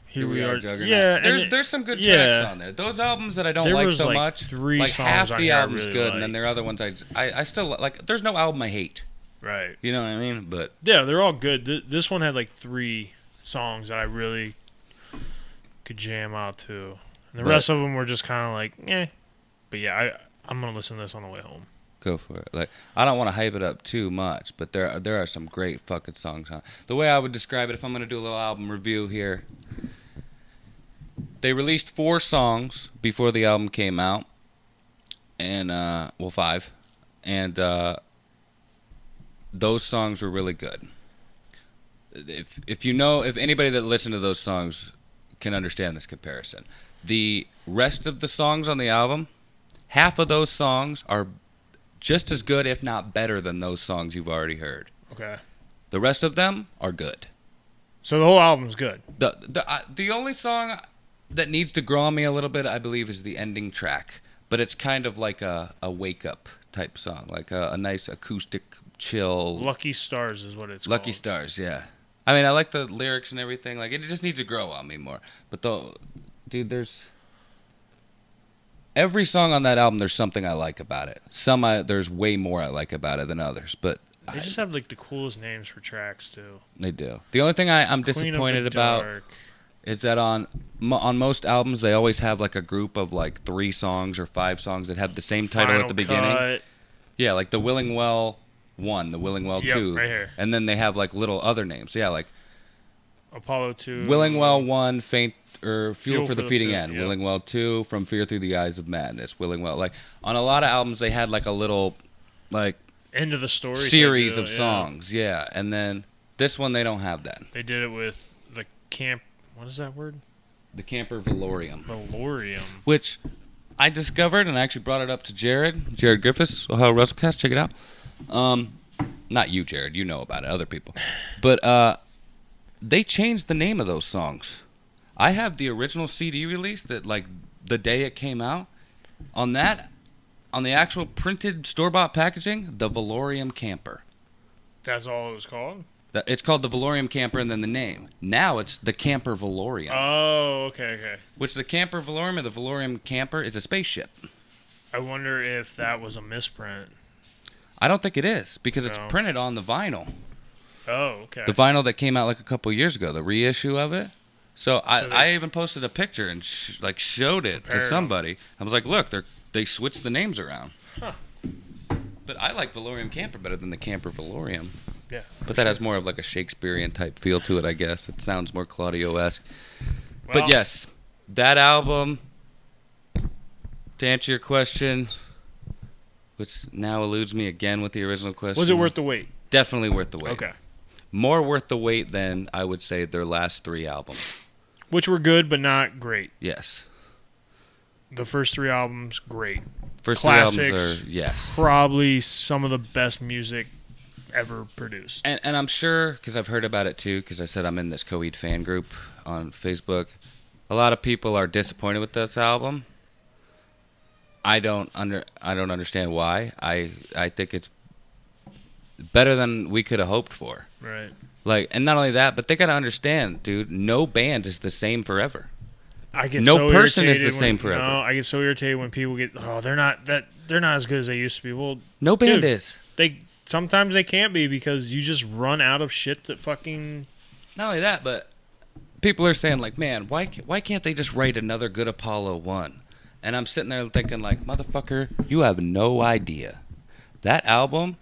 S2: Here we are,
S1: Juggernaut.
S2: Yeah,
S1: there's some good tracks on there. Those albums that I don't like so much,
S2: three
S1: like
S2: songs
S1: half the album's
S2: really
S1: good, and then there are other ones I still like. There's no album I hate.
S2: Right.
S1: You know what I mean? But
S2: yeah, they're all good. This one had like 3 songs that I really could jam out to, and the rest of them were just kind of like, eh. But yeah, I'm gonna listen to this on the way home.
S1: Go for it. Like, I don't want to hype it up too much, but there are some great fucking songs on it. The way I would describe it, if I'm gonna do a little album review here. They released 4 songs before the album came out, and 5, and those songs were really good. If anybody that listened to those songs can understand this comparison, the rest of the songs on the album, half of those songs are just as good, if not better, than those songs you've already heard.
S2: Okay.
S1: The rest of them are good.
S2: So the whole album's good.
S1: The only song that needs to grow on me a little bit, I believe, is the ending track. But it's kind of like a wake-up type song, like a nice acoustic, chill.
S2: Lucky Stars is what it's
S1: Lucky
S2: called.
S1: Stars, yeah. I mean, I like the lyrics and everything. Like, it just needs to grow on me more. But dude, every song on that album, there's something I like about it. There's way more I like about it than others. But
S2: they just have like the coolest names for tracks too.
S1: They do. The only thing I'm disappointed about is that on most albums they always have like a group of like 3 songs or 5 songs that have the same title at the beginning. Yeah, like the Willing Well 1, the Willing Well 2,
S2: right here.
S1: And then they have like little other names. Yeah, like
S2: Apollo 2,
S1: Willing Well 1, Faint or Fuel for the Feeding End.
S2: Yep.
S1: Willing Well 2, From Fear Through the Eyes of Madness. Willing Well, like on a lot of albums they had like a little like
S2: end of the story
S1: series of songs. Yeah, and then this one they don't have that.
S2: They did it with the camp. What is that word?
S1: The Camper Valorium.
S2: Valorium.
S1: Which I discovered, and I actually brought it up to Jared Griffiths, Ohio WrestleCast. Check it out. Not you, Jared. You know about it. Other people. But they changed the name of those songs. I have the original CD release that, like, the day it came out. On the actual printed store-bought packaging, the Valorium Camper.
S2: That's all it was called?
S1: It's called the Valorium Camper and then the name. Now it's the Camper Valorium.
S2: Oh, okay.
S1: Which the Camper Valorium or the Valorium Camper is a spaceship.
S2: I wonder if that was a misprint.
S1: I don't think it is because it's printed on the vinyl.
S2: Oh, okay.
S1: The vinyl that came out like a couple years ago, the reissue of it. So I even posted a picture and showed it to somebody. I was like, look, they switched the names around.
S2: Huh.
S1: But I like Valorium Camper better than the Camper Valorium.
S2: Yeah.
S1: But that has more of like a Shakespearean type feel to it, I guess. It sounds more Claudio-esque.
S2: Well,
S1: but yes, that album, to answer your question, which now eludes me again with the original question.
S2: Was it worth the wait?
S1: Definitely worth the wait.
S2: Okay.
S1: More worth the wait than, I would say, their last 3 albums.
S2: Which were good, but not great.
S1: Yes.
S2: The first 3 albums, great.
S1: First
S2: Classics,
S1: 3 albums are, yes.
S2: Probably some of the best music ever produced.
S1: And I'm sure, because I've heard about it too, because I said I'm in this Coheed fan group on Facebook, a lot of people are disappointed with this album. I don't understand why. I think it's better than we could have hoped for.
S2: Right.
S1: Like, and not only that, but they gotta understand, dude. No band is the same forever.
S2: I get
S1: no
S2: so
S1: person is
S2: irritated
S1: the same forever.
S2: No, I get so irritated when people get they're not as good as they used to be. Well,
S1: no band
S2: dude,
S1: is.
S2: Sometimes they can't be because you just run out of shit that fucking.
S1: Not only that, but people are saying like, man, why can't they just write another good Apollo 1? And I'm sitting there thinking like, motherfucker, you have no idea. That album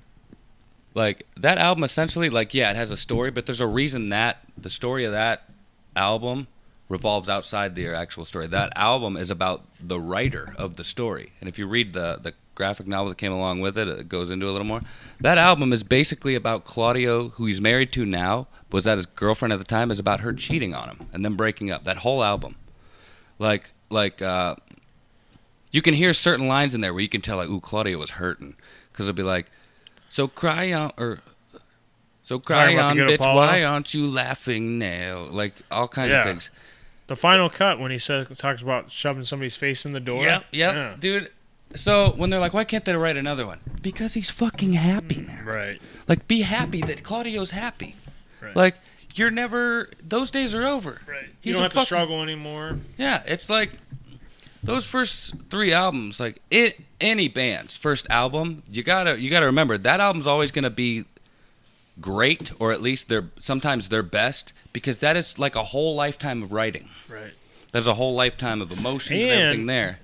S1: essentially, like, yeah, it has a story, but there's a reason that the story of that album revolves outside the actual story. That album is about the writer of the story. And if you read the graphic novel that came along with it, it goes into a little more. That album is basically about Claudio, who he's married to now, was that his girlfriend at the time, is about her cheating on him and then breaking up. That whole album. Like you can hear certain lines in there where you can tell, like, ooh, Claudio was hurting. Because it'll be like, so cry on, bitch,
S2: Apollo?
S1: why aren't you laughing now? Like, all kinds of things.
S2: The final cut when he talks about shoving somebody's face in the door.
S1: Yep,
S2: Yeah.
S1: dude. So when they're like, why can't they write another one? Because he's fucking happy now.
S2: Right.
S1: Like, be happy that Claudio's happy.
S2: Right.
S1: Like, those days are over.
S2: Right. You don't have to struggle anymore.
S1: Yeah, it's like, those first 3 albums, like, any band's first album, you gotta remember, that album's always gonna be great, or at least sometimes their best, because that is like a whole lifetime of writing.
S2: Right.
S1: There's a whole lifetime of emotions and everything there.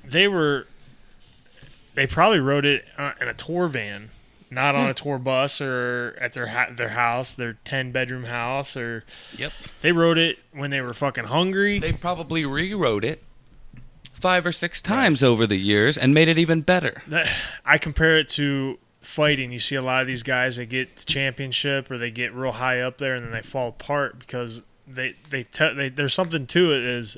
S2: They probably wrote it in a tour van, not on a tour bus or at their house, their 10-bedroom house, or.
S1: Yep.
S2: They wrote it when they were fucking hungry.
S1: They probably rewrote it 5 or 6 times over the years and made it even better.
S2: I compare it to fighting. You see a lot of these guys that get the championship or they get real high up there and then they fall apart because there's something to it. Is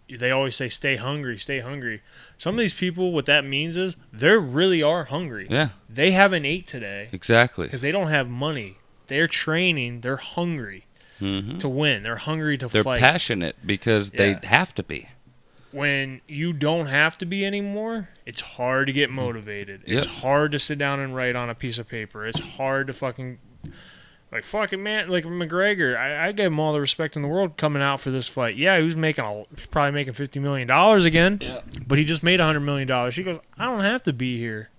S2: they always say stay hungry, stay hungry. Some of these people, what that means is they really are hungry.
S1: Yeah.
S2: They haven't ate today.
S1: Exactly.
S2: Because they don't have money. They're training. They're hungry to win. They're hungry to fight.
S1: They're passionate because they have to be.
S2: when you don't have to be anymore, it's hard to get motivated. It's hard to sit down and write on a piece of paper. It's hard to fucking man, like McGregor. I gave him all the respect in the world coming out for this fight. Yeah, he was probably making $50 million again. Yeah. But he just made $100 million. He goes, I don't have to be here.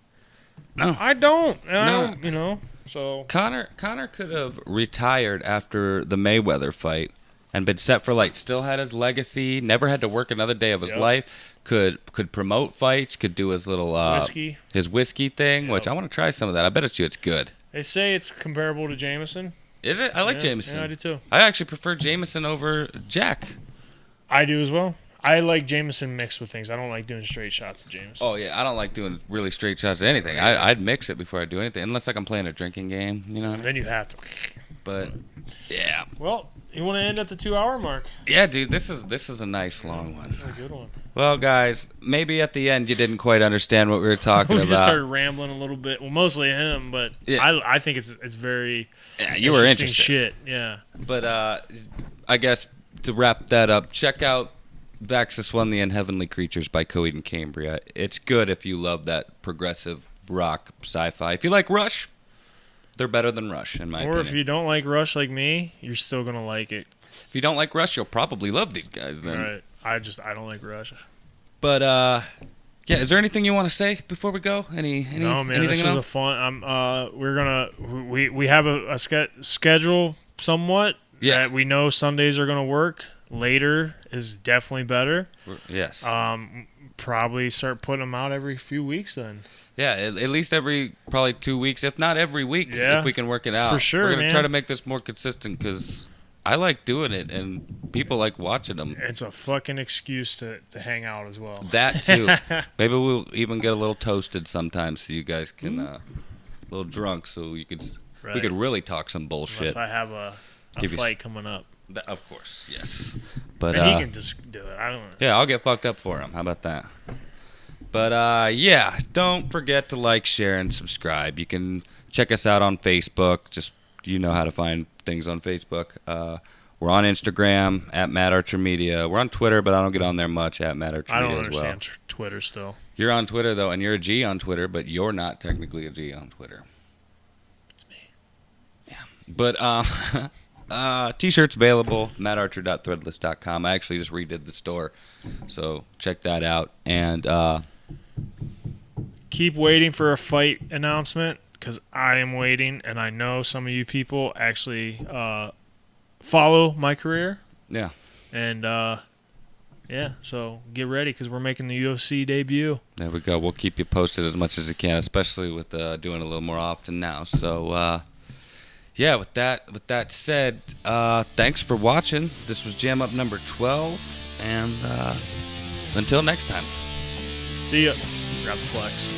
S1: No,
S2: I don't. I don't, you know. So
S1: Conor could have retired after the Mayweather fight and been set for still had his legacy, never had to work another day of his life, could promote fights, could do his little whiskey thing, which I want to try some of that. I bet it's good.
S2: They say it's comparable to Jameson.
S1: Is it? I like Jameson.
S2: Yeah, I do too.
S1: I actually prefer Jameson over Jack.
S2: I do as well. I like Jameson mixed with things. I don't like doing straight shots of Jameson.
S1: Oh, yeah. I don't like doing really straight shots of anything. I'd mix it before I do anything, unless I'm playing a drinking game. You know what I mean?
S2: Then you have to.
S1: But, yeah.
S2: Well, you want to end at the 2-hour mark?
S1: Yeah, dude. This is a nice long one.
S2: This is a good one.
S1: Well, guys, maybe at the end you didn't quite understand what we were talking about.
S2: We just started rambling a little bit. Well, mostly him, but I think it's very
S1: you were interested.
S2: Shit, yeah.
S1: But I guess to wrap that up, check out Vaxis won the Unheavenly Creatures by Coheed and Cambria. It's good if you love that progressive rock sci-fi. If you like Rush, they're better than Rush, in my opinion.
S2: Or if you don't like Rush like me, you're still going to like it.
S1: If you don't like Rush, you'll probably love these guys then.
S2: Right. I don't like Rush.
S1: But, yeah, is there anything you want to say before we go? No,
S2: man, this is a fun... We have a schedule somewhat.
S1: Yeah.
S2: That we know Sundays are going to work. Later is definitely better.
S1: Yes.
S2: Probably start putting them out every few weeks then.
S1: Yeah, at least every probably 2 weeks, if not every week, if we can work it out.
S2: For sure,
S1: we're going to try to make this more consistent because I like doing it and people like watching them.
S2: It's a fucking excuse to hang out as well.
S1: That too. Maybe we'll even get a little toasted sometimes so you guys can a little drunk so we could really talk some bullshit.
S2: Unless I have a fight coming up.
S1: Of course, yes. But
S2: he can just do it. I don't know.
S1: Yeah, I'll get fucked up for him. How about that? But yeah, don't forget to like, share, and subscribe. You can check us out on Facebook. Just you know how to find things on Facebook. We're on Instagram at Matt Archer Media. We're on Twitter, but I don't get on there much at Matt Archer Media as well.
S2: I don't understand Twitter still.
S1: You're on Twitter though, and you're a G on Twitter, but you're not technically a G on Twitter.
S2: It's me.
S1: Yeah, but T-shirts available, mattarcher.threadless.com. I actually just redid the store, so check that out. And
S2: keep waiting for a fight announcement because I am waiting, and I know some of you people actually follow my career.
S1: Yeah.
S2: And so get ready because we're making the UFC debut.
S1: There we go. We'll keep you posted as much as we can, especially with doing a little more often now. So. Yeah, with that said, thanks for watching. This was JAMUP number 12, and until next time.
S2: See ya. Grab the flex.